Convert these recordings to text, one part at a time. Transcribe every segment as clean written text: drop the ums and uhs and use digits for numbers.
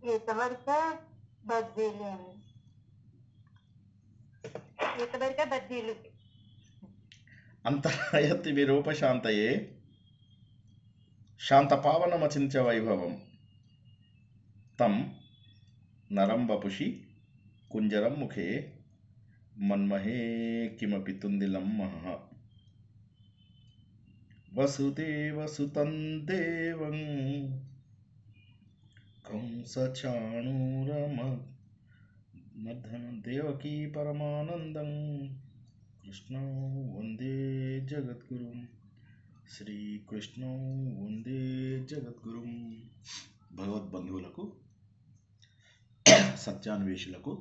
ఎంతవరకు బద్దీలు ఎంతవరకు బద్దీలు అంతరాయత్తి విరూపశాంతయే శాంతపావనమచింత్య వైభవం తం నరం వపుషి కుంజరం ముఖే మన్మహే కిమపి తుందిలం మహః వసుదేవసుతం దేవం కంసచాణూరమర్దనం దేవకీ పరమానందం కృష్ణం వందే జగద్గురుం శ్రీకృష్ణం వందే జగద్గురుం. భగవద్బంధువులకు, సత్యాన్వేషులకు,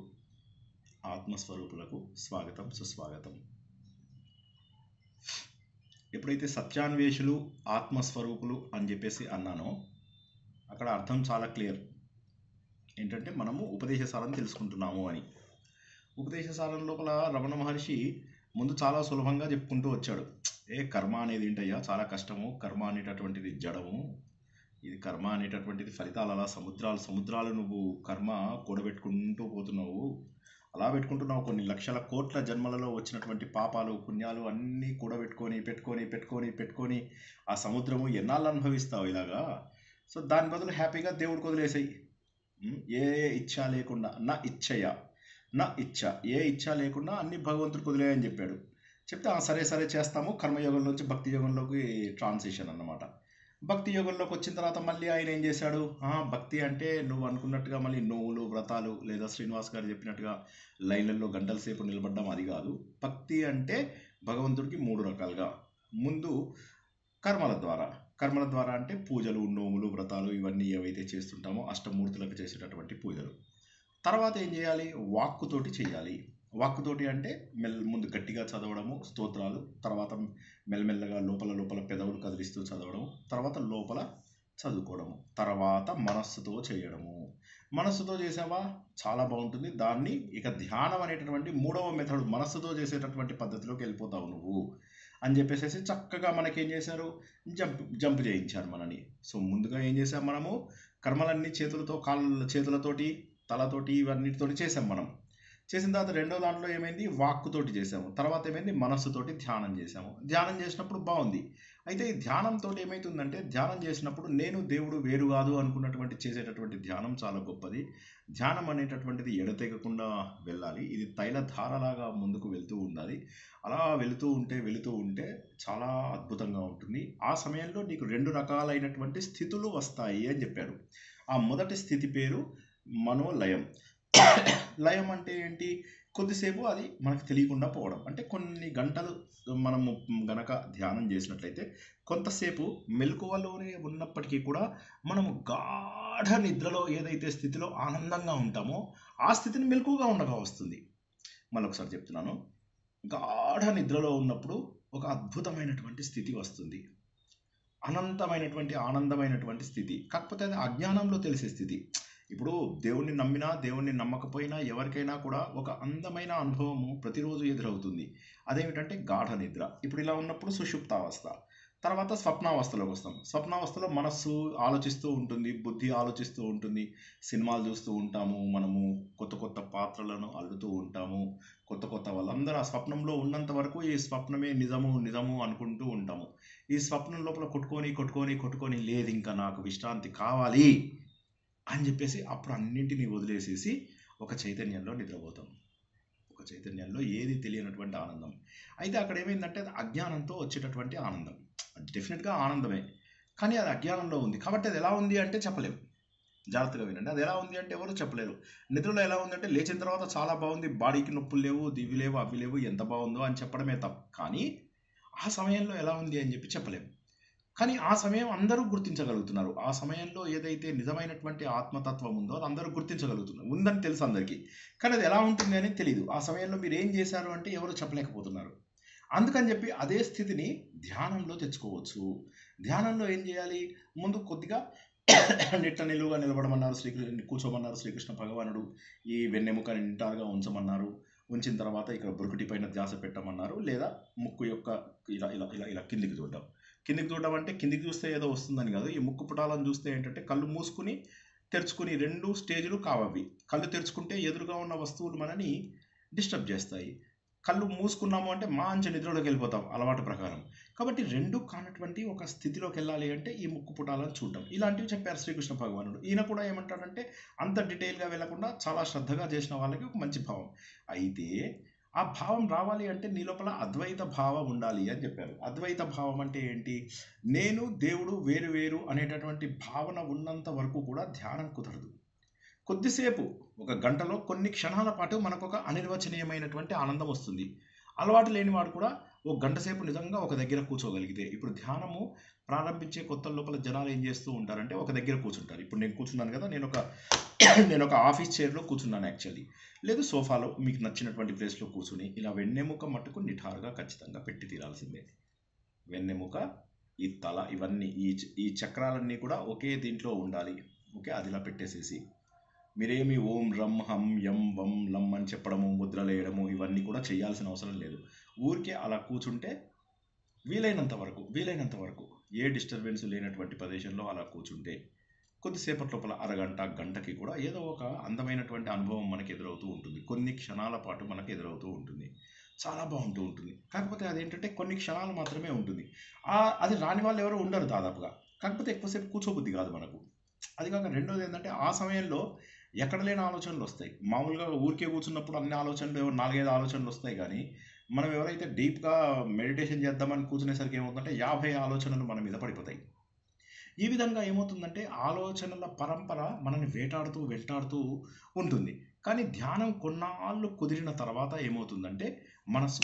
ఆత్మస్వరూపులకు స్వాగతం, సుస్వాగతం. ఎప్పుడైతే సత్యాన్వేషులు, ఆత్మస్వరూపులు అని చెప్పేసి అన్నానో అక్కడ అర్థం చాలా క్లియర్. ఏంటంటే మనము ఉపదేశసారం తెలుసుకుంటున్నాము అని. ఉపదేశసారం లోపల రమణ మహర్షి ముందు చాలా సులభంగా చెప్పుకుంటూ వచ్చాడు. కర్మ అనేది ఏంటయ్యా, చాలా కష్టము, కర్మ అనేటటువంటిది జడము, ఇది కర్మ అనేటటువంటిది ఫలితాలు అలా సముద్రాలు నువ్వు కర్మ కూడబెట్టుకుంటూ పోతున్నావు, అలా పెట్టుకుంటున్నావు. కొన్ని లక్షల కోట్ల జన్మలలో వచ్చినటువంటి పాపాలు పుణ్యాలు అన్నీ కూడబెట్టుకొని పెట్టుకొని పెట్టుకొని పెట్టుకొని ఆ సముద్రము ఎన్నాళ్ళు అనుభవిస్తావు ఇలాగా. సో దాని బదులు హ్యాపీగా దేవుడికి వదిలేసాయి. ఏ ఇచ్ఛ లేకుండా, నా ఇచ్ఛ ఏ ఇచ్ఛ లేకుండా అన్ని భగవంతుడికి వదిలేయని చెప్పాడు. చెప్తే సరే సరే చేస్తాము. కర్మయోగం నుంచి భక్తి యోగంలోకి ట్రాన్సిషన్ అన్నమాట. భక్తి యోగంలోకి వచ్చిన తర్వాత మళ్ళీ ఆయన ఏం చేశాడు, భక్తి అంటే నువ్వు అనుకున్నట్టుగా మళ్ళీ నోవులు వ్రతాలు లేదా శ్రీనివాస్ గారు చెప్పినట్టుగా లైన్లలో గంటల సేపు నిలబడ్డం అది కాదు. భక్తి అంటే భగవంతుడికి 3 రకాలుగా. ముందు కర్మల ద్వారా అంటే పూజలు, నోములు, వ్రతాలు ఇవన్నీ ఏవైతే చేస్తుంటామో అష్టమూర్తులకు చేసేటటువంటి పూజలు. తర్వాత ఏం చేయాలి, వాక్కుతోటి చేయాలి. వాక్కుతోటి అంటే ముందు గట్టిగా చదవడము స్తోత్రాలు, తర్వాత మెల్లమెల్లగా లోపల పెదవులు కదిలిస్తూ చదవడం, తర్వాత లోపల చదువుకోవడము, తర్వాత మనస్సుతో చేయడము. మనస్సుతో చేసావా చాలా బాగుంటుంది. దాన్ని ఇక ధ్యానం అనేటటువంటి 3వ మెథడ్, మనస్సుతో చేసేటటువంటి పద్ధతిలోకి వెళ్ళిపోతావు నువ్వు అని చెప్పేసి చక్కగా మనకేం చేశారు, జంప్ చేయించారు మనని. సో ముందుగా ఏం చేసాం, మనము కర్మలన్నీ చేతులతోటి తలతోటి ఇవన్నిటితోటి చేసాం. మనం చేసిన తర్వాత రెండో దాంట్లో ఏమైంది, వాక్కుతోటి చేసాము. తర్వాత ఏమైంది, మనస్సుతోటి ధ్యానం చేసాము. ధ్యానం చేసినప్పుడు బాగుంది. అయితే ఈ ధ్యానంతో ఏమవుతుందంటే, ధ్యానం చేసినప్పుడు నేను దేవుడు వేరు కాదు అనుకున్నటువంటి చేసేటటువంటి ధ్యానం చాలా గొప్పది. ధ్యానం అనేటటువంటిది ఎడతెగకుండా వెళ్ళాలి. ఇది తైలధారలాగా ముందుకు వెళ్తూ ఉండాలి. అలా వెళుతూ ఉంటే చాలా అద్భుతంగా ఉంటుంది. ఆ సమయంలో నీకు 2 రకాలైనటువంటి స్థితులు వస్తాయి అని చెప్పాడు. ఆ మొదటి స్థితి పేరు మనోలయం. లయం అంటే ఏంటి, కొద్దిసేపు అది మనకు తెలియకుండా పోవడం. అంటే కొన్ని గంటలు మనము గనక ధ్యానం చేసినట్లయితే కొంతసేపు మెలకువలోనే ఉన్నప్పటికీ కూడా మనము గాఢ నిద్రలో ఏదైతే స్థితిలో ఆనందంగా ఉంటామో ఆ స్థితిని మెలకువగా ఉండగా వస్తుంది. మళ్ళొకసారి చెప్తున్నాను, గాఢ నిద్రలో ఉన్నప్పుడు ఒక అద్భుతమైనటువంటి స్థితి వస్తుంది, అనంతమైనటువంటి ఆనందమైనటువంటి స్థితి. కాకపోతే అది అజ్ఞానంలో తెలిసే స్థితి. ఇప్పుడు దేవుణ్ణి నమ్మినా దేవుణ్ణి నమ్మకపోయినా ఎవరికైనా కూడా ఒక అందమైన అనుభవము ప్రతిరోజు ఎదురవుతుంది. అదేమిటంటే గాఢ నిద్ర. ఇప్పుడు ఇలా ఉన్నప్పుడు సుషుప్తావస్థ, తర్వాత స్వప్నావస్థలోకి వస్తాం. స్వప్నావస్థలో మనస్సు ఆలోచిస్తూ ఉంటుంది, బుద్ధి ఆలోచిస్తూ ఉంటుంది, సినిమాలు చూస్తూ ఉంటాము, మనము కొత్త కొత్త పాత్రలను అల్లుతూ ఉంటాము, కొత్త వాళ్ళందరూ ఆ స్వప్నంలో ఉన్నంత వరకు ఈ స్వప్నమే నిజము అనుకుంటూ ఉంటాము. ఈ స్వప్నం లోపల కొట్టుకొని లేదు ఇంకా నాకు విశ్రాంతి కావాలి అని చెప్పేసి అప్పుడు అన్నింటినీ వదిలేసేసి ఒక చైతన్యంలో నిద్రపోతాం. ఒక చైతన్యంలో ఏది తెలియనటువంటి ఆనందం. అయితే అక్కడ ఏమైందంటే అది అజ్ఞానంతో వచ్చేటటువంటి ఆనందం. డెఫినెట్గా ఆనందమే, కానీ అది అజ్ఞానంలో ఉంది కాబట్టి అది ఎలా ఉంది అంటే చెప్పలేము. జాగ్రత్తగా వినండి, అది ఎలా ఉంది అంటే ఎవరు చెప్పలేరు. నిద్రలో ఎలా ఉందంటే లేచిన తర్వాత చాలా బాగుంది, బాడీకి నొప్పులు లేవు, దివి లేవు, అవి లేవు, ఎంత బాగుందో అని చెప్పడమే తప్ప, కానీ ఆ సమయంలో ఎలా ఉంది అని చెప్పి చెప్పలేము. కానీ ఆ సమయం అందరూ గుర్తించగలుగుతున్నారు. ఆ సమయంలో ఏదైతే నిజమైనటువంటి ఆత్మతత్వం ఉందో అది అందరూ గుర్తించగలుగుతున్నారు, ఉందని తెలుసు అందరికీ. కానీ అది ఎలా ఉంటుంది అనేది తెలియదు. ఆ సమయంలో మీరు ఏం చేశారు అంటే ఎవరు చెప్పలేకపోతున్నారు. అందుకని చెప్పి అదే స్థితిని ధ్యానంలో తెచ్చుకోవచ్చు. ధ్యానంలో ఏం చేయాలి, ముందు కొద్దిగా నిట్ట నిలువుగా నిలబడమన్నారు, కూర్చోమన్నారు శ్రీకృష్ణ భగవానుడు. ఈ వెన్నెముక నింటారుగా ఉంచమన్నారు. ఉంచిన తర్వాత ఇక్కడ బురుకుటి పైన ధ్యాస పెట్టమన్నారు, లేదా ముక్కు యొక్క ఇలా ఇలా ఇలా ఇలా కిందికి చూడడం. కిందికి చూడడం అంటే కిందికి చూస్తే ఏదో వస్తుందని కాదు. ఈ ముక్కు పుటాలను చూస్తే ఏంటంటే కళ్ళు మూసుకుని తెరుచుకుని 2 స్టేజ్లు కావవి. కళ్ళు తెరుచుకుంటే ఎదురుగా ఉన్న వస్తువులు మనని డిస్టర్బ్ చేస్తాయి. కళ్ళు మూసుకున్నాము అంటే మంచి నిద్రలోకి వెళ్ళిపోతాం అలవాటు ప్రకారం. కాబట్టి 2 కానటువంటి ఒక స్థితిలోకి వెళ్ళాలి అంటే ఈ ముక్కు పుటాలను చూడడం. ఇలాంటివి చెప్పారు శ్రీకృష్ణ భగవానుడు. ఈయన కూడా ఏమంటాడంటే అంత డీటెయిల్‌గా వెళ్ళకుండా చాలా శ్రద్ధగా చేసిన వాళ్ళకి ఒక మంచి భావం. అయితే ఆ భావం రావాలి అంటే నీ లోపల అద్వైత భావం ఉండాలి అని చెప్పారు. అద్వైత భావం అంటే ఏంటి? నేను, దేవుడు వేరు వేరు అనేటటువంటి భావన ఉన్నంత వరకు కూడా ధ్యానం కుదరదు. కొద్దిసేపు ఒక గంటలో కొన్ని క్షణాల పాటు మనకు ఒక అనిర్వచనీయమైనటువంటి ఆనందం వస్తుంది. అలవాటు లేనివాడు కూడా ఒక గంట సేపు నిజంగా ఒక దగ్గర కూర్చోగలిగితే, ఇప్పుడు ధ్యానము ప్రారంభించే కొత్త లోపల జనాలు ఏం చేస్తూ ఉంటారంటే ఒక దగ్గర కూర్చుంటారు. ఇప్పుడు నేను కూర్చున్నాను కదా, నేను ఒక ఆఫీస్ చైర్లో కూర్చున్నాను యాక్చువల్లీ. లేదు సోఫాలో మీకు నచ్చినటువంటి ప్లేస్లో కూర్చుని ఇలా వెన్నెముక మట్టుకు నిఠారుగా ఖచ్చితంగా పెట్టి తీరాల్సిందే. వెన్నెముక, ఈ తల, ఇవన్నీ ఈ చక్రాలన్నీ కూడా ఒకే దీంట్లో ఉండాలి. ఓకే, అది ఇలా పెట్టేసేసి మీరేమి ఓం రం హం యం వం లం అని చెప్పడము, ముద్రలు వేయడము ఇవన్నీ కూడా చేయాల్సిన అవసరం లేదు. ఊరికే అలా కూర్చుంటే వీలైనంత వరకు ఏ డిస్టర్బెన్స్ లేనటువంటి ప్రదేశంలో అలా కూర్చుంటే కొద్దిసేపటి లోపల అరగంట, గంటకి కూడా ఏదో ఒక అందమైనటువంటి అనుభవం మనకు ఎదురవుతూ ఉంటుంది. కొన్ని క్షణాల పాటు మనకు ఎదురవుతూ ఉంటుంది. చాలా బాగుంటూ ఉంటుంది. కాకపోతే అదేంటంటే కొన్ని క్షణాలు మాత్రమే ఉంటుంది. అది రాని వాళ్ళు ఎవరు ఉండరు దాదాపుగా. కాకపోతే ఎక్కువసేపు కూర్చోబుద్ధి కాదు మనకు. అది కాక రెండోది ఏంటంటే ఆ సమయంలో ఎక్కడ లేని ఆలోచనలు వస్తాయి. మామూలుగా ఊరికే కూర్చున్నప్పుడు అన్ని ఆలోచనలు 4-5 ఆలోచనలు వస్తాయి. కానీ మనం ఎవరైతే డీప్గా మెడిటేషన్ చేద్దామని కూర్చునేసరికి ఏమవుతుందంటే 50 ఆలోచనలు మన మీద పడిపోతాయి. ఈ విధంగా ఏమవుతుందంటే ఆలోచనల పరంపర మనని వెంటాడుతూ ఉంటుంది. కానీ ధ్యానం కొన్నాళ్ళు కుదిరిన తర్వాత ఏమవుతుందంటే మనస్సు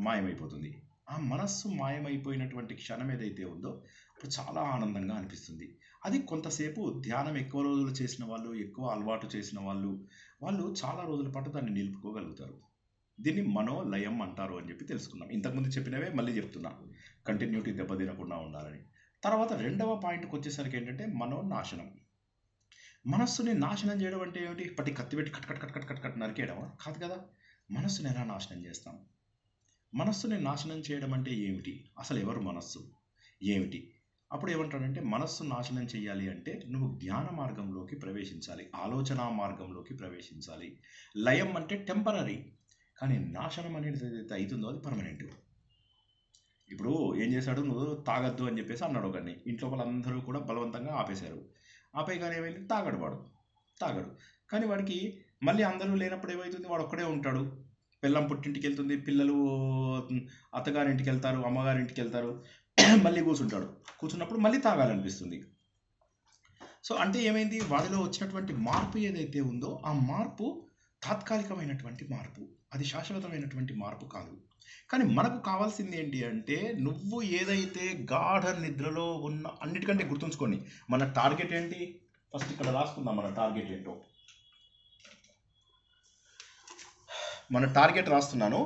మాయమైపోతుంది. ఆ మనస్సు మాయమైపోయినటువంటి క్షణం ఏదైతే ఉందో అప్పుడు చాలా ఆనందంగా అనిపిస్తుంది. అది కొంతసేపు ధ్యానం ఎక్కువ రోజులు చేసిన వాళ్ళు, ఎక్కువ అలవాటు చేసిన వాళ్ళు చాలా రోజుల పాటు దాన్ని నిలుపుకోగలుగుతారు. దీన్ని మనోలయం అంటారు అని చెప్పి తెలుసుకున్నాం. ఇంతకుముందు చెప్పినవే మళ్ళీ చెప్తున్నా, కంటిన్యూటీ దెబ్బతినకుండా ఉండాలని. తర్వాత రెండవ పాయింట్కి వచ్చేసరికి ఏంటంటే మనోనాశనం. మనస్సుని నాశనం చేయడం అంటే ఏమిటి? పట్టి కత్తి పెట్టి కట్ నరికేయడమా? కాదు కదా. మనస్సుని ఎలా నాశనం చేస్తాం? మనస్సుని నాశనం చేయడం అంటే ఏమిటి? అసలు ఎవరు మనస్సు ఏమిటి? అప్పుడు ఏమంటాడంటే మనస్సు నాశనం చేయాలి అంటే నువ్వు జ్ఞాన మార్గంలోకి ప్రవేశించాలి, ఆలోచన మార్గంలోకి ప్రవేశించాలి. లయం అంటే టెంపరీ, కానీ నాశనం అనేది ఏదైతే అవుతుందో అది పర్మనెంట్. ఇప్పుడు ఏం చేశాడు, నువ్వు తాగద్దు అని చెప్పేసి అన్నాడు ఒకరిని. ఇంట్లో వాళ్ళందరూ కూడా బలవంతంగా ఆపేశారు. ఆపేయగానే ఏమైంది? తాగడు. కానీ వాడికి మళ్ళీ అందరూ లేనప్పుడు ఏమవుతుంది? వాడు ఒక్కడే ఉంటాడు. పిల్లం పుట్టింటికి వెళ్తుంది, పిల్లలు అత్తగారింటికి వెళ్తారు, అమ్మగారింటికి వెళ్తారు, మళ్ళీ కూర్చున్నప్పుడు మళ్ళీ తాగాలనిపిస్తుంది. సో అంటే ఏమైంది? వాడిలో వచ్చినటువంటి మార్పు ఏదైతే ఉందో ఆ మార్పు తాత్కాలికమైనటువంటి మార్పు, అది శాశ్వతమైనటువంటి మార్పు కాదు. కానీ మనకు కావాల్సింది ఏంటి అంటే నువ్వు ఏదైతే గాఢ నిద్రలో ఉన్న, అన్నిటికంటే గుర్తుంచుకోండి మన టార్గెట్ ఏంటి? ఫస్ట్ ఇక్కడ రాసుకుందాం మన టార్గెట్ ఏంటో. మన టార్గెట్ రాస్తున్నాను,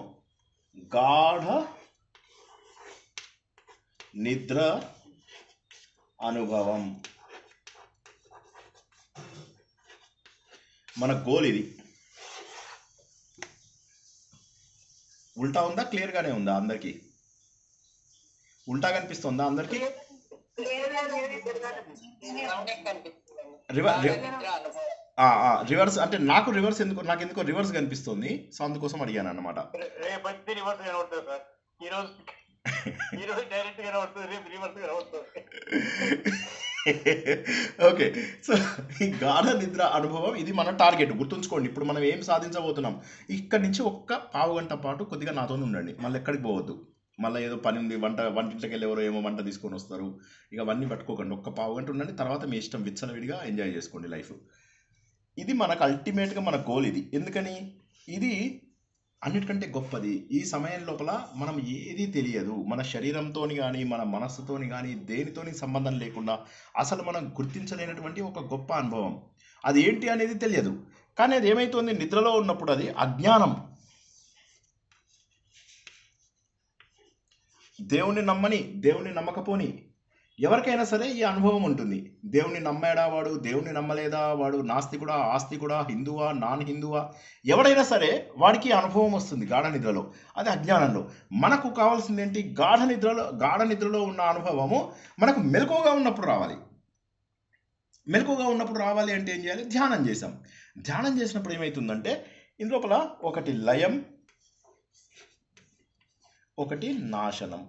గాఢ నిద్ర అనుభవం. మన గోల్ ఇది. ఉల్టా ఉందా? క్లియర్గానే ఉందా? అందరికీ ఉల్టా కనిపిస్తుందా? అందరికీ రివర్స్ అంటే నాకు ఎందుకో రివర్స్ కనిపిస్తుంది. సో అందుకోసం అడిగాను అన్నమాట. ఓకే, సో ఈ గాఢ నిద్ర అనుభవం ఇది మన టార్గెట్. గుర్తుంచుకోండి, ఇప్పుడు మనం ఏం సాధించబోతున్నాం. ఇక్కడి నుంచి ఒక్క పావు గంట పాటు కొద్దిగా నాతో ఉండండి, మళ్ళీ ఎక్కడికి పోవద్దు. మళ్ళీ ఏదో పని ఉంది, వంటింట్లోకి వెళ్ళి ఎవరో ఏమో వంట తీసుకొని వస్తారు, ఇక అవన్నీ పట్టుకోకండి. ఒక్క పావు గంట ఉండండి, తర్వాత మీ ఇష్టం విచ్చలవిడిగా ఎంజాయ్ చేసుకోండి లైఫ్. ఇది మనకు అల్టిమేట్గా మన గోల్ ఇది. ఎందుకని? ఇది అన్నిటికంటే గొప్పది. ఈ సమయం లోపల మనం ఏది తెలియదు, మన శరీరంతో కానీ మన మనస్సుతో కానీ దేనితోని సంబంధం లేకుండా అసలు మనం గుర్తించలేనటువంటి ఒక గొప్ప అనుభవం. అది ఏంటి అనేది తెలియదు. కానీ అది ఏమైతుంది? నిద్రలో ఉన్నప్పుడు అది అజ్ఞానం. దేవుణ్ణి నమ్మని, దేవుణ్ణి నమ్మకపోని ఎవరికైనా సరే ఈ అనుభవం ఉంటుంది. దేవుణ్ణి నమ్మాడా వాడు, దేవుణ్ణి నమ్మలేదా వాడు, నాస్తికుడా ఆస్తికుడా, హిందువా నాన్ హిందువా, ఎవడైనా సరే వాడికి అనుభవం వస్తుంది గాఢ నిద్రలో. అది అజ్ఞానంలో. మనకు కావాల్సింది ఏంటి? గాఢ నిద్రలో ఉన్న అనుభవము మనకు మెలకువగా ఉన్నప్పుడు రావాలి. మెలకుగా ఉన్నప్పుడు రావాలి అంటే ఏం చేయాలి? ధ్యానం చేసాం. ధ్యానం చేసినప్పుడు ఏమవుతుందంటే ఇందులోపల ఒకటి లయం, ఒకటి నాశనం.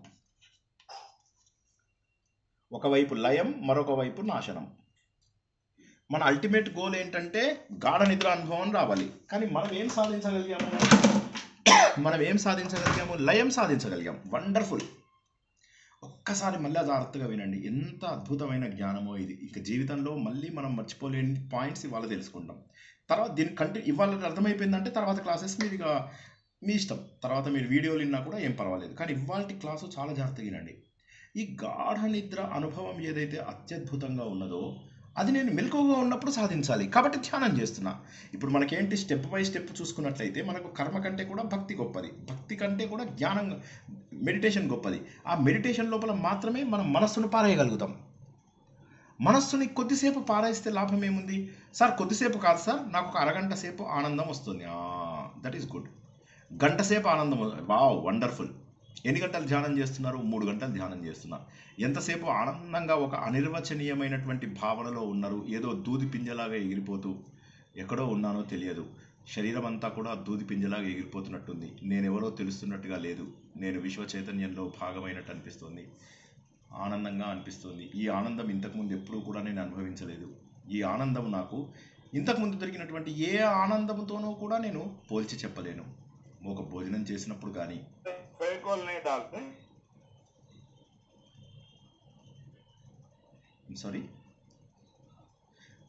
ఒకవైపు లయం, మరొక వైపు నాశనం. మన అల్టిమేట్ గోల్ ఏంటంటే గాఢ నిద్ర అనుభవం రావాలి. కానీ మనం ఏం సాధించగలిగాము? లయం సాధించగలిగాం. వండర్ఫుల్. ఒక్కసారి మళ్ళీ జాగ్రత్తగా వినండి. ఎంత అద్భుతమైన జ్ఞానమో ఇది. ఇక జీవితంలో మళ్ళీ మనం మర్చిపోలేని పాయింట్స్ ఇవాళ తెలుసుకుంటాం. తర్వాత దీని ఇవాళ అర్థమైపోయిందంటే తర్వాత క్లాసెస్ మీరు ఇక మీ ఇష్టం. తర్వాత మీరు వీడియోలు విన్నా కూడా ఏం పర్వాలేదు. కానీ ఇవాళ క్లాసు చాలా జాగ్రత్తగా వినండి. ఈ గాఢ నిద్ర అనుభవం ఏదైతే అత్యద్భుతంగా ఉన్నదో అది నేను మెలకువగా ఉన్నప్పుడు సాధించాలి. కాబట్టి ధ్యానం చేస్తున్నా. ఇప్పుడు మనకేంటి స్టెప్ బై స్టెప్ చూసుకున్నట్లయితే మనకు కర్మ కంటే కూడా భక్తి గొప్పది. భక్తి కంటే కూడా జ్ఞానం, మెడిటేషన్ గొప్పది. ఆ మెడిటేషన్ లోపల మాత్రమే మనం మనస్సును పారేయగలుగుతాం. మనస్సుని కొద్దిసేపు పారేస్తే లాభం ఏముంది? సార్ కొద్దిసేపు కాదు సార్, నాకు ఒక అరగంట సేపు ఆనందం వస్తుంది. That is good. గంట సేపు ఆనందం, వావ్, వండర్ఫుల్. ఎన్ని గంటలు ధ్యానం చేస్తున్నారు? 3 గంటలు ధ్యానం చేస్తున్నారు. ఎంతసేపు ఆనందంగా ఒక అనిర్వచనీయమైనటువంటి భావనలో ఉన్నారు. ఏదో దూది పింజలాగా ఎగిరిపోతూ ఎక్కడో ఉన్నానో తెలియదు. శరీరం అంతా కూడా దూది పింజలాగా ఎగిరిపోతున్నట్టుంది. నేనెవరో తెలుస్తున్నట్టుగా లేదు. నేను విశ్వ చైతన్యంలో భాగమైనట్టు అనిపిస్తుంది. ఆనందంగా అనిపిస్తుంది. ఈ ఆనందం ఇంతకుముందు ఎప్పుడూ కూడా నేను అనుభవించలేదు. ఈ ఆనందం నాకు ఇంతకుముందు దొరికినటువంటి ఏ ఆనందంతోనూ కూడా నేను పోల్చి చెప్పలేను. ఒక భోజనం చేసినప్పుడు కానీ సారీ,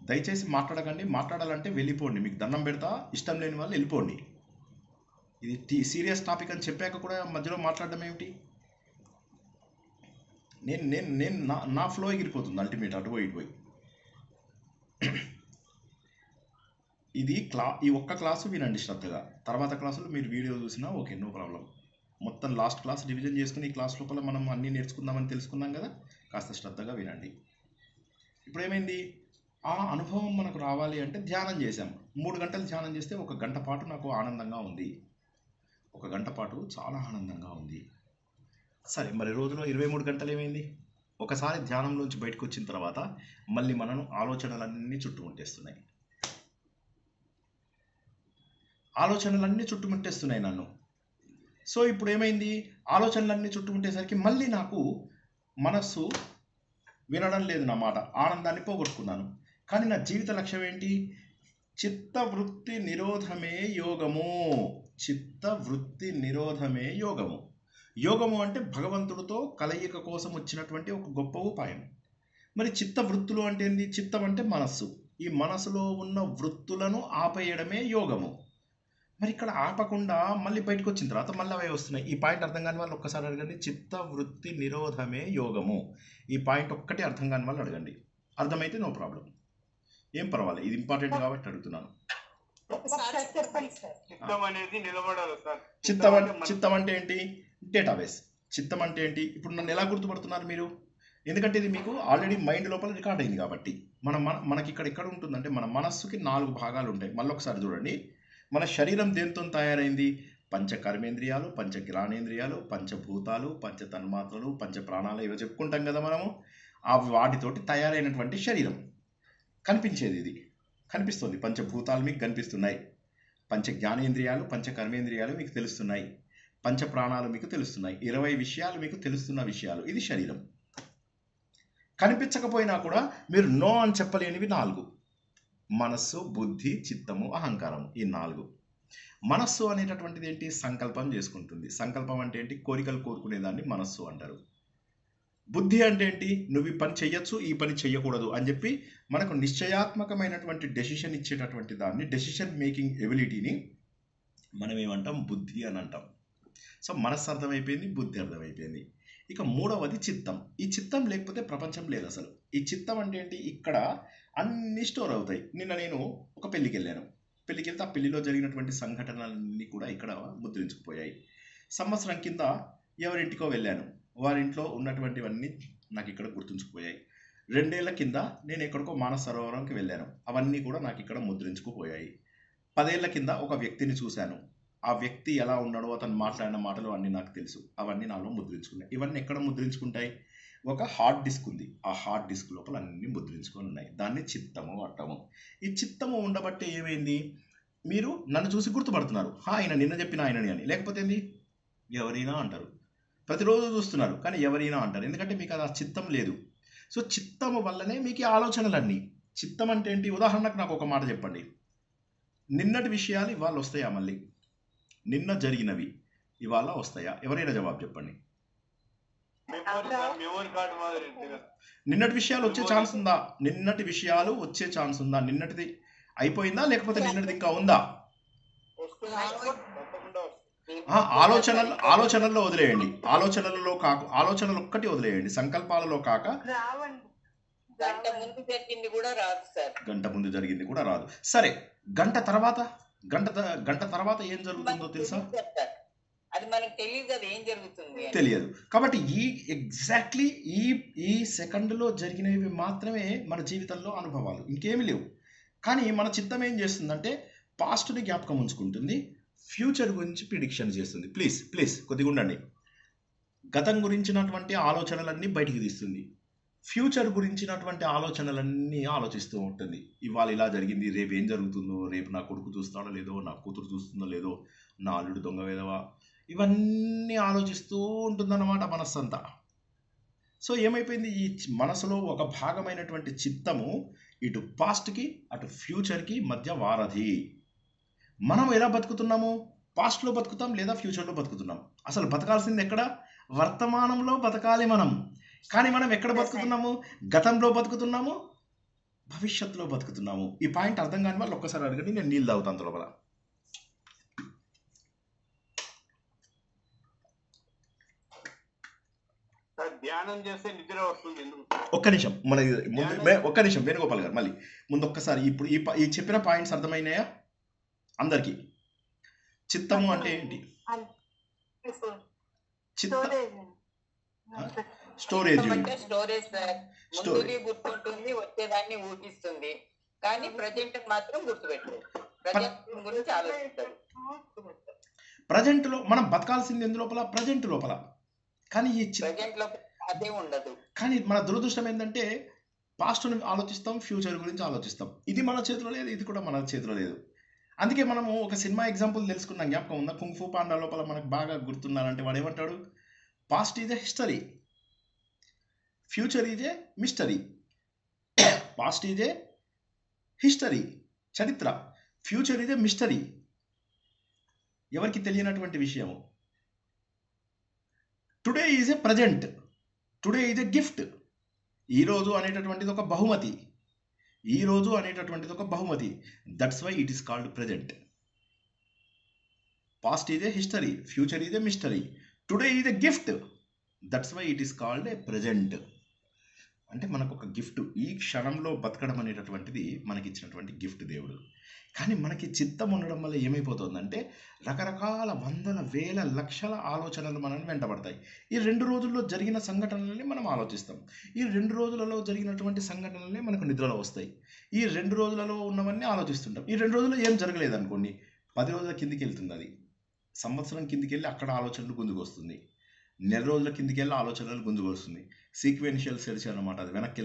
దయచేసి మాట్లాడకండి. మాట్లాడాలంటే వెళ్ళిపోండి. మీకు దండం పెడతా. ఇష్టం లేని వాళ్ళు వెళ్ళిపోండి. ఇది సీరియస్ టాపిక్ అని చెప్పాక కూడా మధ్యలో మాట్లాడడం ఏమిటి? నా ఫ్లో ఎగిరిపోతుంది అల్టిమేట్ అటు పోయి ఇటు పోయి. ఈ ఒక్క క్లాసు వినండి శ్రద్ధగా. తర్వాత క్లాసులు మీరు వీడియో చూసినా ఓకే, నో ప్రాబ్లం. మొత్తం లాస్ట్ క్లాస్ డివిజన్ చేసుకుని ఈ క్లాస్ లోపల మనం అన్నీ నేర్చుకుందామని తెలుసుకున్నాం కదా. కాస్త శ్రద్ధగా వినండి. ఇప్పుడు ఏమైంది? ఆ అనుభవం మనకు రావాలి అంటే ధ్యానం చేశాం. 3 గంటలు ధ్యానం చేస్తే 1 గంట పాటు నాకు ఆనందంగా ఉంది. 1 గంట పాటు చాలా ఆనందంగా ఉంది. సరే, మరి రోజులో 23 గంటలు ఏమైంది? ఒకసారి ధ్యానంలోంచి బయటకు వచ్చిన తర్వాత మళ్ళీ మనం ఆలోచనలన్నీ చుట్టుముట్టేస్తున్నాయి నన్ను. సో ఇప్పుడు ఏమైంది? ఆలోచనలన్నీ చుట్టుముట్టేసరికి మళ్ళీ నాకు మనస్సు వినడం లేదు నా మాట. ఆనందాన్ని పోగొట్టుకున్నాను. కానీ నా జీవిత లక్ష్యం ఏంటి? చిత్తవృత్తి నిరోధమే యోగము. చిత్తవృత్తి నిరోధమే యోగము. యోగము అంటే భగవంతుడితో కలయిక కోసం వచ్చినటువంటి ఒక గొప్ప ఉపాయం. మరి చిత్తవృత్తులు అంటే ఏంది? చిత్తం అంటే మనస్సు. ఈ మనసులో ఉన్న వృత్తులను ఆపేయడమే యోగము. మరి ఇక్కడ ఆపకుండా మళ్ళీ బయటకు వచ్చిన తర్వాత మళ్ళీ అవే వస్తున్నాయి. ఈ పాయింట్ అర్థం కాని వాళ్ళు ఒక్కసారి అడగండి. చిత్తవృత్తి నిరోధమే యోగము. ఈ పాయింట్ ఒక్కటి అర్థం కాని వాళ్ళు అడగండి. అర్థమైతే నో ప్రాబ్లం, ఏం పర్వాలేదు. ఇది ఇంపార్టెంట్ కాబట్టి అడుగుతున్నాను. చిత్తం అంటే ఏంటి? డేటాబేస్. చిత్తం అంటే ఏంటి? ఇప్పుడు నన్ను ఎలా గుర్తుపడుతున్నారు మీరు? ఎందుకంటే ఇది మీకు ఆల్రెడీ మైండ్ లోపల రికార్డ్ అయింది కాబట్టి. మనకి ఇక్కడ ఉంటుందంటే మన మనస్సుకి 4 భాగాలు ఉంటాయి. మళ్ళీ ఒకసారి చూడండి. మన శరీరం దేంతో తయారైంది? పంచ కర్మేంద్రియాలు, పంచ జ్ఞానేంద్రియాలు, పంచభూతాలు, పంచ తన్మాత్రలు, పంచ ప్రాణాలు, ఇవి చెప్పుకుంటాం కదా మనము. వాటితోటి తయారైనటువంటి శరీరం. కనిపించేది ఇది, కనిపిస్తుంది. పంచభూతాలు మీకు కనిపిస్తున్నాయి. పంచ జ్ఞానేంద్రియాలు, పంచ కర్మేంద్రియాలు మీకు తెలుస్తున్నాయి. పంచ ప్రాణాలు మీకు తెలుస్తున్నాయి. 20 విషయాలు మీకు తెలుస్తున్న విషయాలు. ఇది శరీరం. కనిపించకపోయినా కూడా మీరు నో అని చెప్పలేనివి 4: మనస్సు, బుద్ధి, చిత్తము, అహంకారం. ఈ 4. మనస్సు అనేటటువంటిది ఏంటి? సంకల్పం చేసుకుంటుంది. సంకల్పం అంటే ఏంటి? కోరికలు కోరుకునేదాన్ని మనస్సు అంటారు. బుద్ధి అంటే ఏంటి? నువ్వు ఈ పని చెయ్యొచ్చు, ఈ పని చెయ్యకూడదు అని చెప్పి మనకు నిశ్చయాత్మకమైనటువంటి డెసిషన్ ఇచ్చేటటువంటి దాన్ని, డెసిషన్ మేకింగ్ ఎబిలిటీని మనం ఏమంటాం? బుద్ధి అని అంటాం. సో మనస్సు అర్థమైపోయింది, బుద్ధి అర్థమైపోయింది. ఇక 3వది చిత్తం. ఈ చిత్తం లేకపోతే ప్రపంచం లేదు అసలు. ఈ చిత్తం అంటే ఏంటి? ఇక్కడ అన్నీ స్టోర్ అవుతాయి. నిన్న నేను ఒక పెళ్ళికి వెళ్ళాను. పెళ్ళికి వెళ్తే ఆ పెళ్లిలో జరిగినటువంటి సంఘటనలన్నీ కూడా ఇక్కడ ముద్రించుకుపోయాయి. సంవత్సరం కింద ఎవరింటికో వెళ్ళాను. వారింట్లో ఉన్నటువంటివన్నీ నాకు ఇక్కడ గుర్తుంచుకుపోయాయి. 2 ఏళ్ల కింద నేను ఎక్కడికో మానస సరోవరంకి వెళ్ళాను. అవన్నీ కూడా నాకు ఇక్కడ ముద్రించుకుపోయాయి. 10 ఏళ్ల కింద ఒక వ్యక్తిని చూశాను. ఆ వ్యక్తి ఎలా ఉన్నాడో, అతను మాట్లాడిన మాటలు అన్నీ నాకు తెలుసు. అవన్నీ నాలో ముద్రించుకున్నాయి. ఇవన్నీ ఎక్కడ ముద్రించుకుంటాయి? ఒక హార్డ్ డిస్క్ ఉంది. ఆ హార్డ్ డిస్క్ లోపల అన్ని ముద్రించుకొని ఉన్నాయి. దాన్ని చిత్తము అంటాము. ఈ చిత్తము ఉండబట్టే ఏమైంది, మీరు నన్ను చూసి గుర్తుపడుతున్నారు, ఆయన నిన్న చెప్పిన ఆయనని అని. లేకపోతే ఏంది, ఎవరైనా అంటారు. ప్రతిరోజు చూస్తున్నారు కానీ ఎవరైనా అంటారు, ఎందుకంటే మీకు అది ఆ చిత్తం లేదు. సో చిత్తము వల్లనే మీకు ఈ ఆలోచనలన్నీ. చిత్తం అంటే ఏంటి, ఉదాహరణకు నాకు ఒక మాట చెప్పండి. నిన్నటి విషయాలు ఇవాళ వస్తాయా మళ్ళీ? నిన్న జరిగినవి ఇవాళ వస్తాయా? ఎవరైనా జవాబు చెప్పండి. నిన్నటి విషయాలు వచ్చే ఛాన్స్ ఉందా? నిన్నటి విషయాలు వచ్చే ఛాన్స్ ఉందా? నిన్నటిది అయిపోయిందా, లేకపోతే నిన్నటిది ఇంకా ఉందా? ఆలోచనల్లో వదిలేయండి. ఆలోచనలు ఒక్కటి వదిలేయండి, సంకల్పాలలో కాక. గంట ముందు జరిగింది కూడా రాదు సార్. గంట ముందు జరిగింది కూడా రాదు. సరే, గంట తర్వాత ఏం జరుగుతుందో తెలుసా? అది మనకు తెలియదు కదా ఏం జరుగుతుంది, తెలియదు. కాబట్టి ఎగ్జాక్ట్లీ ఈ సెకండ్లో జరిగినవి మాత్రమే మన జీవితంలో అనుభవాలు, ఇంకేమీ లేవు. కానీ మన చిత్తం ఏం చేస్తుందంటే పాస్ట్ని జ్ఞాపకం ఉంచుకుంటుంది, ఫ్యూచర్ గురించి ప్రిడిక్షన్ చేస్తుంది. ప్లీజ్ కొద్దిగా ఉండండి. గతం గురించినటువంటి ఆలోచనలన్నీ బయటికి తీస్తుంది, ఫ్యూచర్ గురించినటువంటి ఆలోచనలన్నీ ఆలోచిస్తూ ఉంటుంది. ఇవాళ ఇలా జరిగింది, రేపు ఏం జరుగుతుందో, రేపు నా కొడుకు చూస్తాడో లేదో, నా కూతురు చూస్తుందో లేదో, నా అల్లుడు దొంగ వేదవా, ఇవన్నీ ఆలోచిస్తూ ఉంటుందన్నమాట మనస్సంతా. సో ఏమైపోయింది, ఈ మనసులో ఒక భాగమైనటువంటి చిత్తము ఇటు పాస్ట్కి అటు ఫ్యూచర్కి మధ్య వారధి. మనం ఎలా బతుకుతున్నాము? పాస్ట్లో బతుకుతాం లేదా ఫ్యూచర్లో బతుకుతున్నాం. అసలు బతకాల్సింది ఎక్కడ? వర్తమానంలో బతకాలి మనం. కానీ మనం ఎక్కడ బతుకుతున్నాము? గతంలో బతుకుతున్నాము, భవిష్యత్తులో బతుకుతున్నాము. ఈ పాయింట్ అర్థం కాని వాళ్ళు ఒక్కసారి అడగండి, నేను నీళ్ళు తాగుతాను లోపల. ధ్యానం చేస్తే నిద్ర వస్తుంది. ఒక్క నిమిషం వేణుగోపాల్ గారు, మళ్ళీ ముందు ఒక్కసారి ఇప్పుడు ఈ చెప్పిన పాయింట్స్ అర్థమైనాయా అందరికి? చిత్తము అంటే ఏంటి? స్టోరేజ్ గుర్తుంటుంది, వచ్చేదాన్ని ఊహిస్తుంది, కానీ ప్రజెంట్ మాత్రం గుర్తుపెట్టలేదు. ప్రజెంట్ గురించి ఆలోచిస్తారు. ప్రజెంట్ లో మనం బతకాల్సింది ఎందులోపల? ప్రజెంట్ లోపల. కానీ అదే ఉండదు. కానీ మన దురదృష్టం ఏంటంటే పాస్ట్ని ఆలోచిస్తాం, ఫ్యూచర్ గురించి ఆలోచిస్తాం. ఇది మన చేతిలో లేదు, ఇది కూడా మన చేతిలో లేదు. అందుకే మనము ఒక సినిమా ఎగ్జాంపుల్ తెలుసుకున్నాం, జ్ఞాపకం ఉందా? కుంగ్ ఫూ పాండా లోపల మనకు బాగా గుర్తున్నారంటే వాడు ఏమంటాడు, past is a history, future is a mystery. Past is a history, చరిత్ర. ఫ్యూచర్ ఈజ్ ఏ మిస్టరీ, ఎవరికి తెలియనటువంటి విషయము. Today is a present, today is a gift. ఈరోజు అనేటటువంటిది ఒక బహుమతి, ఈరోజు అనేటటువంటిది ఒక బహుమతి. That's why it is called present. Past is a history, future is a mystery, today is a gift. That's why it is called a present. అంటే మనకు ఒక గిఫ్ట్, ఈ క్షణంలో బతకడం అనేటటువంటిది మనకి ఇచ్చినటువంటి గిఫ్ట్ దేవుడు. కానీ మనకి చిత్తం ఉండడం వల్ల ఏమైపోతుందంటే రకరకాల వందల వేల లక్షల ఆలోచనలు మనల్ని వెంటబడతాయి. ఈ 2 రోజుల్లో జరిగిన సంఘటనలని మనం ఆలోచిస్తాం, ఈ 2 రోజులలో జరిగినటువంటి సంఘటనలే మనకు నిద్రలో వస్తాయి, ఈ 2 రోజులలో ఉన్నవన్నీ ఆలోచిస్తుంటాం. ఈ 2 రోజుల్లో ఏం జరగలేదు అనుకోండి, 10 రోజుల కిందికి వెళ్తుంది, అది సంవత్సరం కిందికి వెళ్ళి అక్కడ ఆలోచనలు గుంజుకు వస్తుంది, నెల రోజుల కిందికి వెళ్ళి ఆలోచనలు గుంజుకు వస్తుంది. సీక్వెన్షియల్ సెర్చ్ అనమాట. అది వెనక్కి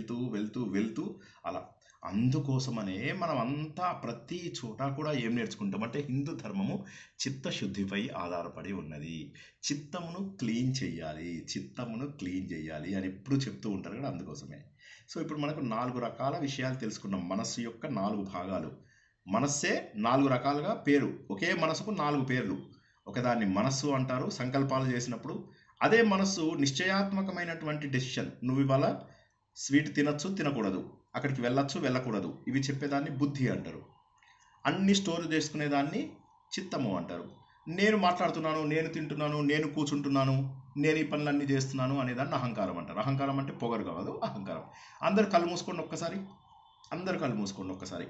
వెళ్తూ అలా. అందుకోసమనే మనం అంతా ప్రతి చోట కూడా ఏం నేర్చుకుంటాం అంటే హిందూ ధర్మము చిత్తశుద్ధిపై ఆధారపడి ఉన్నది. చిత్తమును క్లీన్ చేయాలి అని ఎప్పుడు చెప్తూ ఉంటారు కదా, అందుకోసమే. సో ఇప్పుడు మనకు 4 రకాల విషయాలు తెలుసుకున్నాం. మనస్సు యొక్క 4 భాగాలు. మనస్సే 4 రకాలుగా పేరు, ఒకే మనసుకు 4 పేర్లు. ఒకదాన్ని మనస్సు అంటారు సంకల్పాలు చేసినప్పుడు. అదే మనస్సు నిశ్చయాత్మకమైనటువంటి డెసిషన్, నువ్వు ఇవాళ స్వీట్ తినచ్చు, తినకూడదు, అక్కడికి వెళ్ళచ్చు, వెళ్ళకూడదు, ఇవి చెప్పేదాన్ని బుద్ధి అంటారు. అన్ని స్టోర్ చేసుకునేదాన్ని చిత్తము అంటారు. నేను మాట్లాడుతున్నాను, నేను తింటున్నాను, నేను కూర్చుంటున్నాను, నేను ఈ పనులన్నీ చేస్తున్నాను అనేదాన్ని అహంకారం అంటారు. అహంకారం అంటే పొగరు కాదు, అహంకారం. అందరు కళ్ళు మూసుకోండి ఒక్కసారి.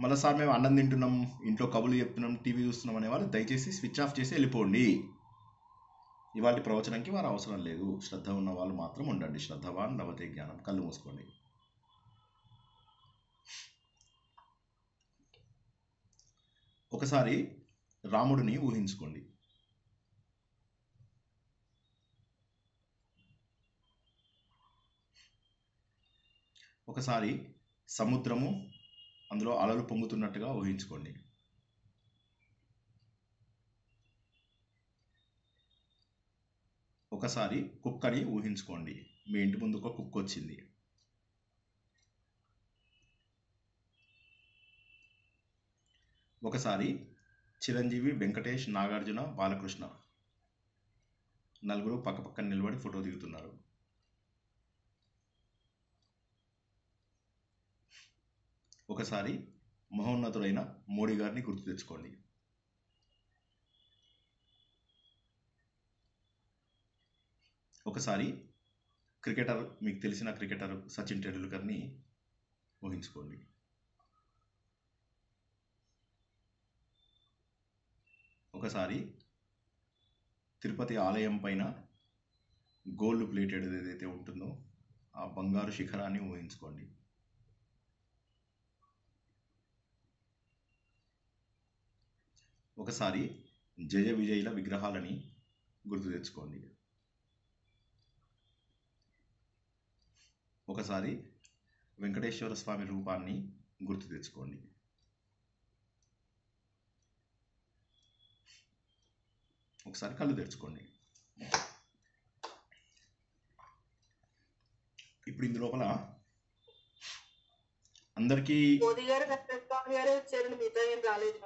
మళ్ళీ సార్ మేము అన్నం తింటున్నాం, ఇంట్లో కబుర్లు చెప్తున్నాం, టీవీ చూస్తున్నాం అనేవాళ్ళు దయచేసి స్విచ్ ఆఫ్ చేసి వెళ్ళిపోండి. ఇవాళ ప్రవచనంకి వారు అవసరం లేదు, శ్రద్ధ ఉన్న వాళ్ళు మాత్రం ఉండండి. శ్రద్ధవాన్ లభతే జ్ఞానం. కళ్ళు మూసుకోండి. ఒకసారి రాముడిని ఊహించుకోండి. ఒకసారి సముద్రము, అందులో అలలు పొంగుతున్నట్టుగా ఊహించుకోండి. ఒకసారి కుక్కని ఊహించుకోండి. మీ ఇంటి ముందు ఒక కుక్క వచ్చింది. ఒకసారి చిరంజీవి, వెంకటేష్, నాగార్జున, బాలకృష్ణ నలుగురు పక్క పక్కన నిలబడి ఫోటో దిగుతున్నారు. ఒకసారి మహోన్నతుడైన మోడీ గారిని గుర్తు తెచ్చుకోండి. ఒకసారి క్రికెటర్, మీకు తెలిసిన క్రికెటర్ సచిన్ టెండూల్కర్ని ఊహించుకోండి. ఒకసారి తిరుపతి ఆలయం పైన గోల్డ్ ప్లేటెడ్ ఏదైతే ఉంటుందో ఆ బంగారు శిఖరాన్ని ఊహించుకోండి. ఒకసారి జయ విజయుల విగ్రహాలని గుర్తు తెచ్చుకోండి. ఒకసారి వెంకటేశ్వర స్వామి రూపాన్ని గుర్తు తెచ్చుకోండి. ఒకసారి కళ్ళు తెరుచుకోండి. ఇప్పుడు ఇందు లోపల అందరికీ మోదీ గారు వెంకటస్వామి గారు వచ్చారండి, మిగతా ఏం రాలేదు.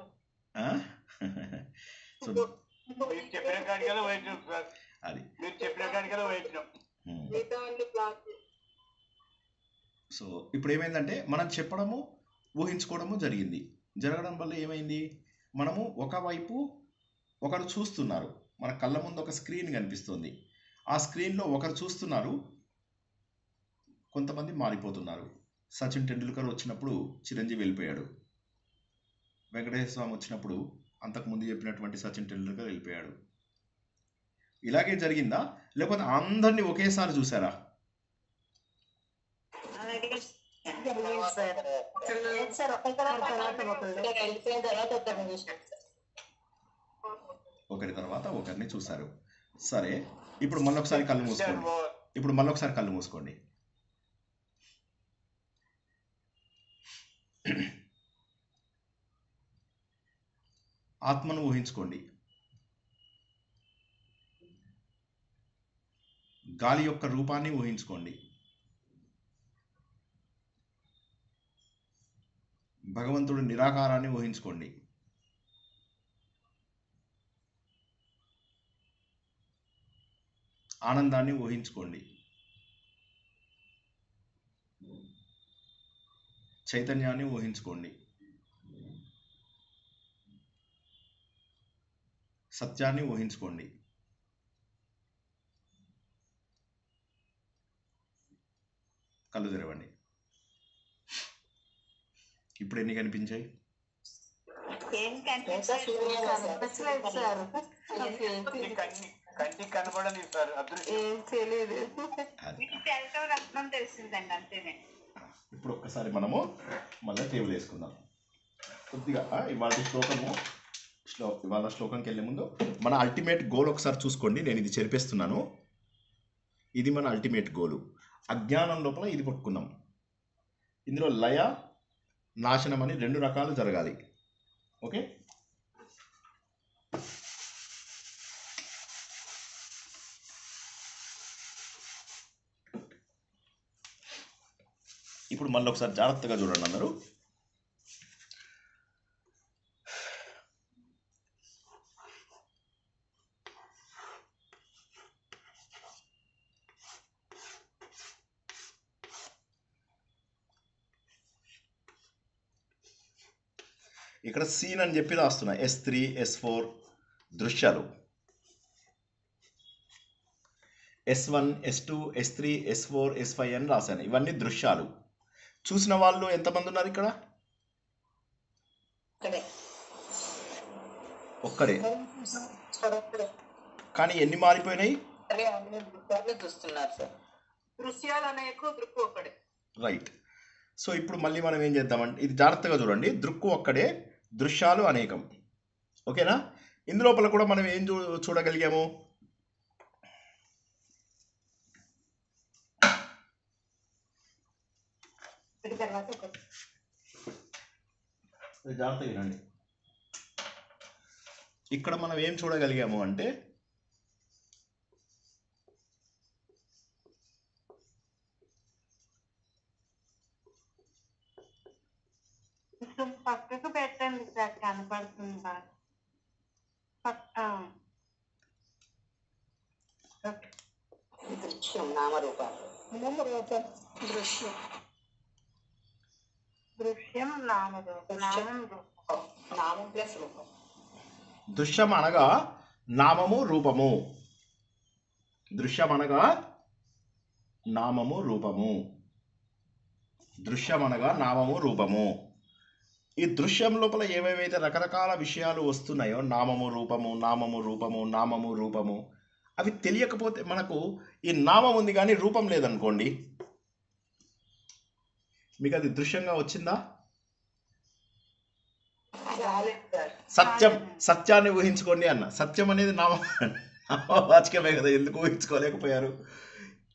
సో మీరు చెప్పిన కాడికల్లా వైద్యం సార్, అది మీరు చెప్పిన కాడికల్లా వైద్యం. మిగతా అన్ని బ్లాక్. సో ఇప్పుడు ఏమైందంటే మనం చెప్పడము, ఊహించుకోవడము జరిగింది. జరగడం వల్ల ఏమైంది, మనము ఒకవైపు ఒకరు చూస్తున్నారు, మన కళ్ళ ముందు ఒక స్క్రీన్ కనిపిస్తుంది. ఆ స్క్రీన్లో ఒకరు చూస్తున్నారు, కొంతమంది మారిపోతున్నారు. సచిన్ టెండూల్కర్ వచ్చినప్పుడు చిరంజీవి వెళ్ళిపోయాడు. వెంకటేశ్వర స్వామి వచ్చినప్పుడు అంతకుముందు చెప్పినటువంటి సచిన్ టెండూల్కర్ వెళ్ళిపోయాడు. ఇలాగే జరిగిందా, లేకపోతే అందరినీ ఒకేసారి చూసారా? ఒకరి తర్వాత ఒకరిని చూశారు. సరే, ఇప్పుడు మళ్ళొకసారి కళ్ళు మూసుకోండి. ఆత్మను ఊహించుకోండి. గాలి యొక్క రూపాన్ని ఊహించుకోండి. భగవంతుడి నిరాకారాన్ని ఊహించుకోండి. ఆనందాన్ని ఊహించుకోండి. చైతన్యాన్ని ఊహించుకోండి. సత్యాన్ని ఊహించుకోండి. కళ్ళు తెరవండి. ఇప్పుడు ఎన్ని కనిపించాయి? కంటికి కనపడని సార్ అదృష్టం. ఇప్పుడు ఒక్కసారి మనము మళ్ళీ టేబుల్ వేసుకుందాం. కొద్దిగా ఇవాళ శ్లోకంకి వెళ్ళే ముందు మన అల్టిమేట్ గోల్ ఒకసారి చూసుకోండి. నేను ఇది చెరిపేస్తున్నాను. ఇది మన అల్టిమేట్ గోలు. అజ్ఞానం లోపల ఇది పట్టుకున్నాం. ఇందులో లయ, నాశనం అని 2 రకాలు జరగాలి. ఓకే, ఇప్పుడు మళ్ళీ ఒకసారి జాగ్రత్తగా చూడండి అందరూ. ఇక్కడ సీన్ అని చెప్పి రాస్తున్నా. S3, S4 దృశ్యాలు, S1, S2, S3, S4, S5 అని రాశాను. ఇవన్నీ దృశ్యాలు. చూసిన వాళ్ళు ఎంతమంది ఉన్నారు ఇక్కడ? ఒక్కడే. కానీ ఎన్ని మారిపోయినాయి? రైట్. సో ఇప్పుడు మళ్ళీ మనం ఏం చేద్దామంటే, ఇది జాగ్రత్తగా చూడండి. దృక్కు ఒక్కడే, దృశ్యాలు అనేకం. ఓకేనా? ఇందులోపల కూడా మనం ఏం చూడగలిగాము? తర్వాత ఒకటి. జాగ్రత్తగా వినండి. ఇక్కడ మనం ఏం చూడగలిగాము అంటే కొంచెం పక్కకు పెట్టండి సార్, కనపడుతుంది బాగా. దృశ్యం నామరూపాలు. నామరూపం దృశ్యం దృశ్యం నామరూపం. నామం ప్లస్ రూపం. దృశ్యం అనగా నామము రూపము. దృశ్యం అనగా నామము రూపము. దృశ్యం అనగా నామము రూపము. ఈ దృశ్యం లోపల ఏవేవైతే రకరకాల విషయాలు వస్తున్నాయో, నామము రూపము, నామము రూపము, నామము రూపము, అవి తెలియకపోతే మనకు ఈ నామం ఉంది కానీ రూపం లేదనుకోండి, మీకు అది దృశ్యంగా వచ్చిందా? సత్యాన్ని ఊహించుకోండి అన్న. సత్యం అనేది నామవాచకమే కదా, ఎందుకు ఊహించుకోలేకపోయారు?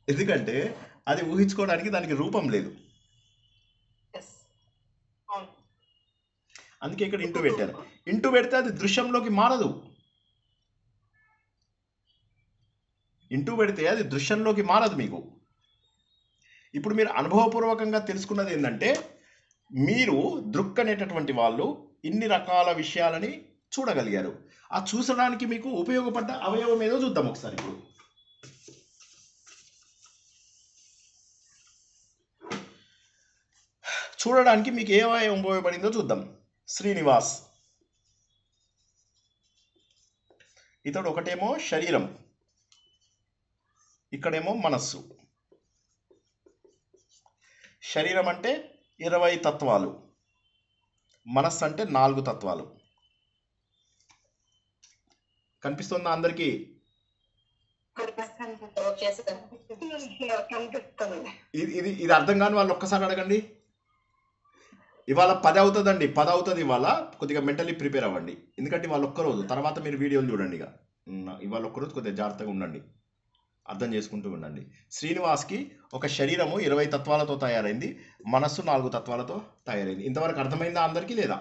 ఎందుకంటే అది ఊహించుకోవడానికి దానికి రూపం లేదు. అందుకే ఇక్కడ ఇంటూ పెట్టారు. ఇంటూ పెడితే అది దృశ్యంలోకి మారదు. ఇంటూ పెడితే అది దృశ్యంలోకి మారదు మీకు. ఇప్పుడు మీరు అనుభవపూర్వకంగా తెలుసుకున్నది ఏంటంటే, మీరు దృక్ అనేటటువంటి వాళ్ళు ఇన్ని రకాల విషయాలని చూడగలిగారు. ఆ చూసడానికి మీకు ఉపయోగపడ్డ అవయవం ఏదో చూద్దాం ఒకసారి. ఇప్పుడు చూడడానికి మీకు ఏ అవయవం ఉపయోగపడిందో చూద్దాం. శ్రీనివాస్, ఇతడు ఒకటేమో శరీరం, ఇక్కడేమో మనస్సు. శరీరం అంటే 20 తత్వాలు, మనస్సు అంటే 4 తత్వాలు. కనిపిస్తుందా అందరికీ? ఇది అర్థం కాని వాళ్ళు ఒక్కసారి అడగండి. ఇవాళ 10 అవుతుందండి, 10 అవుతుంది. ఇవాళ కొద్దిగా మెంటలీ ప్రిపేర్ అవ్వండి. ఎందుకంటే ఇవాళ ఒక్కరోజు, తర్వాత మీరు వీడియోలు చూడండి. ఇక ఇవాళ ఒక్కరోజు కొద్దిగా జాగ్రత్తగా ఉండండి, అర్థం చేసుకుంటూ ఉండండి. శ్రీనివాస్కి ఒక శరీరము 20 తత్వాలతో తయారైంది, మనస్సు 4 తత్వాలతో తయారైంది. ఇంతవరకు అర్థమైందా అందరికీ లేదా?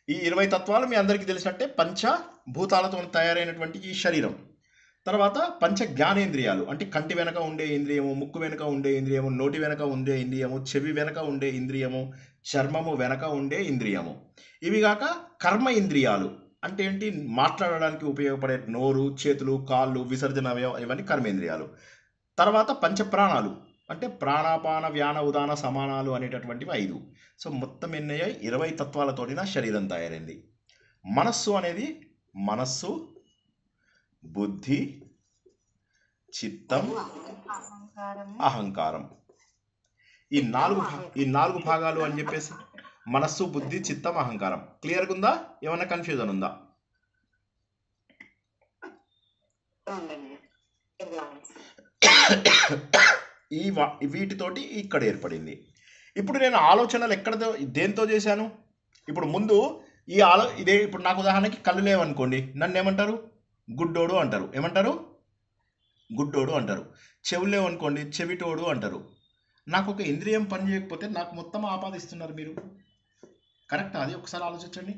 ఈ 20 తత్వాలు మీ అందరికీ తెలిసినట్టే పంచభూతాలతో తయారైనటువంటి ఈ శరీరం. తర్వాత పంచ జ్ఞానేంద్రియాలు అంటే కంటి వెనక ఉండే ఇంద్రియము, ముక్కు వెనక ఉండే ఇంద్రియము, నోటి వెనక ఉండే ఇంద్రియము, చెవి వెనక ఉండే ఇంద్రియము, చర్మము వెనక ఉండే ఇంద్రియము. ఇవి కాక కర్మ ఇంద్రియాలు అంటే ఏంటి? మాట్లాడడానికి ఉపయోగపడే నోరు, చేతులు, కాళ్ళు, విసర్జన ఇవన్నీ కర్మేంద్రియాలు. తర్వాత పంచప్రాణాలు అంటే ప్రాణాపాన వ్యాన ఉదాన సమానాలు అనేటటువంటివి 5. సో మొత్తం ఎన్నయ్యాయి? 20 తత్వాలతోటి నా శరీరం తయారైంది. మనస్సు అనేది మనస్సు, బుద్ధి, చిత్తం, అహంకారం. ఈ నాలుగు భాగాలు అని చెప్పేసి మనస్సు, బుద్ధి, చిత్తం, అహంకారం. క్లియర్గా ఉందా? ఏమన్నా కన్ఫ్యూజన్ ఉందా? వీటితోటి ఇక్కడ ఏర్పడింది. ఇప్పుడు నేను ఆలోచనలు దేంతో చేశాను? ఇప్పుడు ముందు ఇదే. ఇప్పుడు నాకు ఉదాహరణకి కళ్ళు లేవనుకోండి, నన్ను ఏమంటారు? గుడ్డోడు అంటారు. ఏమంటారు? గుడ్డోడు అంటారు. చెవులు లేవనుకోండి, చెవిటోడు అంటారు. నాకు ఒక ఇంద్రియం పని చేయకపోతే నాకు మొత్తం ఆపాదిస్తున్నారు మీరు. కరెక్టా? అది ఒకసారి ఆలోచించండి.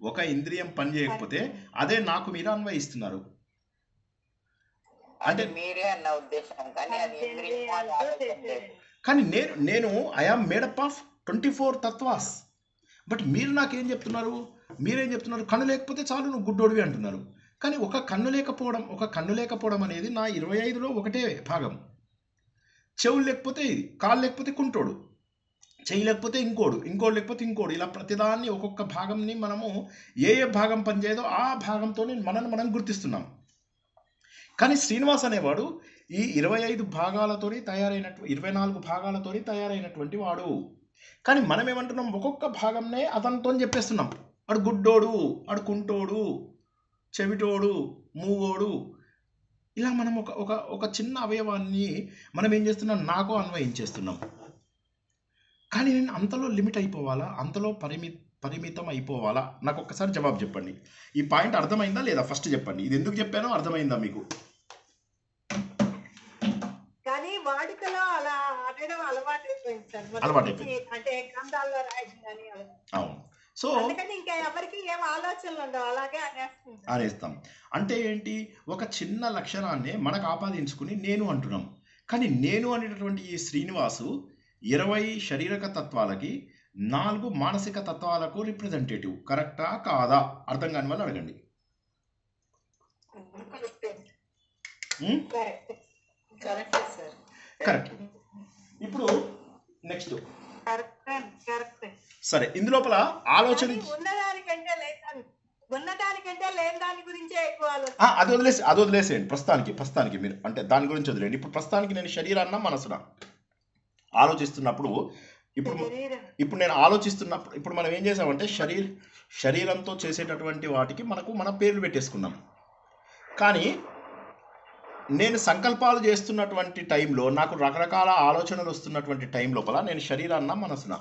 ఒక ఇంద్రియం పని చేయకపోతే అదే నాకు మీరు అన్వయిస్తున్నారు. అంటే మీరే అన్న ఉద్దేశం, కానీ నేను ఐ ఆమ్ మేడప్ ఆఫ్ 24 తత్వాస్. బట్ మీరు నాకేం చెప్తున్నారు? మీరేం చెప్తున్నారు? కన్ను లేకపోతే చాలు నువ్వు గుడ్డోడివి అంటున్నారు. కానీ ఒక కన్ను లేకపోవడం అనేది నా 25లో ఒకటే భాగం. చెవులు లేకపోతే ఇది, కాళ్ళు లేకపోతే కుంటోడు, చెయ్యి లేకపోతే ఇంకోడు లేకపోతే ఇంకోడు. ఇలా ప్రతిదాన్ని ఒక్కొక్క భాగంని మనము ఏ భాగం పనిచేయదో ఆ భాగంతో మనం గుర్తిస్తున్నాం. కానీ శ్రీనివాస్ అనేవాడు ఈ 25 భాగాలతోని 24 భాగాలతోని తయారైనటువంటి వాడు. కానీ మనం ఏమంటున్నాం? ఒక్కొక్క భాగంనే అతనితో చెప్పేస్తున్నాం. అడు గుడ్డోడు, అడు కుంటోడు, చెవిటోడు, మూగోడు. ఇలా మనం ఒక చిన్న అవయవాన్ని మనం ఏం చేస్తున్నాం? నాకు అన్వయించేస్తున్నాం. కానీ నేను అంతలో లిమిట్ అయిపోవాలా? అంతలో పరిమితం అయిపోవాలా? నాకు ఒక్కసారి జవాబు చెప్పండి. ఈ పాయింట్ అర్థమైందా లేదా? ఫస్ట్ చెప్పండి. ఇది ఎందుకు చెప్పానో అర్థమైందా మీకు? వాడుకలో అలా ఆడడం అలవాటు అయిపోయింది సార్ మొదటి అలవాటైపోయింది. నుంచి. అంటే గ్రంథాల్లో రాసిందని అలా. అవును. సో అందుకని ఇంకా ఎవరికి ఏం ఆలోచనలు ఉండవు, అలాగే అనేస్తుంది. అనేస్తాం. అంటే ఏంటి, ఒక చిన్న లక్షణాన్నే మనకు ఆపాదించుకుని నేను అంటున్నాం. కానీ నేను అనేటటువంటి ఈ శ్రీనివాసు 20 శారీరక తత్వాలకి 4 మానసిక తత్వాలకు రిప్రజెంటేటివ్. కరెక్టా కాదా? అర్థం కాని వాళ్ళు అడగండి. కరెక్టే సార్. కరెక్ట్. ఇప్పుడు నెక్స్ట్ కరెక్ట్. సరే, ఇందులోపల ఆలోచన కానీ ఉన్నదానికంటే లేని దాని గురించే ఎక్కువ ఆలోచన. అది వదిలేసేయండి ప్రస్తుతానికి మీరు అంటే దాని గురించి వదిలేయండి. ఇప్పుడు ప్రస్తుతానికి నేను శరీరాన్న మనసున ఆలోచిస్తున్నప్పుడు ఇప్పుడు నేను ఆలోచిస్తున్నప్పుడు ఇప్పుడు మనం ఏం చేసామంటే శరీరంతో చేసేటటువంటి వాటికి మన పేర్లు పెట్టేసుకున్నాం. కానీ నేను సంకల్పాలు చేస్తున్నటువంటి టైంలో నాకు రకరకాల ఆలోచనలు వస్తున్నటువంటి టైం లోపల నేను శరీరాన్న మనసున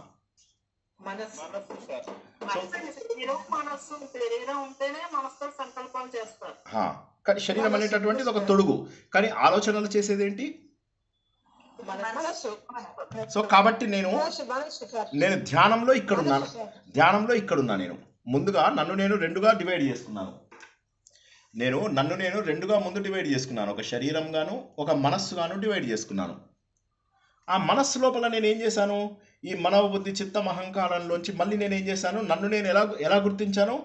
శరీరం ఉంటేనే మనసుతో సంకల్పాలు చేస్తారు. కానీ శరీరం అనేటటువంటిది ఒక తొడుగు, కానీ ఆలోచనలు చేసేది ఏంటి? సో కాబట్టి నేను ధ్యానంలో ఇక్కడున్నా. నేను ముందుగా నన్ను నేను రెండుగా డివైడ్ చేసుకున్నాను. ముందు డివైడ్ చేసుకున్నాను. ఒక శరీరంగాను ఒక మనస్సుగాను డివైడ్ చేసుకున్నాను. ఆ మనస్సు లోపల నేను ఏం చేశాను, ఈ మనోబుద్ధి చిత్తం అహంకారంలోంచి మళ్ళీ నేను ఏం చేశాను, నన్ను నేను ఎలా గుర్తించాను,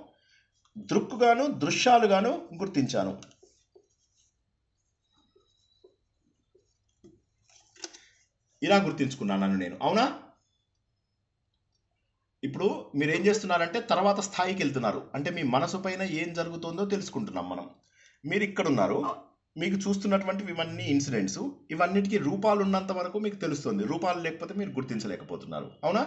దృక్కుగాను దృశ్యాలుగాను గుర్తించాను. ఇలా గుర్తించుకున్నాను నన్ను నేను. అవునా? ఇప్పుడు మీరు ఏం చేస్తున్నారంటే తర్వాత స్థాయికి వెళ్తున్నారు. అంటే మీ మనసు పైన ఏం జరుగుతుందో తెలుసుకుంటున్నాం మనం. మీరు ఇక్కడున్నారు, మీకు చూస్తున్నటువంటి ఇవన్నీ ఇన్సిడెంట్స్, ఇవన్నిటికీ రూపాలు ఉన్నంత వరకు మీకు తెలుస్తుంది. రూపాలు లేకపోతే మీరు గుర్తించలేకపోతున్నారు. అవునా?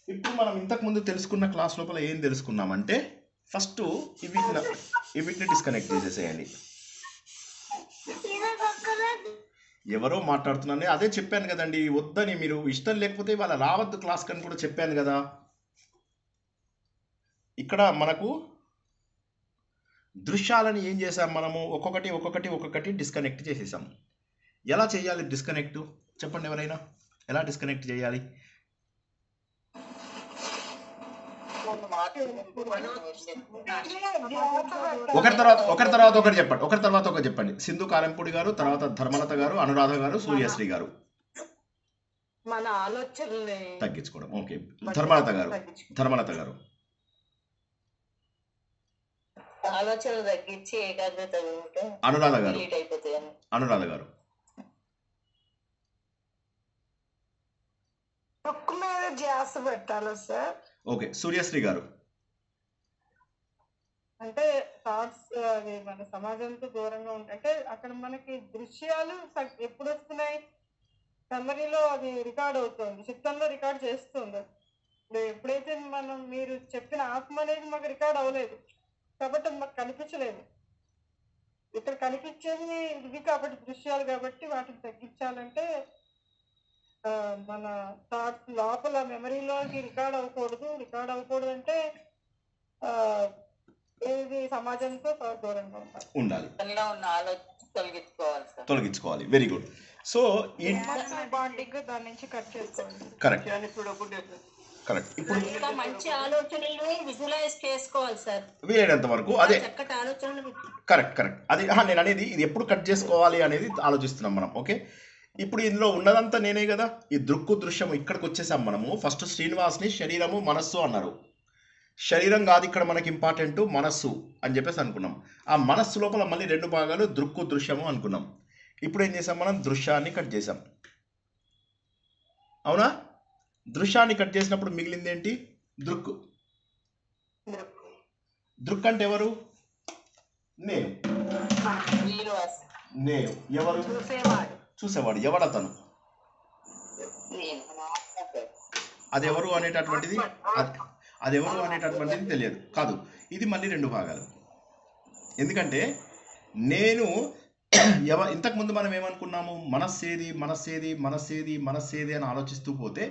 ఇప్పుడు మనం ఇంతకుముందు తెలుసుకున్న క్లాస్ లోపల ఏం తెలుసుకున్నామంటే ఫస్ట్ వీటిని డిస్కనెక్ట్ చేసేసేయండి. ఎవరో మాట్లాడుతున్నాను, అదే చెప్పాను కదండి, వద్దని. మీరు ఇష్టం లేకపోతే వాళ్ళ రావద్దు క్లాస్ కని కూడా చెప్పాను కదా. ఇక్కడ మనకు దృశ్యాలని ఏం చేసాం మనము, ఒక్కొక్కటి డిస్కనెక్ట్ చేసేసాం. ఎలా చేయాలి డిస్కనెక్ట్? చెప్పండి ఎవరైనా, ఎలా డిస్కనెక్ట్ చేయాలి? ఒకరి తర్వాత ఒకటి చెప్పండి. సింధు కారంపూడి గారు, తర్వాత ధర్మలత గారు, అనురాధ గారు, సూర్యశ్రీ గారు. మన ఆలోచనల్ని తగ్గించుకోవడం. ఓకే, ధర్మలత గారు ఆలోచనలు తగ్గించి ఏకాగ్రత ఉంటే అనురాధ గారు దుఃఖ మీద ధ్యాస పెట్టాలి సార్. ఓకే, సూర్యశ్రీ గారు అంటే థాట్స్ అవి మన సమాజంతో దూరంగా ఉంటాయి. అంటే అక్కడ మనకి దృశ్యాలు ఎప్పుడు వస్తున్నాయి, మెమరీలో అది రికార్డ్ అవుతుంది, చిత్తంలో రికార్డ్ చేస్తుంది. ఎప్పుడైతే మీరు చెప్పిన ఆత్మ అనేది మాకు రికార్డ్ అవ్వలేదు కాబట్టి మాకు కనిపించలేదు. ఇక్కడ కనిపించేది ఇవి కాబట్టి, దృశ్యాలు కాబట్టి వాటిని తగ్గించాలంటే మన థాట్స్ లోపల మెమరీలోకి రికార్డ్ అవ్వకూడదు అంటే ఏది సమాజంతో దూరంగా ఉండాలి, తొలగించుకోవాలి. Very good. సో ఈ బాండింగ్ దాని నుంచి కట్ చేసుకోవాలి. కరెక్ట్. ఇప్పుడు మంచి ఆలోచనలు విజువలైజ్ చేసుకోవాలి సార్, వీలైనంత వరకు. అదే చక్కటి ఆలోచనలు. కరెక్ట్. అదే నేను అనేది, ఇది ఎప్పుడు కట్ చేసుకోవాలి అనేది ఆలోచిస్తున్నాం మనం. ఓకే, ఇప్పుడు ఇందులో ఉన్నదంతా నేనే కదా. ఈ దృశ్యం ఇక్కడికి వచ్చేసాం మనము. ఫస్ట్ శ్రీనివాస్ని శరీరము మనస్సు అన్నారు. శరీరం కాదు ఇక్కడ మనకి ఇంపార్టెంట్, మనస్సు అని చెప్పేసి అనుకున్నాం. ఆ మనస్సు లోపల మళ్ళీ 2 భాగాలు దృశ్యము అనుకున్నాం. ఇప్పుడు ఏం చేసాం మనం, దృశ్యాన్ని కట్ చేసాం. అవునా? దృశ్యాన్ని కట్ చేసినప్పుడు మిగిలింది ఏంటి, దృక్ అంటే ఎవరు? నేను. ఎవరు? చూసేవాడు. ఎవడతను? అదెవరు అనేటటువంటిది తెలియదు కాదు. ఇది మళ్ళీ 2 భాగాలు. ఎందుకంటే నేను ఇంతకుముందు మనం ఏమనుకున్నాము, మనస్సేది అని ఆలోచిస్తూ పోతే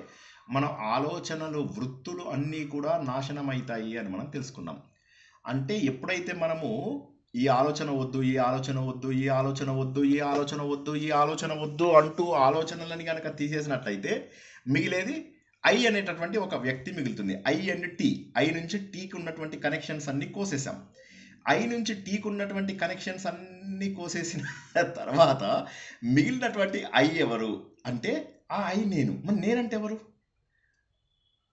మన ఆలోచనలు, వృత్తులు అన్నీ కూడా నాశనం అవుతాయి అని మనం తెలుసుకున్నాం. అంటే ఎప్పుడైతే మనము ఈ ఆలోచన వద్దు, ఈ ఆలోచన వద్దు, ఈ ఆలోచన వద్దు, ఈ ఆలోచన వద్దు, ఈ ఆలోచన వద్దు అంటూ ఆలోచనలని కనుక తీసేసినట్లయితే మిగిలేది ఐ అనేటటువంటి ఒక వ్యక్తి మిగులుతుంది. I and tea. ఐ నుంచి టీకి ఉన్నటువంటి కనెక్షన్స్ అన్ని కోసేసాం. ఐ నుంచి టీకి ఉన్నటువంటి కనెక్షన్స్ అన్ని కోసేసిన తర్వాత మిగిలినటువంటి ఐ ఎవరు అంటే ఆ ఐ నేను. మరి నేనంటే ఎవరు?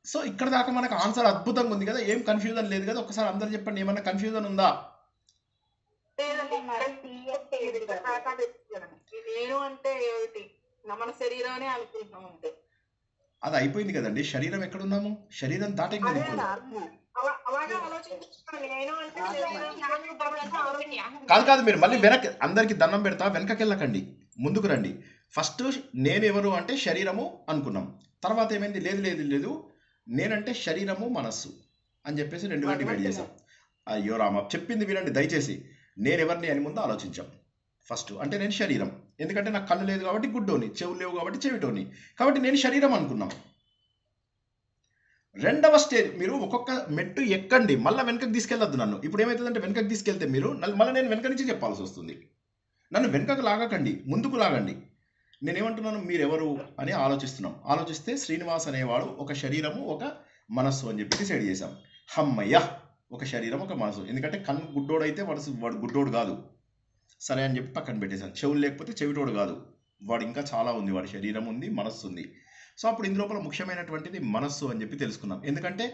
సో ఇక్కడ దాకా మనకు ఆన్సర్ అద్భుతంగా ఉంది కదా, ఏం కన్ఫ్యూజన్ లేదు కదా. ఒకసారి అందరు చెప్పండి, ఏమన్నా కన్ఫ్యూజన్ ఉందా? నేను అంటే ఏమిటి? మన శరీరాన్ని అనుకుంటున్నాం అంతే. అది అయిపోయింది కదండి. శరీరం ఎక్కడున్నాము? శరీరం దాటేం కదా ఇప్పుడు. అలాగే ఆలోచించాను. నేను అంటే కాదు మీరు మళ్ళీ వెనక్కి, అందరికి దండం పెడతా, వెనకకి వెళ్ళకండి, ముందుకు రండి. ఫస్ట్ నేను ఎవరు అంటే శరీరము అనుకున్నాం. తర్వాత ఏమైంది? లేదు నేనంటే శరీరము మనస్సు అని చెప్పేసి రెండుగా డివైడ్ చేసాం. అయ్యో రామ, చెప్పింది వినండి దయచేసి. నేను ఎవరిని అని ముందు ఆలోచించాం. ఫస్ట్ అంటే నేను శరీరం, ఎందుకంటే నాకు కళ్ళు లేదు కాబట్టి గుడ్డోని, చెవులు లేవు కాబట్టి చెవిటోని, కాబట్టి నేను శరీరం అనుకున్నాం. రెండవ స్టేజ్, మీరు ఒక్కొక్క మెట్టు ఎక్కండి, మళ్ళీ వెనకకి తీసుకెళ్ళొద్దు నన్ను. ఇప్పుడు ఏమవుతుందంటే వెనకకి తీసుకెళ్తే మీరు మళ్ళీ నేను వెనక నుంచి చెప్పాల్సి వస్తుంది. నన్ను వెనకకు లాగకండి, ముందుకు లాగండి. నేనేమంటున్నాను, మీరెవరు అని ఆలోచిస్తే శ్రీనివాస్ అనేవాడు ఒక శరీరము ఒక మనస్సు అని చెప్పి డిసైడ్ చేశాం. హమ్మయ్య, ఒక శరీరం ఒక మనసు. ఎందుకంటే కన్ను గుడ్డోడు అయితే వాడు గుడ్డోడు కాదు, సరే అని చెప్పి పక్కన పెట్టేశాను. చెవులు లేకపోతే చెవిటోడు కాదు, వాడు ఇంకా చాలా ఉంది, వాడి శరీరం ఉంది, మనస్సు ఉంది. సో అప్పుడు ఇందులోపల ముఖ్యమైనటువంటిది మనస్సు అని చెప్పి తెలుసుకున్నాం. ఎందుకంటే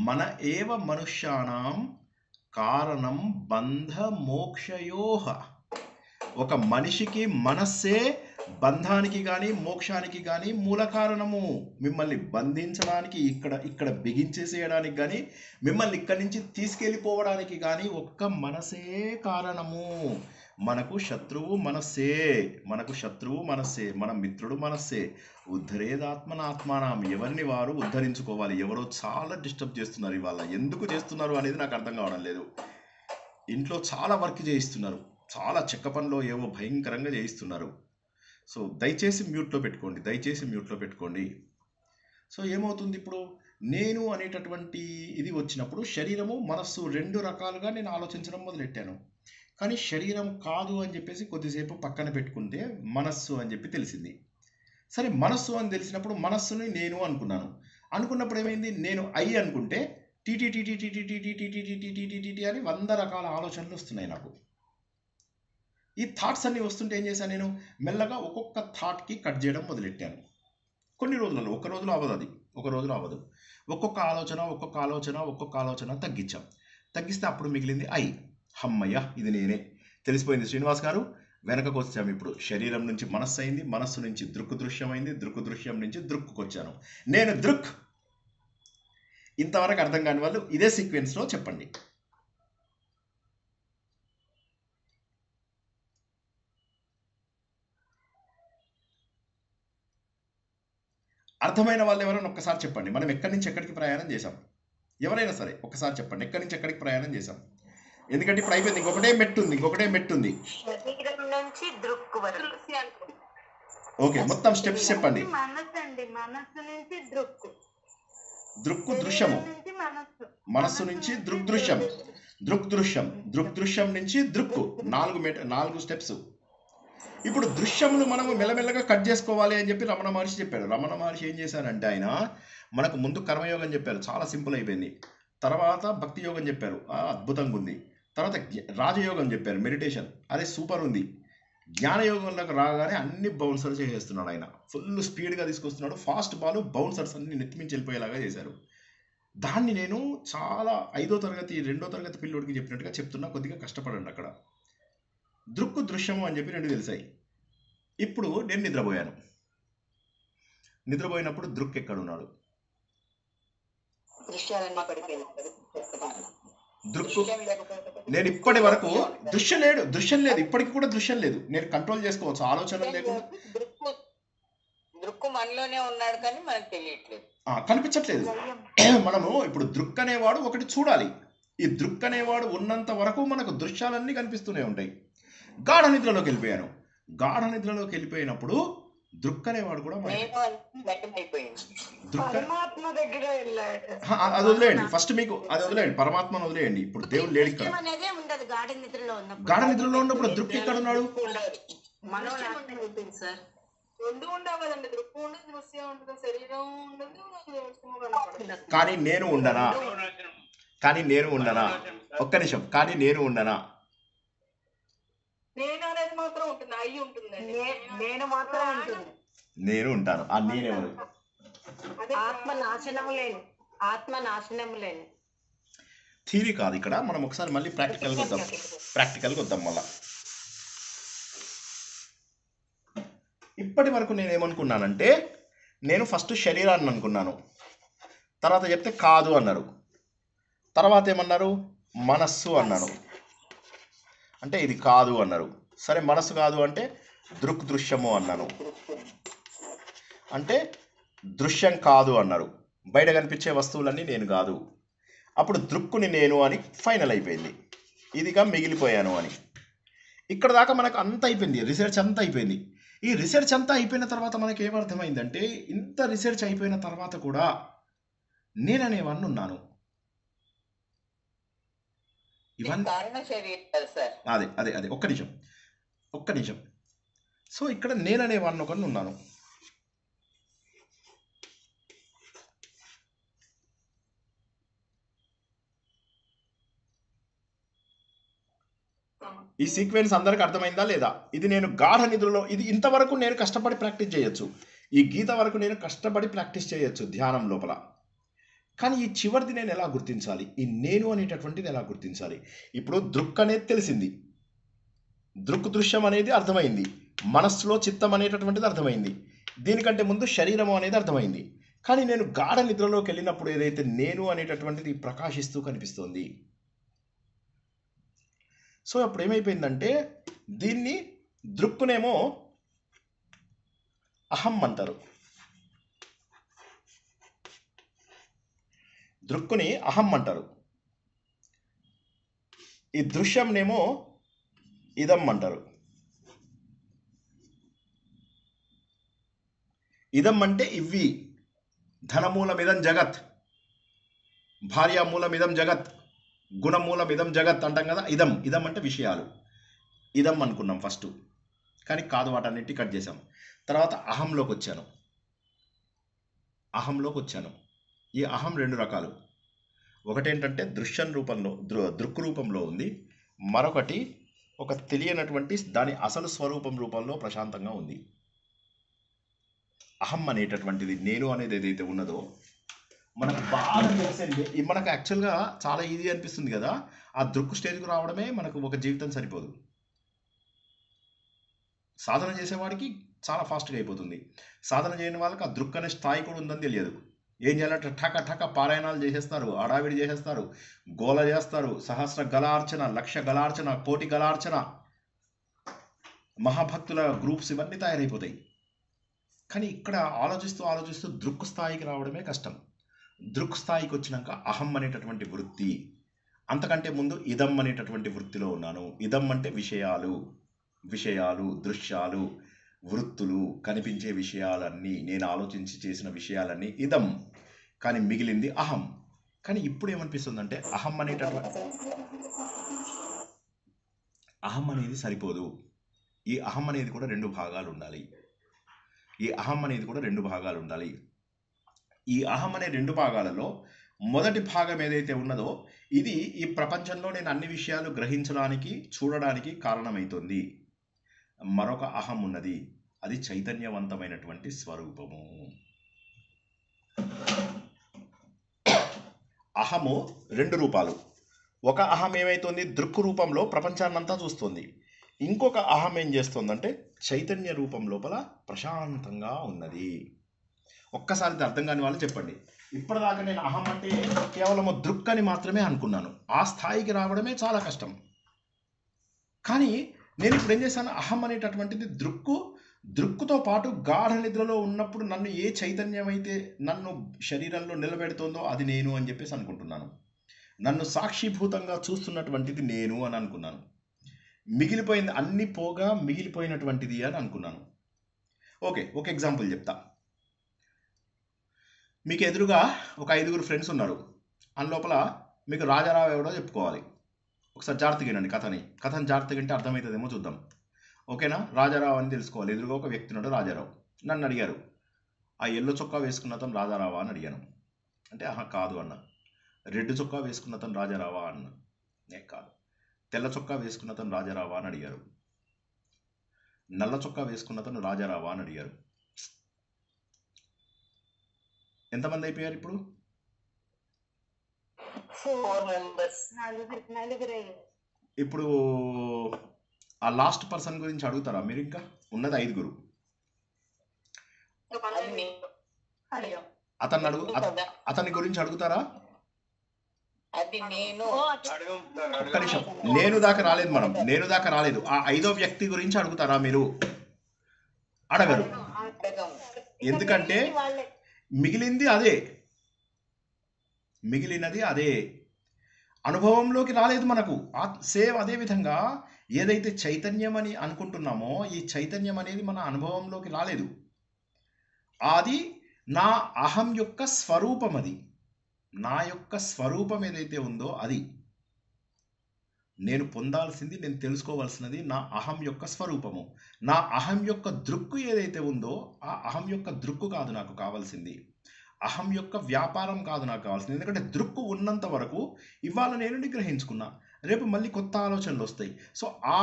మన ఏవ మనుష్యానాం కారణం బంధ మోక్షయోహ. ఒక మనిషికి మనస్సే బంధానికి కానీ మోక్షానికి కానీ మూల కారణము. మిమ్మల్ని బంధించడానికి, ఇక్కడ బిగించేసేయడానికి కానీ, మిమ్మల్ని ఇక్కడి నుంచి తీసుకెళ్ళిపోవడానికి కానీ ఒక్క మనసే కారణము. మనకు శత్రువు మనస్సే, మన మిత్రుడు మనస్సే. ఉద్ధరేదాత్మనాత్మానం. ఎవరిని వారు ఉద్ధరించుకోవాలి. ఎవరో చాలా డిస్టర్బ్ చేస్తున్నారు ఇవాళ. ఎందుకు చేస్తున్నారు అనేది నాకు అర్థం కావడం లేదు. ఇంట్లో చాలా వర్క్ చేయిస్తున్నారు, చాలా చెక్క పనిలో ఏవో భయంకరంగా చేయిస్తున్నారు. సో దయచేసి మ్యూట్లో పెట్టుకోండి. సో ఏమవుతుంది, ఇప్పుడు నేను అనేటటువంటి ఇది వచ్చినప్పుడు శరీరము మనస్సు రెండు రకాలుగా నేను ఆలోచించడం మొదలెట్టాను. కానీ శరీరం కాదు అని చెప్పేసి కొద్దిసేపు పక్కన పెట్టుకుంటే మనస్సు అని చెప్పి తెలిసింది. సరే, మనస్సు అని తెలిసినప్పుడు మనస్సుని నేను అనుకున్నప్పుడు ఏమైంది, నేను ఐ అనుకుంటే టీటీ అని 100 రకాల ఆలోచనలు వస్తున్నాయి నాకు. ఈ థాట్స్ అన్నీ వస్తుంటే ఏం చేశాను, నేను మెల్లగా ఒక్కొక్క థాట్కి కట్ చేయడం మొదలెట్టాను. కొన్ని రోజులలో, ఒక రోజులో అవ్వదు. ఒక్కొక్క ఆలోచన తగ్గిస్తే అప్పుడు మిగిలింది ఐ. హమ్మయ్య, ఇది నేనే, తెలిసిపోయింది శ్రీనివాస్ గారు. వెనకకు వచ్చాము. ఇప్పుడు శరీరం నుంచి మనస్సు అయింది, మనస్సు నుంచి దృక్కు దృశ్యం అయింది, దృక్కు దృశ్యం నుంచి దృక్కుకు వచ్చాను. నేను దృక్. ఇంతవరకు అర్థం కాని వాళ్ళు ఇదే సీక్వెన్స్లో చెప్పండి. అర్థమైన వాళ్ళు ఎవరైనా ఒక్కసారి చెప్పండి. మనం ఎక్కడి నుంచి ఎక్కడికి ప్రయాణం చేశాం? ఎవరైనా సరే ఒక్కసారి చెప్పండి, ఎక్కడి నుంచి ఎక్కడికి ప్రయాణం చేశాం? ఎందుకంటే ఇప్పుడు అయిపోయింది, ఇంకొకటే మెట్టు ఉంది. ఓకే, మొత్తం స్టెప్స్ చెప్పండి. దృక్కు దృశ్యము, మనస్సు నుంచి దృగ్దృశ్యం, దృగ్దృశ్యం నుంచి దృక్కు. 4 స్టెప్స్. ఇప్పుడు దృశ్యమును మనము మెల్లమెల్లగా కట్ చేసుకోవాలి అని చెప్పి రమణ మహర్షి చెప్పాడు. రమణ మహర్షి ఏం చేశారంటే, ఆయన మనకు ముందు కర్మయోగం చెప్పారు, చాలా సింపుల్ అయిపోయింది. తర్వాత భక్తి యోగం చెప్పారు, అద్భుతంగా ఉంది. తర్వాత రాజయోగం చెప్పారు, మెడిటేషన్, అదే సూపర్ ఉంది. జ్ఞానయోగంలోకి రాగానే అన్ని బౌన్సర్స్ చేసేస్తున్నాడు ఆయన. ఫుల్ స్పీడ్గా తీసుకొస్తున్నాడు. ఫాస్ట్ బాల్ బౌన్సర్స్ అన్ని నెత్తిమించి వెళ్ళిపోయేలాగా చేశారు. దాన్ని నేను చాలా 5వ తరగతి 2వ తరగతి పిల్లోడికి చెప్పినట్టుగా చెప్తున్నా, కొద్దిగా కష్టపడండి అక్కడ. దృక్కు దృశ్యము అని చెప్పి 2 తెలిసాయి. ఇప్పుడు నేను నిద్రపోయినప్పుడు దృక్ ఎక్కడున్నాడు? దృక్కు. నేను ఇప్పటి వరకు దృశ్యం లేదు, ఇప్పటికి కూడా దృశ్యం లేదు. నేను కంట్రోల్ చేసుకోవచ్చు ఆలోచన లేకుండా. దృక్కు మనలోనే ఉన్నాడు కానీ మనకు తెలియట్లేదు, కనిపించట్లేదు. మనము ఇప్పుడు దృక్ అనేవాడు ఒకటి చూడాలి. ఈ దృక్ అనేవాడు ఉన్నంత వరకు మనకు దృశ్యాలన్నీ కనిపిస్తూనే ఉంటాయి. గాఢ నిద్రలోకి వెళ్ళిపోయినప్పుడు దృక్ అనేవాడు కూడా మాయ. నేను అంటే వ్యక్తమైపోయింది. దృక్ అనే- పరమాత్మ దగ్గర వెళ్ళాడు. అది వదిలేయండి, ఫస్ట్ మీకు అది వదిలేయండి, పరమాత్మను వదిలేయండి. ఇప్పుడు దేవుడు లేడు ఇక్కడ. దృశ్యం అనేదే ఉండదు గాఢ నిద్రలో ఉన్నప్పుడు. గాఢ నిద్రలో ఉన్నప్పుడు దృక్ ఎక్కడ ఉన్నాడు? దృశ్యం ఉండదు సార్. రెండు ఉండవు కదండి, దృక్కు ఉండదు, దృశ్యం ఉండదు, శరీరం ఉండదు, దృశ్యము కనపడదు. కానీ నేను ఉండనా? కానీ నేను ఉండనా? ఒక్క నిమిషం, కానీ నేను ఉండనా? నేను అనేది మాత్రం ఉంటుంది, అయ్యి ఉంటుందండి. నేను మాత్రం ఉంటుంది. నేను ఉంటాను. ఆ నేనెవరు? అదే ఆత్మ నాశనము లేని, ఆత్మ నాశనము లేని. థీరీ కాదు ఇక్కడ, మనం ఒకసారి మళ్ళీ ప్రాక్టికల్గా వద్దాం. ప్రాక్టికల్గా వద్దాం మళ్ళా. ఇప్పటి వరకు నేను ఏమనుకున్నానంటే, నేను ఫస్ట్ శరీరాన్ని అనుకున్నాను, తర్వాత చెప్తే కాదు అన్నారు, తర్వాత ఏమన్నారు మనస్సు అన్నాను, అంటే ఇది కాదు అన్నారు. సరే మనస్సు కాదు అంటే దృశ్యము అన్నాను, అంటే దృశ్యం కాదు అన్నారు. బయట కనిపించే వస్తువులన్నీ నేను కాదు. అప్పుడు దృక్కుని నేను అని ఫైనల్ అయిపోయింది, ఇదిగా మిగిలిపోయాను అని. ఇక్కడ దాకా మనకు అంత అయిపోయింది, రీసెర్చ్ అంతా అయిపోయింది. ఈ రీసెర్చ్ అంతా అయిపోయిన తర్వాత మనకి ఏమర్థమైందంటే, ఇంత రీసెర్చ్ అయిపోయిన తర్వాత కూడా నేననేవాడిని ఉన్నాను. ఇవన్నీ కారణ శరీరాలు సార్. అదే అదే అదే ఒక్క నిమిషం. సో ఇక్కడ నేననేవాడిని ఒకరిని ఉన్నాను. ఈ సీక్వెన్స్ అందరికి అర్థమైందా లేదా? ఇది నేను గాఢ నిద్రలో, ఇది ఇంతవరకు నేను కష్టపడి ప్రాక్టీస్ చేయొచ్చు, ఈ గీత వరకు నేను కష్టపడి ప్రాక్టీస్ చేయొచ్చు ధ్యానం లోపల. కానీ ఈ చివరిది నేను ఎలా గుర్తించాలి? ఈ నేను అనేటటువంటిది ఎలా గుర్తించాలి? ఇప్పుడు దృక్ అనేది తెలిసింది, దృశ్యం అనేది అర్థమైంది, మనస్సులో చిత్తం అనేటటువంటిది అర్థమైంది, దీనికంటే ముందు శరీరము అనేది అర్థమైంది. కానీ నేను గాఢ నిద్రలోకి వెళ్ళినప్పుడు ఏదైతే నేను అనేటటువంటిది ప్రకాశిస్తూ కనిపిస్తోంది. సో అప్పుడు ఏమైపోయిందంటే, దీన్ని దృక్కునేమో అహం అంటారు, దృక్కుని అహం అంటారు. ఈ దృశ్యంనేమో ఇదం అంటారు. ఇదం అంటే ఇవి, ధనమూలమిదం జగత్, భార్యామూలమిదం జగత్, గుణమూలమిదం జగత్ అంటాం కదా. ఇదం అంటే విషయాలు, ఇదం అనుకున్నాం ఫస్ట్, కానీ కాదు, వాటన్నిటి కట్ చేసాం. తర్వాత అహంలోకి వచ్చాను. ఈ అహం రెండు రకాలు, ఒకటేంటంటే దృశ్యం రూపంలో, దృక్ రూపంలో ఉంది, మరొకటి ఒక తెలియనటువంటి దాని అసలు స్వరూపం రూపంలో ప్రశాంతంగా ఉంది. అహం అనేటటువంటిది, నేను అనేది ఏదైతే ఉన్నదో మనకు బాగా తెలిసింది. మనకు యాక్చువల్గా చాలా ఈజీ అనిపిస్తుంది కదా, ఆ దృక్ స్టేజ్కి రావడమే మనకు ఒక జీవితం సరిపోదు. సాధన చేసేవాడికి చాలా ఫాస్ట్గా అయిపోతుంది, సాధన చేయని వాళ్ళకి ఆ దృక్ అనే స్థాయి కూడా ఉందని తెలియదు. ఏం చేయాలంటే ఠక పారాయణాలు చేసేస్తారు, అడావిడి చేసేస్తారు, గోల చేస్తారు, సహస్ర గలార్చన, లక్ష గలార్చన, కోటి గలార్చన, మహాభక్తుల గ్రూప్స్ ఇవన్నీ తయారైపోతాయి. కానీ ఇక్కడ ఆలోచిస్తూ దృక్ స్థాయికి రావడమే కష్టం. దృక్ స్థాయికి వచ్చినాక అహం అనేటటువంటి వృత్తి, అంతకంటే ముందు ఇదం అనేటటువంటి వృత్తిలో ఉన్నాను. ఇదం అంటే విషయాలు, దృశ్యాలు, వృత్తులు, కనిపించే విషయాలన్నీ, నేను ఆలోచించి చేసిన విషయాలన్నీ ఇదం, కానీ మిగిలింది అహం. కానీ ఇప్పుడు ఏమనిపిస్తుందంటే, అహం అనేది సరిపోదు, ఈ అహం అనేది కూడా రెండు భాగాలు ఉండాలి. ఈ అహం అనే రెండు భాగాలలో మొదటి భాగం ఏదైతే ఉన్నదో, ఇది ఈ ప్రపంచంలో నేను అన్ని విషయాలు గ్రహించడానికి, చూడడానికి కారణమవుతుంది. మరొక అహం ఉన్నది, అది చైతన్యవంతమైనటువంటి స్వరూపము. అహము రెండు రూపాలు. ఒక అహం ఏమైతుంది, దృక్కు రూపంలో ప్రపంచాన్నంతా చూస్తుంది. ఇంకొక అహం ఏం చేస్తుందంటే, చైతన్య రూపం లోపల ప్రశాంతంగా ఉన్నది. ఒక్కసారి అర్థం కాని వాళ్ళు చెప్పండి. ఇప్పటిదాకా నేను అహం అంటే కేవలం దృక్ అని మాత్రమే అనుకున్నాను, ఆ స్థాయికి రావడమే చాలా కష్టం. కానీ నేను ఇప్పుడు ఏం చేశాను, అహం అనేటటువంటిది దృక్కుతో పాటు గాఢ నిద్రలో ఉన్నప్పుడు నన్ను ఏ చైతన్యం అయితే నన్ను శరీరంలో నిలబెడుతోందో అది నేను అని చెప్పేసి అనుకుంటున్నాను. నన్ను సాక్షిభూతంగా చూస్తున్నటువంటిది నేను అని అనుకున్నాను. మిగిలిపోయింది అన్ని పోగా మిగిలిపోయినటువంటిది అని అనుకున్నాను. ఓకే, ఒక ఎగ్జాంపుల్ చెప్తా. మీకు ఎదురుగా ఒక 5గురు ఫ్రెండ్స్ ఉన్నారు. అందులోపల మీకు రాజారావు ఎవడో చెప్పుకోవాలి. ఒకసారి జాగ్రత్తగా వినండి కథను జాగ్రత్తగా వింటే అర్థమవుతుందేమో చూద్దాం. ఓకేనా? రాజారావు అని తెలుసుకోవాలి. ఎదురుగా ఒక వ్యక్తి ఉన్నాడు రాజారావు. నన్ను అడిగారు, ఆ ఎల్లో చొక్కా వేసుకున్న అతను రాజారావా అని అడిగాను. అంటే ఆహా కాదు అన్న. రెడ్ చొక్కా వేసుకున్న అతను రాజారావా అన్న. కాదు. తెల్ల చొక్కా వేసుకున్న అతను రాజారావా అని అడిగారు. నల్ల చొక్కా వేసుకున్న అతను రాజారావా అని అడిగారు. ఎంతమంది అయిపోయారు ఇప్పుడు? 4 members. నలుగురే. ఇప్పుడు ఆ లాస్ట్ పర్సన్ గురించి అడుగుతారా మీరు? ఇంకా ఉన్నది 5గురు. అది నేను అడిగాం. అతని గురించి అడుగుతారా? అది నేను అడగం సార్, ఒక్క నిమిషం. నేను దాకా రాలేదు. ఆ 5వ వ్యక్తి గురించి అడుగుతారా మీరు? అడగరు. అడగం. ఎందుకంటే మిగిలినది అదే. అనుభవంలోకి రాలేదు మనకు. సేమ్ అదే విధంగా ఏదైతే చైతన్యం అని అనుకుంటున్నామో ఈ చైతన్యం అనేది మన అనుభవంలోకి రాలేదు. అది నా అహం యొక్క స్వరూపం. అది నా యొక్క స్వరూపం ఏదైతే ఉందో అది నేను పొందాల్సింది, నేను తెలుసుకోవాల్సినది నా అహం యొక్క స్వరూపము. నా అహం యొక్క దృక్కు ఏదైతే ఉందో ఆ అహం యొక్క దృక్కు కాదు నాకు కావాల్సింది. అహం యొక్క వ్యాపారం కాదు నాకు కావాల్సింది. ఎందుకంటే దృక్కు ఉన్నంత వరకు ఇవాళ నేను నిగ్రహించుకున్నా, రేపు మళ్ళీ కొత్త ఆలోచనలు వస్తాయి. సో ఆ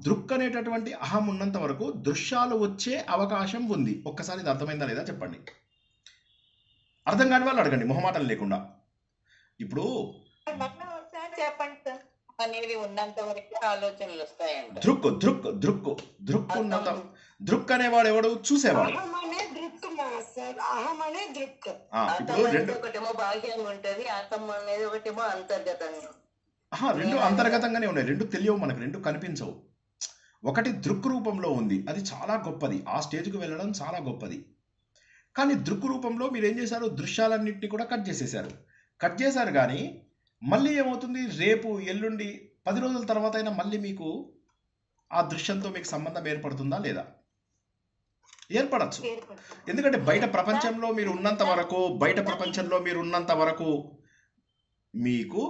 దృక్ అనేటటువంటి అహం ఉన్నంత వరకు దృశ్యాలు వచ్చే అవకాశం ఉంది. ఒక్కసారి ఇది అర్థమైందా లేదా చెప్పండి. అర్థం కాని వాళ్ళు అడగండి మొహమాటం లేకుండా. ఇప్పుడు చెప్పండి సార్. అనేది ఉన్నంత వరకు ఆలోచనలు వస్తాయంట. దృక్ ఉన్నంత దృక్ అనేవాడు ఎవడు? చూసేవాడు. ఇప్పుడు రెండు ఒకటేమో బాహ్యంగా ఉంటది, ఆత్మ అనేది ఒకటేమో అంతర్గతంగా. రెండు అంతర్గతంగానే ఉన్నాయి. రెండు తెలియవు మనకు, రెండు కనిపించవు. ఒకటి దృక్ రూపంలో ఉంది, అది చాలా గొప్పది. ఆ స్టేజ్కి వెళ్ళడం చాలా గొప్పది. కానీ దృక్ రూపంలో మీరు ఏం చేశారు? దృశ్యాలన్నింటినీ కూడా కట్ చేశారు. కానీ మళ్ళీ ఏమవుతుంది? రేపు ఎల్లుండి 10 రోజుల తర్వాత అయినా మళ్ళీ మీకు ఆ దృశ్యంతో మీకు సంబంధం ఏర్పడుతుందా లేదా? ఏర్పడచ్చు. ఎందుకంటే బయట ప్రపంచంలో మీరు ఉన్నంత వరకు మీకు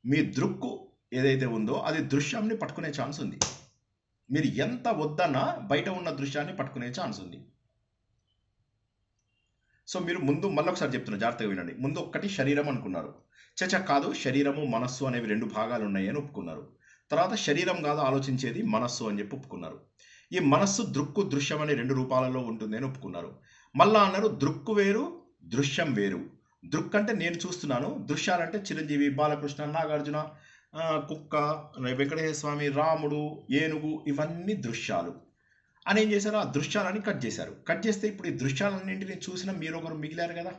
మీ దృక్కు ఏదైతే ఉందో అది దృశ్యాన్ని పట్టుకునే ఛాన్స్ ఉంది. మీరు ఎంత వద్దన్నా బయట ఉన్న దృశ్యాన్ని పట్టుకునే ఛాన్స్ ఉంది. సో మీరు ముందు మళ్ళీ ఒకసారి చెప్తున్నా, జాగ్రత్తగా వినండి. ముందు ఒక్కటి శరీరం అనుకున్నారు. కాదు, శరీరము మనస్సు అనేవి 2 భాగాలు ఉన్నాయి అని ఒప్పుకున్నారు. తర్వాత శరీరం కాదు ఆలోచించేది మనస్సు అని చెప్పి ఒప్పుకున్నారు. ఈ మనస్సు దృక్కు దృశ్యం అనే 2 రూపాలలో ఉంటుంది అని ఒప్పుకున్నారు. మళ్ళా అన్నారు దృక్కు వేరు, దృశ్యం వేరు. దృక్ అంటే నేను చూస్తున్నాను, దృశ్యాలంటే చిరంజీవి, బాలకృష్ణ, నాగార్జున, కుక్క, వెంకటేశ్వర స్వామి, రాముడు, ఏనుగు, ఇవన్నీ దృశ్యాలు అని ఏం చేశారు? ఆ దృశ్యాలని కట్ చేస్తే ఇప్పుడు ఈ దృశ్యాలన్నింటినీ చూసిన మీరు ఒకరు మిగిలారు కదా,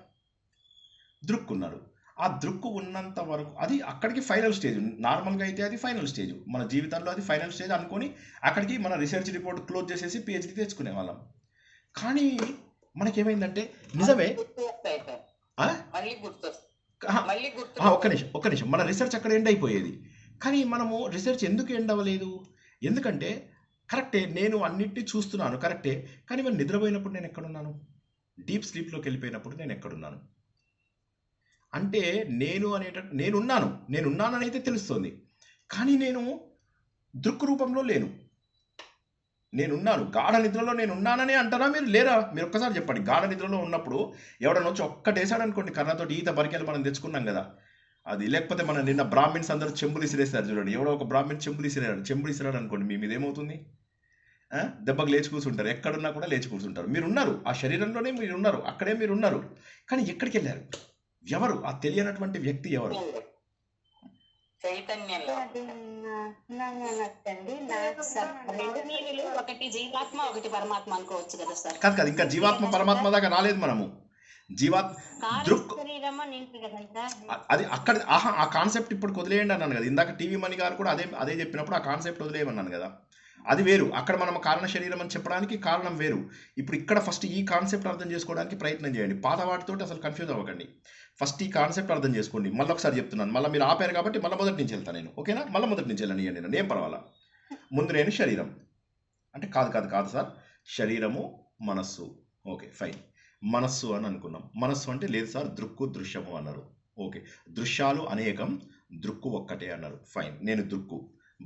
దృక్కున్నారు. ఆ దృక్కు ఉన్నంత వరకు అది అక్కడికి ఫైనల్ స్టేజ్. నార్మల్గా అయితే అది ఫైనల్ స్టేజ్, మన జీవితంలో అది ఫైనల్ స్టేజ్ అనుకొని అక్కడికి మన రీసెర్చ్ రిపోర్ట్ క్లోజ్ చేసేసి PhD తెచ్చుకునే వాళ్ళం. కానీ మనకేమైందంటే నిజమే ఒక్క నిమిషం మన రీసెర్చ్ అక్కడ ఎండ్ అయిపోయేది. కానీ మనము రీసెర్చ్ ఎందుకు ఎండ్ అవ్వలేదు? ఎందుకంటే కరెక్టే, నేను అన్నిటినీ చూస్తున్నాను కరెక్టే, కానీ మరి నిద్రపోయినప్పుడు నేను ఎక్కడున్నాను? డీప్ స్లీప్లోకి వెళ్ళిపోయినప్పుడు నేను ఎక్కడున్నాను? అంటే నేనున్నానని అయితే తెలుస్తుంది, కానీ నేను దృక్ రూపంలో లేను. నేనున్నాను, గాఢ నిద్రలో నేనున్నానని అంటారా మీరు? లేరా? మీరు ఒక్కసారి చెప్పండి. గాఢ నిద్రలో ఉన్నప్పుడు ఎవడన్నా వచ్చి ఒక్కటేసాడు అనుకోండి కర్రతోటి, ఈత బరికెలు మనం తెచ్చుకున్నాం కదా అది, లేకపోతే మన నిన్న బ్రాహ్మిన్స్ అందరూ చెంబులు ఇసిరేస్తారు చూడండి, ఎవడో ఒక బ్రాహ్మిన్ చెంబులు ఇసిరాడు అనుకోండి, మీ మీద ఏమవుతుంది? దెబ్బకు లేచి కూర్చుంటారు. ఎక్కడున్నా కూడా లేచి కూర్చుంటారు. మీరున్నారు, ఆ శరీరంలోనే మీరున్నారు, అక్కడే మీరున్నారు. కానీ ఎక్కడికి వెళ్ళారు? ఎవరు ఆ తెలియనటువంటి వ్యక్తి? ఎవరు? చైతన్యంలో ఒకటి జీవాత్మ, ఒకటి పరమాత్మ అనుకోవచ్చు కదా సార్? కాదు, ఇంకా జీవాత్మ పరమాత్మ దాకా రాలేదు మనము. అది అక్కడ ఆ కాన్సెప్ట్ ఇప్పుడు వదిలేయండి అన్నాను కదా ఇందాక. టీవీ మణి గారు కూడా అదే చెప్పినప్పుడు ఆ కాన్సెప్ట్ వదిలేయమన్నాను కదా. అది వేరు. అక్కడ మనం కారణ శరీరం అని చెప్పడానికి కారణం వేరు. ఇప్పుడు ఇక్కడ ఫస్ట్ ఈ కాన్సెప్ట్ అర్థం చేసుకోవడానికి ప్రయత్నం చేయండి. పాత వాటితో అసలు కన్ఫ్యూజ్ అవ్వకండి. ఫస్ట్ ఈ కాన్సెప్ట్ అర్థం చేసుకోండి. మళ్ళీ ఒకసారి చెప్తున్నాను, మళ్ళీ మీరు ఆపారు కాబట్టి మళ్ళీ మొదటి నుంచి వెళ్తాను నేను. ఓకేనా? మళ్ళీ మొదటి నుంచి వెళ్ళండి. నేను ఏం పర్వాలా. ముందు నేను శరీరం అంటే కాదు సార్, శరీరము మనస్సు. ఓకే ఫైన్, మనస్సు అని అనుకున్నాం. మనస్సు అంటే లేదు సార్ దృక్కు దృశ్యము అన్నారు. ఓకే, దృశ్యాలు అనేకం, దృక్కు ఒక్కటే అన్నారు. ఫైన్, నేను దృక్కు,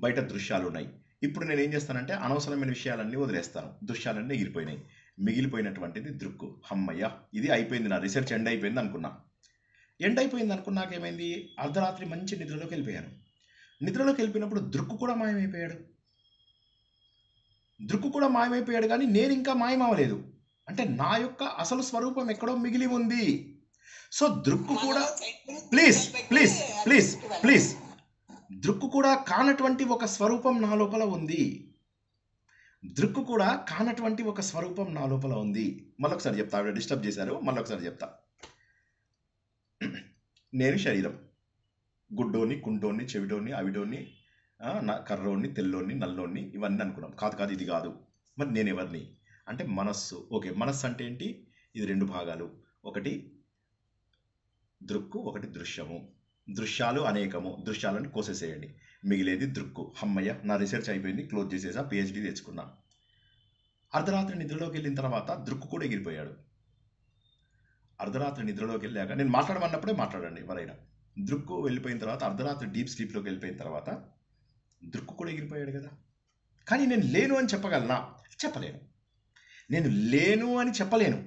బయట దృశ్యాలు ఉన్నాయి. ఇప్పుడు నేను ఏం చేస్తానంటే అనవసరమైన విషయాలన్నీ వదిలేస్తాను, దృశ్యాలన్నీ ఎగిరిపోయినాయి, మిగిలిపోయినటువంటిది దృక్కు. హమ్మయ్య, ఇది అయిపోయింది, నా రీసెర్చ్ ఎండ్ అయిపోయింది అనుకున్నా. ఎండ్ అయిపోయింది అనుకున్నాక ఏమైంది, అర్ధరాత్రి మంచి నిద్రలోకి వెళ్ళిపోయాను. నిద్రలోకి వెళ్ళిపోయినప్పుడు దృక్కు కూడా మాయమైపోయాడు. దృక్కు కూడా మాయమైపోయాడు, కానీ నేను ఇంకా మాయమవ్వలేదు. అంటే నా యొక్క అసలు స్వరూపం ఎక్కడో మిగిలి ఉంది. సో దృక్కు కూడా ప్లీజ్ ప్లీజ్ ప్లీజ్ ప్లీజ్ దృక్కు కూడా కానటువంటి ఒక స్వరూపం నా లోపల ఉంది. దృక్కు కూడా కానటువంటి ఒక స్వరూపం నా లోపల ఉంది. మళ్ళొకసారి చెప్తా, ఆవిడ డిస్టర్బ్ చేశారు, మళ్ళొకసారి చెప్తా. నేను శరీరం, గుడ్డోని, కుంటోని, చెవిటోని, అవిటోని, కర్రోని, తెల్లోని, నల్లోని, ఇవన్నీ అనుకున్నాం. కాదు కాదు, ఇది కాదు. మరి నేను ఎవరిని అంటే మనస్సు. ఓకే, మనస్సు అంటే ఏంటి? ఇది రెండు భాగాలు, ఒకటి దృక్కు, ఒకటి దృశ్యము. దృశ్యాలు అనేకము, దృశ్యాలను కోసేసేయండి, మిగిలేది దృక్కు. హమ్మయ్య, నా రీసెర్చ్ అయిపోయింది, క్లోజ్ చేసేసా, పిహెచ్డి తెచ్చుకున్నా. అర్ధరాత్రి నిద్రలోకి వెళ్ళిన తర్వాత దృక్కు కూడా ఎగిరిపోయాడు. అర్ధరాత్రి నిద్రలోకి వెళ్ళాక నేను మాట్లాడమన్నప్పుడే మాట్లాడండి ఎవరైనా. దృక్కు వెళ్ళిపోయిన తర్వాత, అర్ధరాత్రి డీప్ స్లీప్లోకి వెళ్ళిపోయిన తర్వాత దృక్కు కూడా ఎగిరిపోయాడు కదా. కానీ నేను లేను అని చెప్పగలనా? చెప్పలేను. నేను లేను అని చెప్పలేను,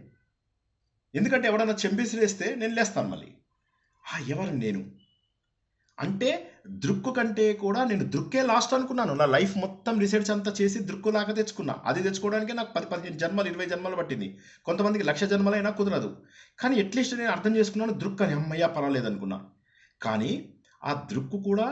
ఎందుకంటే ఎవడన్నా చెంపేసిరేస్తే నేను లేస్తాను మళ్ళీ. ఎవరు నేను అంటే దృక్కు కంటే కూడా నేను దృక్కే లాస్ట్ అనుకున్నాను. నా లైఫ్ మొత్తం రీసెర్చ్ అంతా చేసి దృక్కు లాగా తెచ్చుకున్నా. అది తెచ్చుకోవడానికి నాకు 10-15 జన్మలు, 20 జన్మలు పట్టింది. కొంతమందికి 1,00,000 జన్మలైనా కుదరదు. కానీ అట్లీస్ట్ నేను అర్థం చేసుకున్నాను దృక్కు అని. అమ్మయ్య, పర్వాలేదు అనుకున్నా. కానీ ఆ దృక్కు కూడా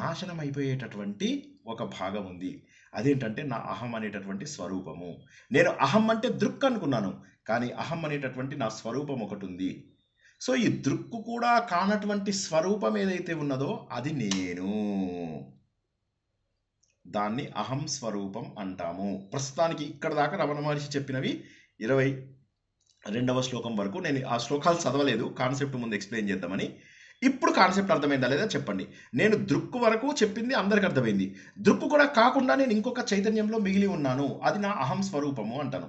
నాశనం అయిపోయేటటువంటి ఒక భాగం ఉంది. అదేంటంటే నా అహం అనేటటువంటి స్వరూపము. నేను అహం అంటే దృక్ అనుకున్నాను, కానీ అహం అనేటటువంటి నా స్వరూపం ఒకటి ఉంది. సో ఈ దృక్కు కూడా కానటువంటి స్వరూపం ఏదైతే ఉన్నదో అది నేను. దాన్ని అహం స్వరూపం అంటాము. ప్రస్తుతానికి ఇక్కడ దాకా రమణ మహర్షి చెప్పినవి 22వ శ్లోకం వరకు. నేను ఆ శ్లోకాలు చదవలేదు, కాన్సెప్ట్ ముందు ఎక్స్ప్లెయిన్ చేద్దామని. ఇప్పుడు కాన్సెప్ట్ అర్థమైందా లేదా చెప్పండి. నేను దృక్కు వరకు చెప్పింది అందరికి అర్థమైంది. దృక్కు కూడా కాకుండా నేను ఇంకొక చైతన్యంలో మిగిలి ఉన్నాను, అది నా అహం స్వరూపము అంటాను.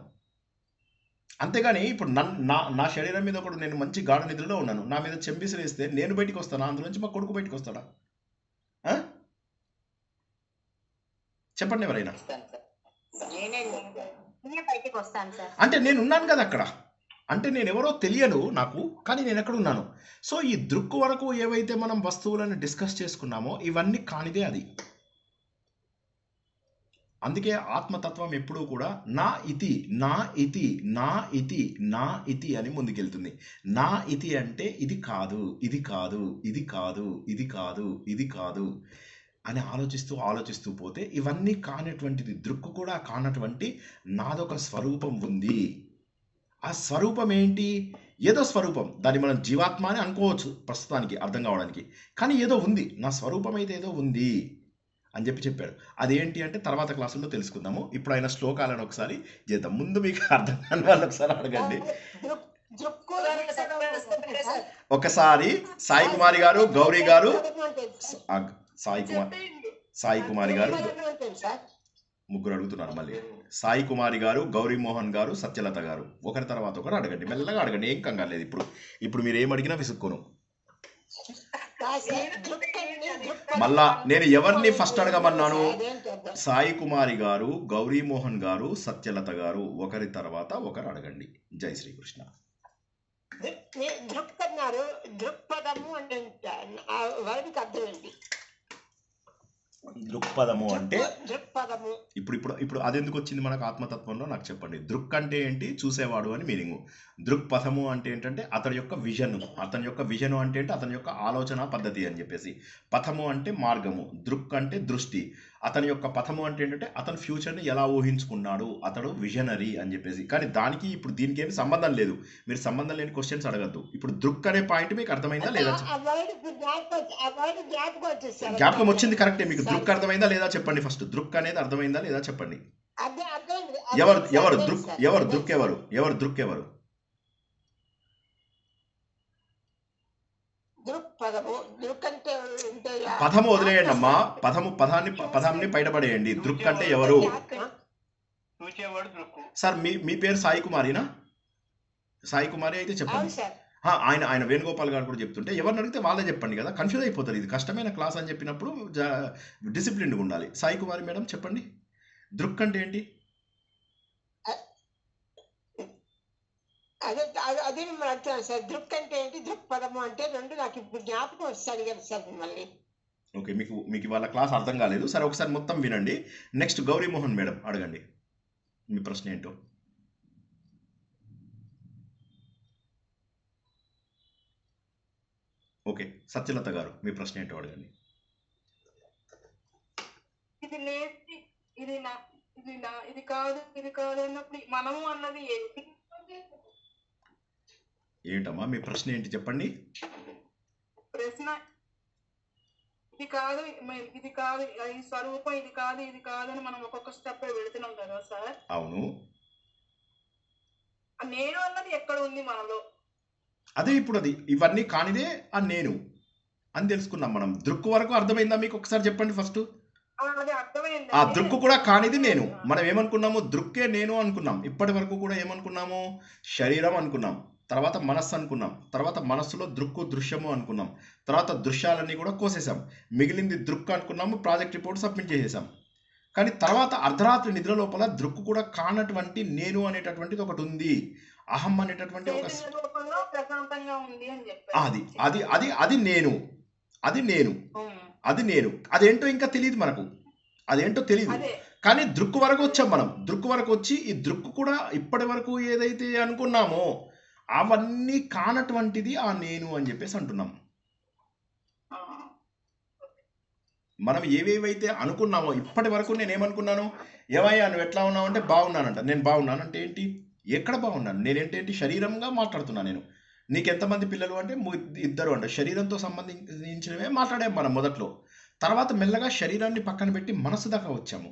అంతేగాని ఇప్పుడు నా శరీరం మీద ఒకడు, నేను మంచి గాఢ నిద్రలో ఉన్నాను, నా మీద చెంపిసిరేస్తే నేను బయటికి వస్తానా? అందులోంచి మా కొడుకు బయటికి వస్తాడా? చెప్పండి ఎవరైనా. బయటికి వస్తాను సార్. అంటే నేను ఉన్నాను కదా అక్కడ, అంటే నేను ఎవరో తెలియను నాకు, కానీ నేను ఎక్కడ ఉన్నాను. సో ఈ దృక్కు వరకు ఏవైతే మనం వస్తువులను డిస్కస్ చేసుకున్నామో ఇవన్నీ కానిదే అది. అందుకే ఆత్మతత్వం ఎప్పుడూ కూడా నా ఇతి, నా ఇతి, నా ఇతి, నా ఇతి అని ముందుకెళ్తుంది. నా ఇతి అంటే ఇది కాదు, ఇది కాదు, ఇది కాదు, ఇది కాదు, ఇది కాదు అని ఆలోచిస్తూ పోతే ఇవన్నీ కానటువంటిది, దృక్కు కూడా కానటువంటి నాదొక స్వరూపం ఉంది. ఆ స్వరూపం ఏంటి? ఏదో స్వరూపం, దాన్ని మనం జీవాత్మ అని అనుకోవచ్చు ప్రస్తుతానికి అర్థం కావడానికి. కానీ ఏదో ఉంది, నా స్వరూపం అయితే ఏదో ఉంది అని చెప్పాడు. అదేంటి అంటే తర్వాత క్లాసుల్లో తెలుసుకుందాము. ఇప్పుడు ఆయన శ్లోకాలను ఒకసారి చేద్దాం. ముందు మీకు అర్థం కాని వాళ్ళు ఒకసారి అడగండి. ఒకసారి సాయి కుమారి గారు, గౌరీ గారు, సాయి కుమారి గారు, ముగ్గురు అడుగుతున్నారు మళ్ళీ. సాయి కుమారి గారు, గౌరీ మోహన్ గారు, సత్యలత గారు, ఒకరి తర్వాత ఒకరు అడగండి, మెల్లగా అడగండి, ఏం కంగారు లేదు. ఇప్పుడు మీరు ఏం అడిగినా విసుక్కోను. మళ్ళా నేను ఎవరిని ఫస్ట్ అడగమన్నాను? సాయి కుమారి గారు, గౌరీ మోహన్ గారు, సత్యలత గారు, ఒకరి తర్వాత ఒకరు అడగండి. జై శ్రీకృష్ణ. దృక్పదము అంటే దృక్పదము అంటే దృక్పదము. ఇప్పుడు అది ఎందుకు వచ్చింది మనకు ఆత్మతత్వంలో నాకు చెప్పండి. దృక్ అంటే ఏంటి? చూసేవాడు అని మీనింగ్. దృక్పథము అంటే ఏంటంటే అతని యొక్క విజన్. అతని యొక్క విజన్ అంటే ఏంటి? అతని యొక్క ఆలోచన పద్ధతి అని చెప్పేసి. పథము అంటే మార్గము. దృక్ అంటే దృష్టి. అతని యొక్క పథము అంటే ఏంటంటే అతను ఫ్యూచర్ని ఎలా ఊహించుకున్నాడు, అతడు విజనరీ అని చెప్పేసి. కానీ దానికి ఇప్పుడు దీనికి ఏమి సంబంధం లేదు. మీరు సంబంధం లేని క్వశ్చన్స్ అడగద్దు. ఇప్పుడు దృక్ అనే పాయింట్ మీకు అర్థమైందా లేదా? జ్ఞాపకం వచ్చింది, కరెక్టే. మీకు దృక్ అర్థమైందా లేదా చెప్పండి ఫస్ట్. దృక్ అనేది అర్థమైందా లేదా చెప్పండి. ఎవరు దృక్? ఎవరు దృక్? ఎవరు దృక్? ఎవరు? పదము వదిలేయండి అమ్మా. పదాన్ని బయటపడేయండి. దృక్ అంటే ఎవరు? చూసేవాడు దృక్కు. సార్ మీ పేరు సాయి కుమారినా? సాయి కుమారి అయితే చెప్పండి. అవును సార్. ఆయన వేణుగోపాల్ గారు కూడా చెప్తుంటే ఎవరిని అడిగితే వాళ్ళే చెప్పండి కదా, కన్ఫ్యూజ్ అయిపోతారు. ఇది కష్టమైన క్లాస్ అని చెప్పినప్పుడు డిసిప్లిన్గా ఉండాలి. సాయి కుమారి మేడం చెప్పండి, దృక్ అంటే ఏంటి? అదే మిమ్మల్ని అడుగుతున్నాను సార్. దృక్ అంటే ఏంటి, దృక్పథము అంటే రెండు నాకు ఇప్పుడు జ్ఞాపకం వస్తాను కదా సార్ మిమ్మల్ని. ఓకే, మీకు వాళ్ళ క్లాస్ అర్థం కాలేదు. సరే ఒకసారి మొత్తం వినండి. నెక్స్ట్ గౌరీమోహన్ మేడం అడగండి, మీ ప్రశ్న ఏంటో. ఓకే, సత్యలత గారు మీ ప్రశ్న ఏంటో అడగండి. ఇది లేదు, ఇది కాదు అన్నప్పుడు మనము అన్నది ఏంటి? ఏంటమ్మా మీ ప్రశ్న ఏంటి చెప్పండి. ప్రశ్న ఇది కాదు ఈ స్వరూపం ఇది కాదు అని మనం ఒక్కొక్క స్టెప్ వెళుతున్నాం కదా సార్. అవును, నేను అన్నది ఎక్కడ ఉంది మనలో? అదే ఇప్పుడు అది ఇవన్నీ కానిదే ఆ నేను అని తెలుసుకున్నాం మనం. దృక్కు వరకు అర్థమైందా మీకు? ఒకసారి చెప్పండి ఫస్ట్. అది అర్థమైంది. ఆ దృక్కు కూడా కానిది నేను. మనం ఏమనుకున్నాము, దృక్కే నేను అనుకున్నాం. ఇప్పటి వరకు కూడా ఏమనుకున్నాము, శరీరం అనుకున్నాం, తర్వాత మనస్సు అనుకున్నాం, తర్వాత మనస్సులో దృక్కు దృశ్యము అనుకున్నాం, తర్వాత దృశ్యాలన్నీ కూడా కోసేసాం, మిగిలింది దృక్కు అనుకున్నాము, ప్రాజెక్ట్ రిపోర్ట్ సబ్మిట్ చేసేసాం. కానీ తర్వాత అర్ధరాత్రి నిద్ర లోపల దృక్కు కూడా కానటువంటి నేను అనేటటువంటిది ఒకటి ఉంది, అహం అనేటటువంటి ఒక అది నేను, అదేంటో ఇంకా తెలియదు మనకు, అదేంటో తెలియదు. కానీ దృక్కు వరకు వచ్చాం మనం. దృక్కు వరకు వచ్చి ఈ దృక్కు కూడా ఇప్పటి వరకు ఏదైతే అనుకున్నామో అవన్నీ కానటువంటిది ఆ నేను అని చెప్పేసి అంటున్నాం. మనం ఏవేవైతే అనుకున్నామో ఇప్పటి వరకు, నేనేమనుకున్నాను, ఏమయ్యా నువ్వు ఎట్లా ఉన్నావు అంటే బాగున్నానంట. నేను బాగున్నాను అంటే ఏంటి, ఎక్కడ బాగున్నాను, నేనేంటేంటి, శరీరంగా మాట్లాడుతున్నాను. నేను నీకెంతమంది పిల్లలు అంటే 2 అంట. శరీరంతో సంబంధించినవే మాట్లాడాం మనం మొదట్లో. తర్వాత మెల్లగా శరీరాన్ని పక్కన పెట్టి మనస్సు దాకా వచ్చాము,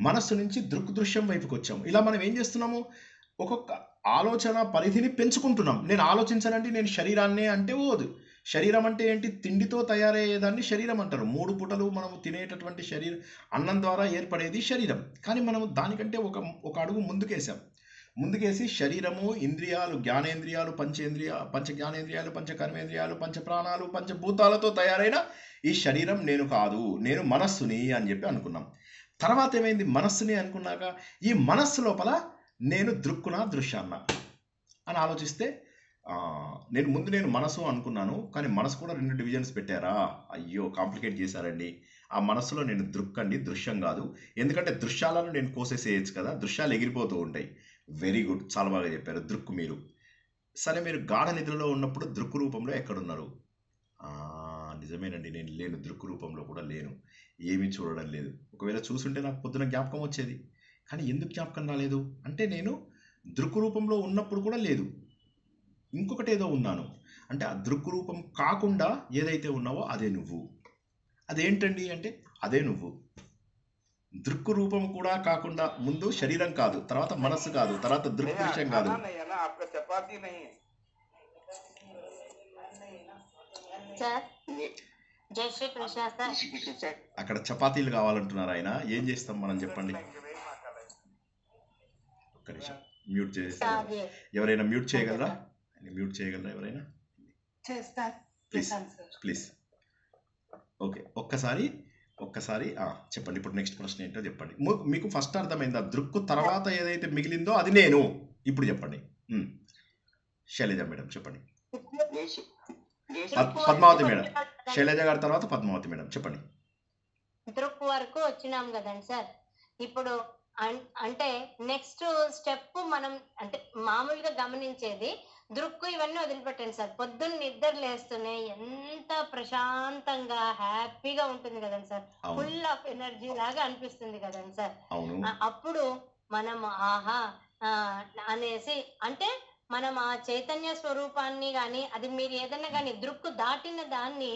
మనస్సు నుంచి దృశ్యం వైపుకి వచ్చాము. ఇలా మనం ఏం చేస్తున్నాము, ఒక్కొక్క ఆలోచన పరిధిని పెంచుకుంటున్నాం. నేను ఆలోచించానంటే నేను శరీరాన్నే అంటే ఓదు. శరీరం అంటే ఏంటి, తిండితో తయారయ్యేదాన్ని శరీరం అంటారు. 3 పూటలు మనం తినేటటువంటి శరీరం, అన్నం ద్వారా ఏర్పడేది శరీరం. కానీ మనం దానికంటే ఒక అడుగు ముందుకేసి శరీరము, ఇంద్రియాలు, జ్ఞానేంద్రియాలు, పంచ జ్ఞానేంద్రియాలు, పంచ కర్మేంద్రియాలు, పంచ ప్రాణాలు, పంచభూతాలతో తయారైన ఈ శరీరం నేను కాదు, నేను మనస్సుని అని చెప్పి అనుకున్నాం. తర్వాత ఏమైంది, మనస్సుని అనుకున్నాక ఈ మనస్సు లోపల నేను దృక్కునా దృశ్యాన్నా అని ఆలోచిస్తే నేను మనసు అనుకున్నాను, కానీ మనసు కూడా 2 డివిజన్స్ పెట్టారా, అయ్యో కాంప్లికేట్ చేశారండి. ఆ మనసులో నేను దృక్కండి, దృశ్యం కాదు. ఎందుకంటే దృశ్యాలను నేను కోసేసేయచ్చు కదా, దృశ్యాలు ఎగిరిపోతూ ఉంటాయి. వెరీ గుడ్, చాలా బాగా చెప్పారు. దృక్కు మీరు. సరే, మీరు గాఢ నిద్రలో ఉన్నప్పుడు దృక్కు రూపంలో ఎక్కడున్నారు? నిజమేనండి, నేను లేను, దృక్కు రూపంలో కూడా లేను, ఏమీ చూడడం లేదు. ఒకవేళ చూసుంటే నాకు పొద్దున జ్ఞాపకం వచ్చేది. కానీ ఎందుకు జ్ఞాపకం రాలేదు అంటే, నేను దృక్కు రూపంలో ఉన్నప్పుడు కూడా లేదు, ఇంకొకటి ఏదో ఉన్నాను. అంటే ఆ దృక్కు రూపం కాకుండా ఏదైతే ఉన్నావో అదే నువ్వు. అదేంటండి అంటే, అదే నువ్వు. దృక్కు రూపం కూడా కాకుండా ముందు శరీరం కాదు, తర్వాత మనస్సు కాదు, తర్వాత దృశ్యం కాదు. అక్కడ చపాతీలు కావాలంటున్నారు ఆయన. ఏం చేస్తాం మనం చెప్పండి. ఒక్క నిమిషం మ్యూట్ చేస్తారు. ఎవరైనా మ్యూట్ చేయగలరా? ఎవరైనా ప్లీజ్. ఓకే, ఒక్కసారి చెప్పండి. ఇప్పుడు నెక్స్ట్ ప్రశ్న ఏంటో చెప్పండి. మీకు ఫస్ట్ అర్థమైందా? దృక్కు తర్వాత ఏదైతే మిగిలిందో అది నేను. ఇప్పుడు చెప్పండి. శైలజ మేడం చెప్పండి. పద్మావతి మేడం, శైలజ గారి తర్వాత పద్మావతి మేడం చెప్పండి. దృక్కు వరకు వచ్చినాం కదండి సార్. ఇప్పుడు అంటే నెక్స్ట్ స్టెప్ మనం అంటే మామూలుగా గమనించేది దృక్కు ఇవన్నీ వదిలిపెట్టండి సార్. పొద్దున్న నిద్ర లేస్తూనే ఎంత ప్రశాంతంగా హ్యాపీగా ఉంటుంది కదండి సార్, ఫుల్ ఆఫ్ ఎనర్జీ లాగా అనిపిస్తుంది కదండి సార్. అప్పుడు మనం ఆహా అనేసి అంటే మనం ఆ చైతన్య స్వరూపాన్ని కానీ అది మీరు ఏదైనా కానీ దృక్కు దాటిన దాన్ని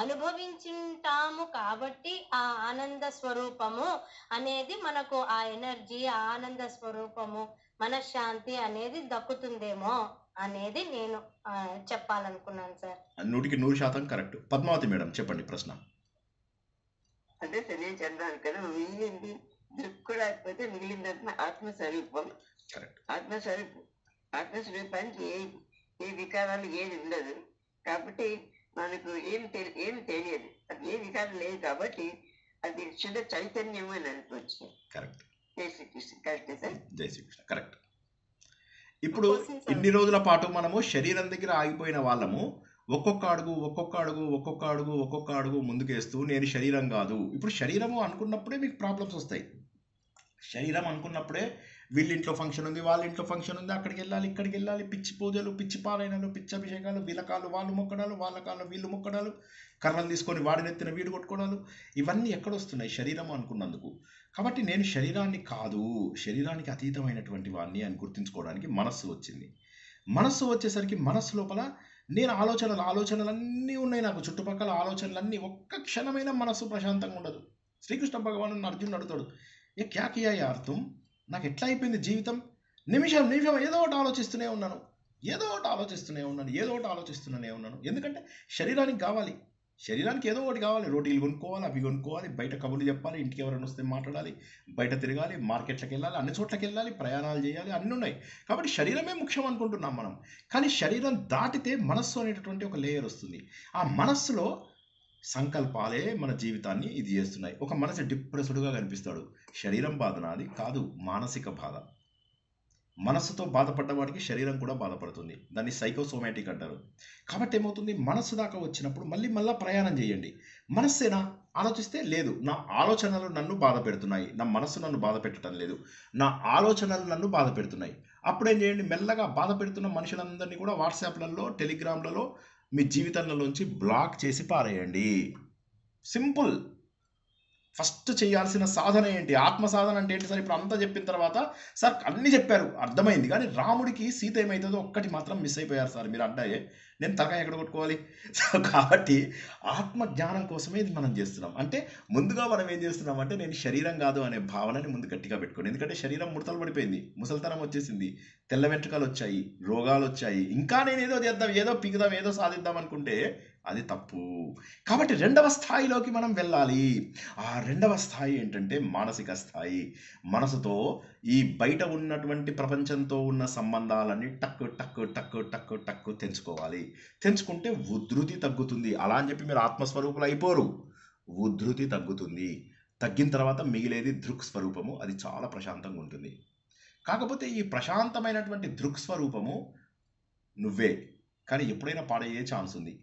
అనుభవించుంటాము కాబట్టి ఆ ఆనంద స్వరూపము అనేది మనకు ఆ ఎనర్జీ, ఆ ఆనంద స్వరూపము, మనశ్శాంతి అనేది దక్కుతుందేమో అనేది నేను చెప్పాలనుకున్నాను సార్. 100% కరెక్ట్. పద్మావతి మేడం చెప్పండి ప్రశ్న. అంటే తెలియజేద్దాను కదా, దృక్కు దుఃఖం రాకపోతే మిగిలిన ఆత్మస్వరూపం. కరెక్ట్. ఆత్మస్వరూపానికి ఏ వికారాలు ఏది ఉండదు కాబట్టి మనకు ఏం తెలియదు. అది ఏ వికారం లేదు కాబట్టి అది శుద్ధ చైతన్యం అని అనుకోవచ్చు. కరెక్ట్. జై శ్రీకృష్ణ. కరెక్టే సార్. జై శ్రీకృష్ణ. కరెక్ట్. ఇప్పుడు ఇన్ని రోజుల పాటు మనము శరీరం దగ్గర ఆగిపోయిన వాళ్ళము ఒక్కొక్క అడుగు ముందుకేస్తూ నేను శరీరం కాదు. ఇప్పుడు శరీరము అనుకున్నప్పుడే మీకు ప్రాబ్లమ్స్ వస్తాయి. శరీరం అనుకున్నప్పుడే వీళ్ళ ఇంట్లో ఫంక్షన్ ఉంది, వాళ్ళ ఇంట్లో ఫంక్షన్ ఉంది, అక్కడికి వెళ్ళాలి, ఇక్కడికి వెళ్ళాలి, పిచ్చి పూజలు, పిచ్చి పారాయణలు, పిచ్చి అభిషేకాలు, వీళ్ళ కాళ్ళు వాళ్ళు మొక్కడాలు, వాళ్ళ కాళ్ళు వీళ్ళు మొక్కడాలు, కర్రలు తీసుకొని వాడినెత్తిన వీడు కొట్టుకోవడాలు, ఇవన్నీ ఎక్కడొస్తున్నాయి? శరీరం అనుకున్నందుకు. కాబట్టి నేను శరీరాన్ని కాదు, శరీరానికి అతీతమైనటువంటి వాడిని అని గుర్తించుకోవడానికి మనస్సు వచ్చింది. మనస్సు వచ్చేసరికి మనస్సు లోపల నేను ఆలోచనలన్నీ ఉన్నాయి. నాకు చుట్టుపక్కల ఆలోచనలన్నీ, ఒక్క క్షణమైన మనస్సు ప్రశాంతంగా ఉండదు. శ్రీకృష్ణ భగవాను అర్జునుడు అడుగుతాడు, ఏ క్యా కియా యార్ తుమ్, నాకు ఎట్లా అయిపోయింది జీవితం, నిమిషం ఏదో ఒకటి ఆలోచిస్తూనే ఉన్నాను. ఎందుకంటే శరీరానికి కావాలి, శరీరానికి ఏదో ఒకటి కావాలి. రోటీలు కొనుక్కోవాలి, అవి కొనుక్కోవాలి, బయట కబుర్లు చెప్పాలి, ఇంటికి ఎవరైనా వస్తే మాట్లాడాలి, బయట తిరగాలి, మార్కెట్లకు వెళ్ళాలి, అన్ని చోట్లకి వెళ్ళాలి, ప్రయాణాలు చేయాలి, అన్నీ ఉన్నాయి. కాబట్టి శరీరమే ముఖ్యం అనుకుంటున్నాం మనం. కానీ శరీరం దాటితే మనస్సు అనేటటువంటి ఒక లేయర్ వస్తుంది. ఆ మనస్సులో సంకల్పాలే మన జీవితాన్ని ఇది చేస్తున్నాయి. ఒక మనసు డిప్రెస్డ్గా కనిపిస్తాడు. శరీరం బాధ నాది కాదు, మానసిక బాధ. మనస్సుతో బాధపడ్డ వాడికి శరీరం కూడా బాధపడుతుంది. దాన్ని సైకోసోమాటిక్ అంటారు. కాబట్టి ఏమవుతుంది, మనస్సు దాకా వచ్చినప్పుడు మళ్ళా ప్రయాణం చేయండి. మనస్సేనా ఆలోచిస్తే లేదు, నా ఆలోచనలు నన్ను బాధ పెడుతున్నాయి, నా మనస్సు నన్ను బాధ పెట్టడం లేదు, నా ఆలోచనలు నన్ను బాధ పెడుతున్నాయి. అప్పుడేం చేయండి, మెల్లగా బాధ పెడుతున్న మనుషులందరినీ కూడా వాట్సాప్లలో, టెలిగ్రామ్లలో మీ జీవితంలోంచి బ్లాక్ చేసి పారేయండి. సింపుల్. ఫస్ట్ చేయాల్సిన సాధన ఏంటి? ఆత్మ సాధన అంటే ఏంటి సార్? ఇప్పుడు అంతా చెప్పిన తర్వాత సార్ అన్నీ చెప్పారు, అర్థమైంది, కానీ రాముడికి సీత ఏమవుతుందో ఒక్కటి మాత్రం మిస్ అయిపోయారు సార్. మీరు అంటే నేను తరకాయ ఎక్కడ కొట్టుకోవాలి? సో కాబట్టి ఆత్మ జ్ఞానం కోసమే ఇది మనం చేస్తున్నాం. అంటే ముందుగా మనం ఏం చేస్తున్నాం అంటే, నేను శరీరం కాదు అనే భావనని ముందు గట్టిగా పెట్టుకోండి. ఎందుకంటే శరీరం ముడతలు పడిపోయింది, ముసలితనం వచ్చేసింది, తెల్ల వెంట్రుకలు వచ్చాయి, రోగాలు వచ్చాయి. ఇంకా నేను ఏదో చేద్దాం, ఏదో పిగుదాం, ఏదో సాధిద్దాం అనుకుంటే అది తప్పు. కాబట్టి రెండవ స్థాయిలోకి మనం వెళ్ళాలి. ఆ రెండవ స్థాయి ఏంటంటే మానసిక స్థాయి. మనసుతో ఈ బయట ఉన్నటువంటి ప్రపంచంతో ఉన్న సంబంధాలన్నీ టక్కు తెంచుకోవాలి. తెంచుకుంటే ఉద్ధృతి తగ్గుతుంది. అలా అని చెప్పి మీరు ఆత్మస్వరూపులు అయిపోరు, ఉద్ధృతి తగ్గుతుంది. తగ్గిన తర్వాత మిగిలేది దృక్ స్వరూపము. అది చాలా ప్రశాంతంగా ఉంటుంది. కాకపోతే ఈ ప్రశాంతమైనటువంటి దృక్ స్వరూపము నువ్వే, కానీ ఎప్పుడైనా పాడయ్యే ఛాన్స్ ఉంది.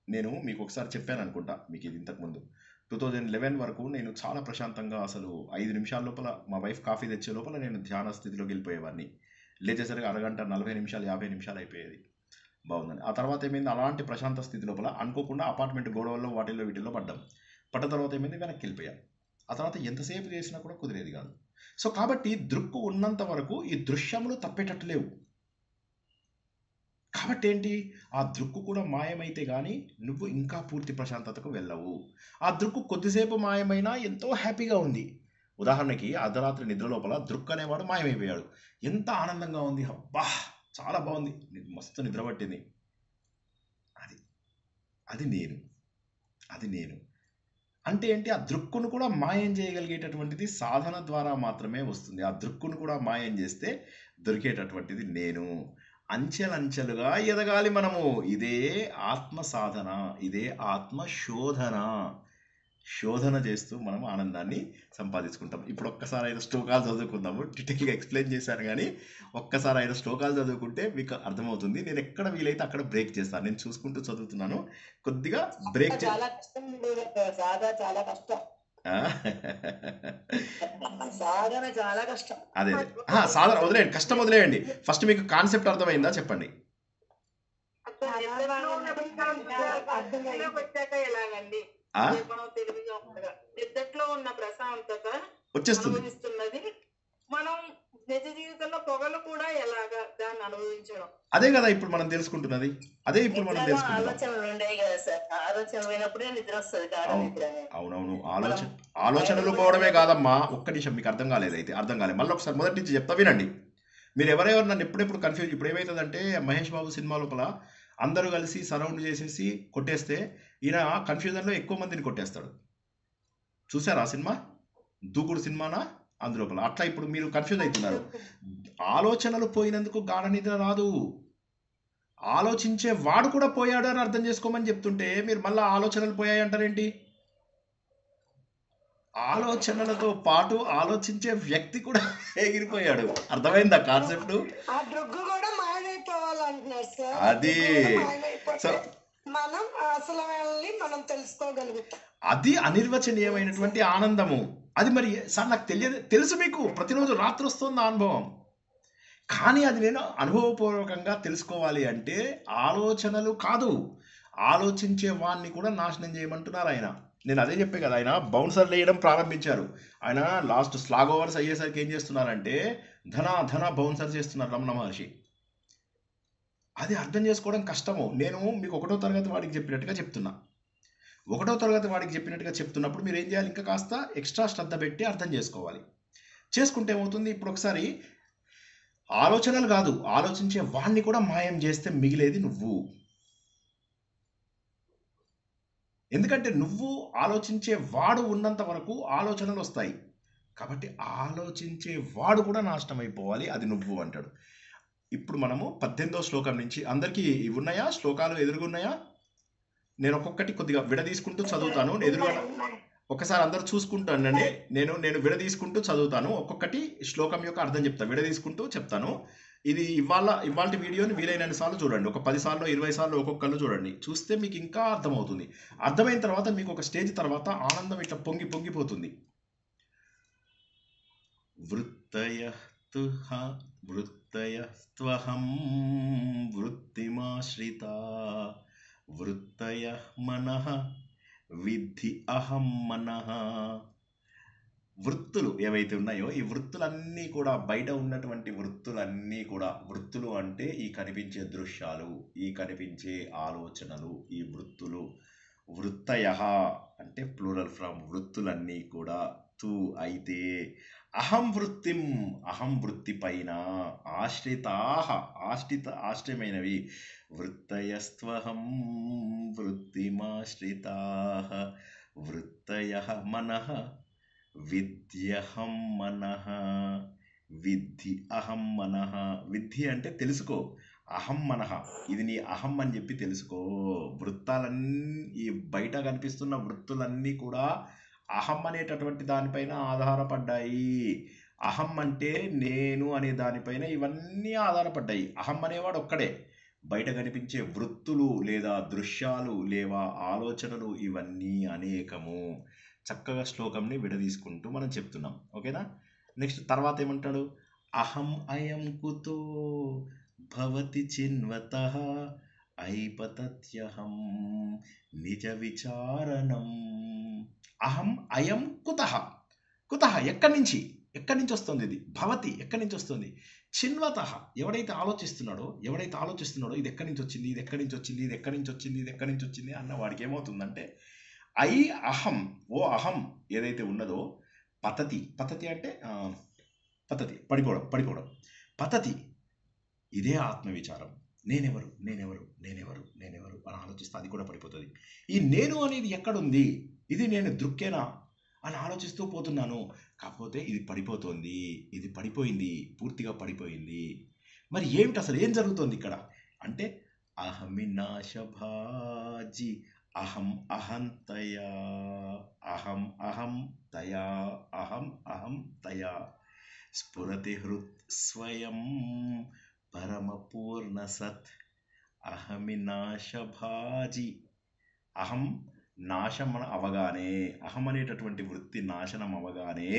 నేను మీకు ఒకసారి చెప్పాను అనుకుంటా, మీకు ఇది ఇంతకుముందు 2011 వరకు నేను చాలా ప్రశాంతంగా, అసలు 5 నిమిషాల లోపల మా వైఫ్ కాఫీ తెచ్చే లోపల నేను ధ్యాన స్థితిలోకి వెళ్ళిపోయేవాడిని. లేచేసరికి అరగంట 40 నిమిషాలు 50 నిమిషాలు అయిపోయేది. బాగుందని. ఆ తర్వాత ఏమైంది, అలాంటి ప్రశాంత స్థితి లోపల అనుకోకుండా అపార్ట్మెంట్ గొడవల్లో వీటిల్లో పడ్డ తర్వాత ఏమైంది, వెనక్కి వెళ్ళిపోయాను. ఆ తర్వాత ఎంతసేపు చేసినా కూడా కుదిరేది కాదు. సో కాబట్టి దృక్కు ఉన్నంత వరకు ఈ దృశ్యములు తప్పేటట్టు లేవు. కాబట్టి ఏంటి, ఆ దృక్కు కూడా మాయమైతే కానీ నువ్వు ఇంకా పూర్తి ప్రశాంతతకు వెళ్ళవు. ఆ దృక్కు కొద్దిసేపు మాయమైనా ఎంతో హ్యాపీగా ఉంది. ఉదాహరణకి అర్ధరాత్రి నిద్ర లోపల దృక్ అనేవాడు మాయమైపోయాడు. ఎంత ఆనందంగా ఉంది, అబ్బా చాలా బాగుంది, మస్తు నిద్ర పట్టింది. అది నేను అంటే ఏంటి, ఆ దృక్కును కూడా మాయం చేయగలిగేటటువంటిది సాధన ద్వారా మాత్రమే వస్తుంది. ఆ దృక్కును కూడా మాయం చేస్తే దొరికేటటువంటిది నేను. అంచెలంచెలుగా ఎదగాలి మనము. ఇదే ఆత్మ సాధన, ఇదే ఆత్మ శోధన చేస్తూ మనం ఆనందాన్ని సంపాదించుకుంటాం. ఇప్పుడు ఒక్కసారి 5 శ్లోకాలు చదువుకుందాము. డీటెయిల్గా ఎక్స్ప్లెయిన్ చేశాను, కానీ ఒక్కసారి 5 శ్లోకాలు చదువుకుంటే మీకు అర్థమవుతుంది. నేను ఎక్కడ వీలైతే అక్కడ బ్రేక్ చేస్తాను. నేను చూసుకుంటూ చదువుతున్నాను, కొద్దిగా బ్రేక్ చాలా కష్టం, చాలా కష్టం, సాధన చాలా కష్టం. అదే సాధన వదిలేయండి, కష్టం వదిలేయండి. ఫస్ట్ మీకు కాన్సెప్ట్ అర్థమైందా చెప్పండి. ఎలాగండి తెలివిగా ఉండగా నిద్దట్లో ఉన్న ప్రశాంతత అనుభవిస్తున్నది మనం నిజ జీవితంలో పొగలు కూడా ఎలాగా దాన్ని అనుభవించడం. అదే కదా ఇప్పుడు మనం తెలుసుకుంటున్నది. ఆలోచనలు ఉండేవి కదా సార్, ఆలోచన పోయినప్పుడే నిద్ర వస్తుంది. అవునవును, ఆలోచనలు పోవడమే కాదమ్మా. ఒక్క నిమిషం, మీకు అర్థం కాలేదు అయితే అర్థం కాలేదు. మళ్ళీ ఒకసారి మొదటి నుంచి చెప్తా వినండి. మీరు ఎవరెవరు నన్ను ఎప్పుడెప్పుడు కన్ఫ్యూజ్. ఇప్పుడు ఏమవుతుందంటే, మహేష్ బాబు సినిమా లోపల అందరూ కలిసి సరౌండ్ చేసేసి కొట్టేస్తే ఈయన కన్ఫ్యూజన్లో ఎక్కువ మందిని కొట్టేస్తాడు. చూసారా ఆ సినిమా? దూకుడు సినిమానా? అందులోపల. అట్లా ఇప్పుడు మీరు కన్ఫ్యూజ్ అవుతున్నారు. ఆలోచనలు పోయినందుకు గాఢ నిద్ర రాదు. ఆలోచించే వాడు కూడా పోయాడు అని అర్థం చేసుకోమని చెప్తుంటే మీరు మళ్ళీ ఆలోచనలు పోయాయి అంటారేంటి? ఆలోచనలతో పాటు ఆలోచించే వ్యక్తి కూడా ఎగిరిపోయాడు. అర్థమైందా కాన్సెప్ట్? ఆ దృగ్గు కూడా మాయమైపోవాలంటున్నారు సార్. అది సో మనం అసలు వాళ్ళని మనం తెలుసుకోగలుగుతాం. అది అనిర్వచనీయమైనటువంటి ఆనందము. అది మరి సార్ నాకు తెలుసు, మీకు ప్రతిరోజు రాత్రి వస్తుంది ఆ అనుభవం. కానీ అది నేను అనుభవపూర్వకంగా తెలుసుకోవాలి అంటే ఆలోచనలు కాదు, ఆలోచించే వాడిని కూడా నాశనం చేయమంటున్నారు ఆయన. నేను అదే చెప్పే కదా, ఆయన బౌన్సర్లు వేయడం ప్రారంభించారు. ఆయన లాస్ట్ స్లాగ్ ఓవర్స్ అయ్యేసరికి ఏం చేస్తున్నారంటే ధన బౌన్సర్ చేస్తున్నారు రమణ మహర్షి. అది అర్థం చేసుకోవడం కష్టము. నేను మీకు 1వ తరగతి వాడికి చెప్పినట్టుగా చెప్తున్నా. 1వ తరగతి వాడికి చెప్పినట్టుగా చెప్తున్నప్పుడు మీరు ఏం చేయాలి, ఇంకా కాస్త ఎక్స్ట్రా శ్రద్ధ పెట్టి అర్థం చేసుకోవాలి. చేసుకుంటే ఏమవుతుంది, ఇప్పుడు ఒకసారి ఆలోచనలు కాదు ఆలోచించే వాడిని కూడా మాయం చేస్తే మిగిలేది నువ్వు. ఎందుకంటే నువ్వు ఆలోచించే వాడు ఉన్నంత వరకు ఆలోచనలు వస్తాయి. కాబట్టి ఆలోచించే వాడు కూడా నాశనం అయిపోవాలి, అది నువ్వు అంటాడు. ఇప్పుడు మనము 18వ శ్లోకం నుంచి, అందరికీ ఇవి ఉన్నాయా శ్లోకాలు ఎదురుగున్నాయా? నేను ఒక్కొక్కటి కొద్దిగా విడదీసుకుంటూ చదువుతాను. ఎదురుగా ఒకసారి అందరు చూసుకుంటానండి. నేను విడదీసుకుంటూ చదువుతాను. ఒక్కొక్కటి శ్లోకం యొక్క అర్థం చెప్తాను, విడదీసుకుంటూ చెప్తాను. ఇది ఇవాళ వీడియోని వీలైనన్ని సార్లు చూడండి. ఒక 10 సార్లు 20 సార్లు ఒక్కొక్కళ్ళు చూడండి. చూస్తే మీకు ఇంకా అర్థమవుతుంది. అర్థమైన తర్వాత మీకు ఒక స్టేజ్ తర్వాత ఆనందం ఇట్లా పొంగిపోతుంది. వృత్తయస్త్వహం వృత్తిమాశ్రితా వృత్తయః మనః విద్ధి అహం మనః. వృత్తులు ఏవైతే ఉన్నాయో ఈ వృత్తులన్నీ కూడా, బయట ఉన్నటువంటి వృత్తులన్నీ కూడా, వృత్తులు అంటే ఈ కనిపించే దృశ్యాలు, ఈ కనిపించే ఆలోచనలు, ఈ వృత్తులు. వృత్తయః అంటే ప్లూరల్ ఫ్రమ్, వృత్తులన్నీ కూడా. తు అయితే అహం వృత్తి పైన ఆశ్రయమైనవి. వృత్తయస్త్వహం వృత్తిమాశ్రితాః వృత్తయః మనః విద్యహం మనః విద్ధి అహం మనః. విద్ధి అంటే తెలుసుకో, అహం మనః ఇది నీ అహం అని చెప్పి తెలుసుకో. ఈ బయట కనిపిస్తున్న వృత్తులన్నీ కూడా అహం అనేటటువంటి దానిపైన ఆధారపడ్డాయి. అహం అంటే నేను అనే దానిపైన ఇవన్నీ ఆధారపడ్డాయి. అహం అనేవాడు ఒక్కడే. బయట కనిపించే వృత్తులు లేదా దృశ్యాలు లేవా ఆలోచనలు ఇవన్నీ అనేకము. చక్కగా శ్లోకంని విడదీసుకుంటూ మనం చెప్తున్నాం. ఓకేనా? నెక్స్ట్ తర్వాత ఏమంటాడు, అహం అయం కుతో భవతి చిన్వతః ఐపతత్యహం నిజ విచారణం. అహం అయం కుతః ఎక్కడి నుంచి వస్తుంది ఇది? భవతి ఎక్కడి నుంచి వస్తుంది? చిన్వతః ఎవడైతే ఆలోచిస్తున్నాడో ఇది ఎక్కడి నుంచి వచ్చింది అన్న వాడికి ఏమవుతుందంటే అహం, ఓ అహం ఏదైతే ఉన్నదో పతతి అంటే పడిపోవడం. పతతి ఇదే ఆత్మవిచారం. నేనెవరు అని ఆలోచిస్తే అది కూడా పడిపోతుంది. ఈ నేను అనేది ఎక్కడుంది, ఇది నేను దృక్కేనా అని ఆలోచిస్తూ పోతున్నాను. కాకపోతే ఇది పడిపోయింది, పూర్తిగా పడిపోయింది. మరి ఏమిటి అసలు ఏం జరుగుతుంది ఇక్కడ అంటే, అహమినాశభాజి అహం తయా స్ఫురతి హృత్ స్వయం పరమపూర్ణ సత్. అహమినాశభాజి, అహం నాశం అవగానే, అహం అనేటటువంటి వృత్తి నాశనం అవగానే,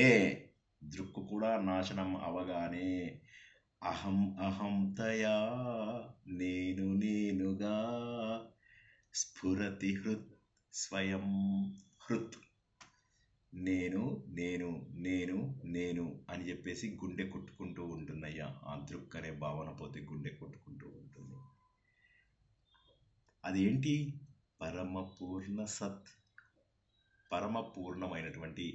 దృక్కు కూడా నాశనం అవగానే, అహం తయా నేనుగా స్ఫురతి హృత్ స్వయం. హృత్ నేను అని చెప్పేసి గుండె కొట్టుకుంటూ ఉంటుందయ్యా. ఆ దృక్ అనే భావన పోతే గుండె కొట్టుకుంటూ ఉంటుంది. అదేంటి? పరమపూర్ణ సత్, పరమపూర్ణమైనటువంటి,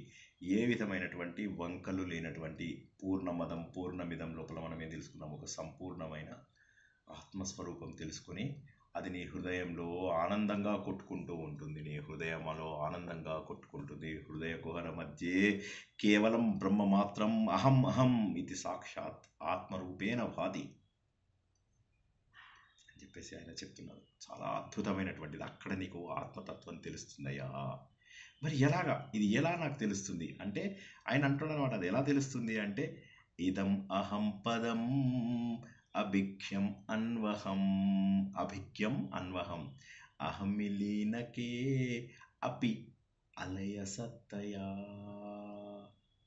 ఏ విధమైనటువంటి వంకలు లేనటువంటి పూర్ణమిదం లోపల మనం ఏం తెలుసుకున్నాం? ఒక సంపూర్ణమైన ఆత్మస్వరూపం తెలుసుకొని అది నీ హృదయంలో ఆనందంగా కొట్టుకుంటూ ఉంటుంది. నీ హృదయంలో ఆనందంగా కొట్టుకుంటుంది. హృదయ కుహర మధ్య కేవలం బ్రహ్మ మాత్రం అహం అహం ఇది సాక్షాత్ ఆత్మరూపేణ భాతి అని చెప్పేసి ఆయన చెప్తున్నారు. చాలా అద్భుతమైనటువంటిది. అక్కడ నీకు ఆత్మతత్వం తెలుస్తుందయ్యా. మరి ఎలాగా, ఇది ఎలా నాకు తెలుస్తుంది అంటే ఆయన అంటున్నాడు అనమాట. అది ఎలా తెలుస్తుంది అంటే ఇదం అహం పదం అభిఖ్యం అన్వహం. అభిఖ్యం అన్వహం అహమిలీనకే అపి అలయ సత్తయా.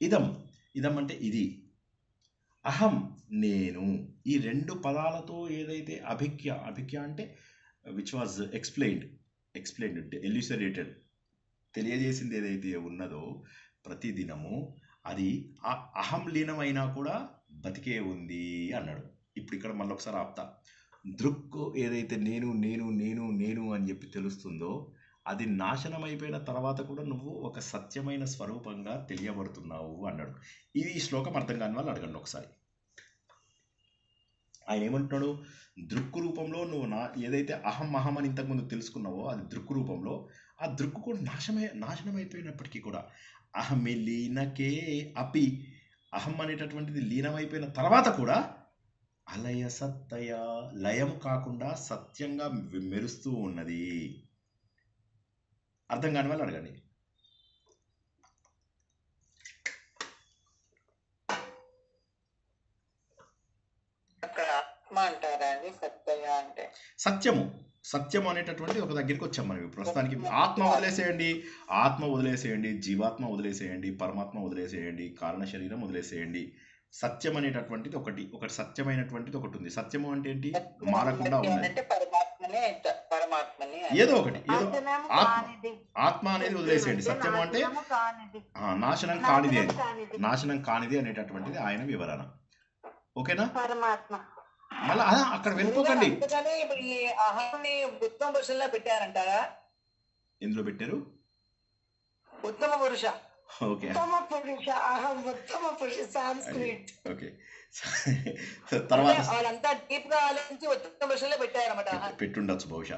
ఇదం, ఇదం అంటే ఇది, అహం నేను. ఈ రెండు పదాలతో ఏదైతే అభిఖ్య, అభిఖ్య అంటే విచ్ వాజ్ ఎక్స్ప్లెయిన్డ్ ఎల్యూసరేటెడ్, తెలియజేసింది ఏదైతే ఉన్నదో ప్రతిదినము, అది ఆ అహం లీనమైనా కూడా బతికే ఉంది అన్నాడు. ఇప్పుడు ఇక్కడ మళ్ళీ ఒకసారి ఆప్తా. దృక్కు ఏదైతే నేను నేను నేను నేను అని చెప్పి తెలుస్తుందో అది నాశనం అయిపోయిన తర్వాత కూడా నువ్వు ఒక సత్యమైన స్వరూపంగా తెలియబడుతున్నావు అన్నాడు. ఇది ఈ శ్లోకం అర్థం కాని వాళ్ళు అడగండి ఒకసారి. ఆయన ఏమంటున్నాడు, దృక్కు రూపంలో నువ్వు ఏదైతే అహం అహం అని ఇంతకుముందు తెలుసుకున్నావో అది దృక్కు రూపంలో, ఆ దృక్కు కూడా నాశనం అయిపోయినప్పటికీ కూడా అహమి లీనకే అపి, అహం అనేటటువంటిది లీనమైపోయిన తర్వాత కూడా అలయ సత్తయ, లయం కాకుండా సత్యంగా మెరుస్తూ ఉన్నది. అర్థం కాని వాళ్ళు అడగండి. అక్కడ ఆత్మ అంటారా అండి సత్య అంటే? సత్యము అనేటటువంటి ఒక దగ్గరికి వచ్చాం మనం. ప్రస్తుతానికి ఆత్మ వదిలేసేయండి, ఆత్మ వదిలేసేయండి, జీవాత్మ వదిలేసేయండి, పరమాత్మ వదిలేసేయండి, కారణ శరీరం వదిలేసేయండి. సత్యం అనేటటువంటిది ఒకటి సత్యమైనటువంటిది ఒకటి ఉంది. సత్యము అంటే ఏంటి? మారకుండా ఉన్నది. ఏదో ఒకటి, ఏదో ఆత్మ అనేది వదిలేసేయండి. సత్యము అంటే నాశనం కానిది అని, నాశనం కానిది అనేటటువంటిది ఆయన వివరణ. ఓకేనా? పరమాత్మ. మళ్ళీ అక్కడ వెళ్ళిపోకండి. ఇప్పుడు ఈ అహాన్ని ఉత్తమ పురుషుల్లో పెట్టారంటారా? ఎందులో పెట్టారు? ఉత్తమ పురుష. ఓకే, ఉత్తమ పురుష, అహం ఉత్తమ పురుష సాంస్క్రిట్. ఓకే. తర్వాత వాళ్ళంతా డీప్ గా ఆలోచించి ఉత్తమ పురుషుల్లో పెట్టారన్నమాట. పెట్టుండొచ్చు బహుశా.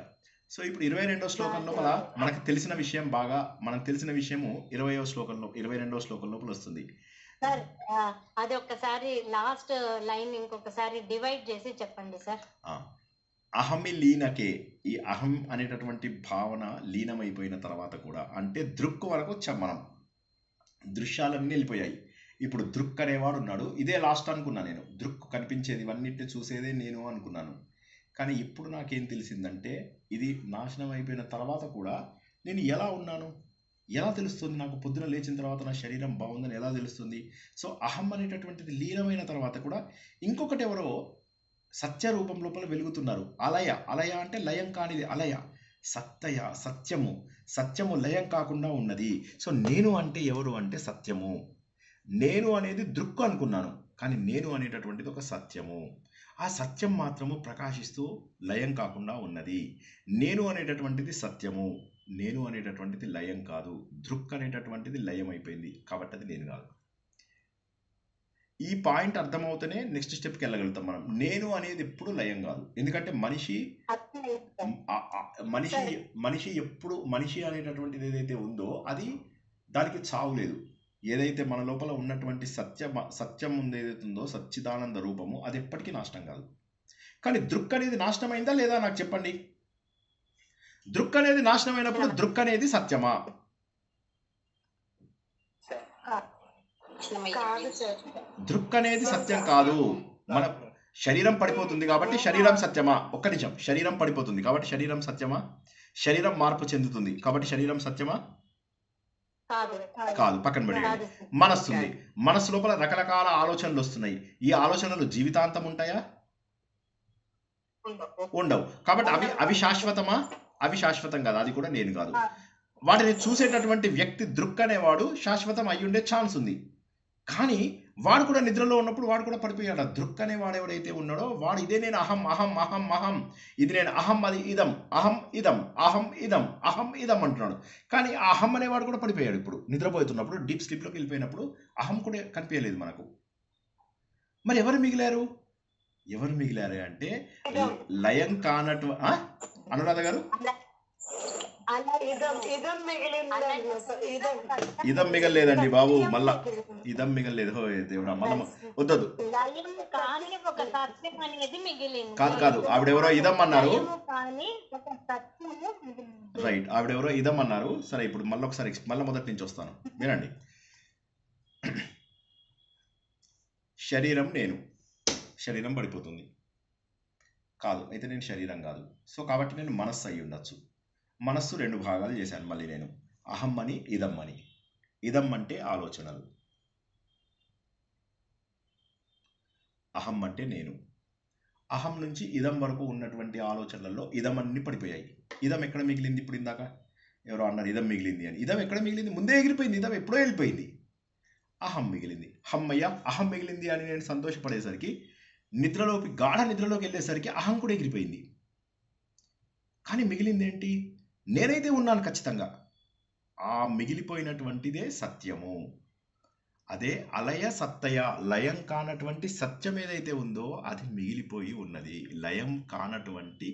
సో ఇప్పుడు 22వ శ్లోకం లోపల మనకు తెలిసిన విషయం, బాగా మనకు తెలిసిన విషయము 22వ శ్లోకం లోపల వస్తుంది. సార్ అది ఒక్కసారి లాస్ట్ లైన్ ఇంకొకసారి డివైడ్ చేసి చెప్పండి సార్. అహమి లీనకే, ఈ అహం అనేటటువంటి భావన లీనమైపోయిన తర్వాత కూడా, అంటే దృక్కు వరకు వచ్చాం మనం, దృశ్యాలన్నీ వెళ్ళిపోయాయి. ఇప్పుడు దృక్ అనేవాడు ఉన్నాడు. ఇదే లాస్ట్ అనుకున్నా నేను. దృక్ కనిపించేది ఇవన్నిటిని చూసేదే నేను అనుకున్నాను. కానీ ఇప్పుడు నాకేం తెలిసిందంటే ఇది నాశనం అయిపోయిన తర్వాత కూడా నేను ఎలా ఉన్నాను, ఎలా తెలుస్తుంది నాకు? పొద్దున లేచిన తర్వాత నా శరీరం బాగుందని ఎలా తెలుస్తుంది? సో అహం అనేటటువంటిది లీనమైన తర్వాత కూడా ఇంకొకటి ఎవరో సత్య రూపం లోపల వెలుగుతున్నారు. అలయ అంటే లయం కానిది అలయ. సత్యము లయం కాకుండా ఉన్నది. సో నేను అంటే ఎవరు అంటే సత్యము. నేను అనేది దృక్కు అనుకున్నాను, కానీ నేను అనేటటువంటిది ఒక సత్యము. ఆ సత్యం మాత్రము ప్రకాశిస్తూ లయం కాకుండా ఉన్నది. నేను అనేటటువంటిది సత్యము, నేను అనేటటువంటిది లయం కాదు. దృక్ అనేటటువంటిది లయం అయిపోయింది కాబట్టి అది నేను కాదు. ఈ పాయింట్ అర్థమవుతూనే నెక్స్ట్ స్టెప్కి వెళ్ళగలుగుతాం మనం. నేను అనేది ఎప్పుడు లయం కాదు. ఎందుకంటే మనిషి ఎప్పుడు మనిషి అనేటటువంటిది ఏదైతే ఉందో అది దానికి చావు లేదు. ఏదైతే మన లోపల ఉన్నటువంటి సత్యం ఏదైతే ఉందో సచ్చిదానంద రూపము అది ఎప్పటికీ నాశనం కాదు. కానీ దృక్ అనేది నాశనమైందా లేదా నాకు చెప్పండి. దృక్ అనేది నాశనమైనప్పుడు దృక్ అనేది సత్యమా? దృక్ అనేది సత్యం కాదు. మన శరీరం పడిపోతుంది కాబట్టి శరీరం సత్యమా? ఒక్క నిమిషం. శరీరం పడిపోతుంది కాబట్టి శరీరం సత్యమా? శరీరం మార్పు చెందుతుంది కాబట్టి శరీరం సత్యమా? కాదు. పక్కన పడేయండి. మనస్సు ఉంది. మనస్సు లోపల రకరకాల ఆలోచనలు వస్తున్నాయి. ఈ ఆలోచనలు జీవితాంతం ఉంటాయా? ఉండవు. కాబట్టి అవి శాశ్వతమా? అవి శాశ్వతం కాదు. అది కూడా నేను కాదు. వాటిని చూసేటటువంటి వ్యక్తి దృక్ అనేవాడు శాశ్వతం అయ్యుండే ఛాన్స్ ఉంది. కానీ వాడు కూడా నిద్రలో ఉన్నప్పుడు వాడు కూడా పడిపోయాడు. దృక్ అనేవాడు ఎవడైతే ఉన్నాడో వాడు ఇదే నేను అహం అహం అహం అహం, ఇది నేను అహం, అది ఇదం, అహం ఇదం, అహం ఇదం, అహం ఇదం అంటున్నాడు. కానీ ఆ అహం అనేవాడు కూడా పడిపోయాడు. ఇప్పుడు నిద్రపోతున్నప్పుడు డీప్ స్లీప్లోకి వెళ్ళిపోయినప్పుడు అహం కూడా కనిపించలేదు మనకు. మరి ఎవరు మిగిలారు అంటే లయం కానట్టు అనురాధ గారు ఇదం ఇదం మిగిలిందండి సార్. ఇదం ఇదం మిగలలేదండి బాబు, మళ్ళా ఇదం మిగలలేదు. హో దేవుడా, మళ్ళా వద్దొద్దు. లయం కాని ఒక సత్యం అనేది మిగిలింది. కాదు ఆవిడెవరో ఇదం అన్నారు. లయము కాని ఒక సత్యము మిగిలింది. రైట్, ఆవిడెవరో ఇదం అన్నారు. సరే, ఇప్పుడు మళ్ళీ ఒకసారి మళ్ళీ మొదటి నుంచి వస్తాను, వినండి. శరీరం నేను, శరీరం పడిపోతుంది. కాదు, అయితే నేను శరీరం కాదు. సో కాబట్టి నేను మనస్సు అయి ఉండొచ్చు. మనస్సు రెండు భాగాలు చేశాను మళ్ళీ నేను, అహం అని ఇదం అని. ఇదం అంటే ఆలోచనలు, అహం అంటే నేను. అహం నుంచి ఇదం వరకు ఉన్నటువంటి ఆలోచనలలో ఇదం అన్ని పడిపోయాయి. ఇదం ఎక్కడ మిగిలింది? ఇప్పుడు ఇందాక ఎవరో అన్నారు ఇదం మిగిలింది అని. ఇదం ఎక్కడ మిగిలింది? ముందే ఎగిరిపోయింది. ఇదం ఎప్పుడో వెళ్ళిపోయింది. అహం మిగిలింది. హమ్మయ్య, అహం మిగిలింది అని నేను సంతోషపడేసరికి, నిద్రలోకి గాఢ నిద్రలోకి వెళ్ళేసరికి అహం కూడా ఎగిరిపోయింది. కానీ మిగిలింది ఏంటి? నేనైతే ఉన్నాను ఖచ్చితంగా. ఆ మిగిలిపోయినటువంటిదే సత్యము. అదే అలయ సత్తయ, లయం కానటువంటి సత్యం ఏదైతే ఉందో అది మిగిలిపోయి ఉన్నది. లయం కానటువంటి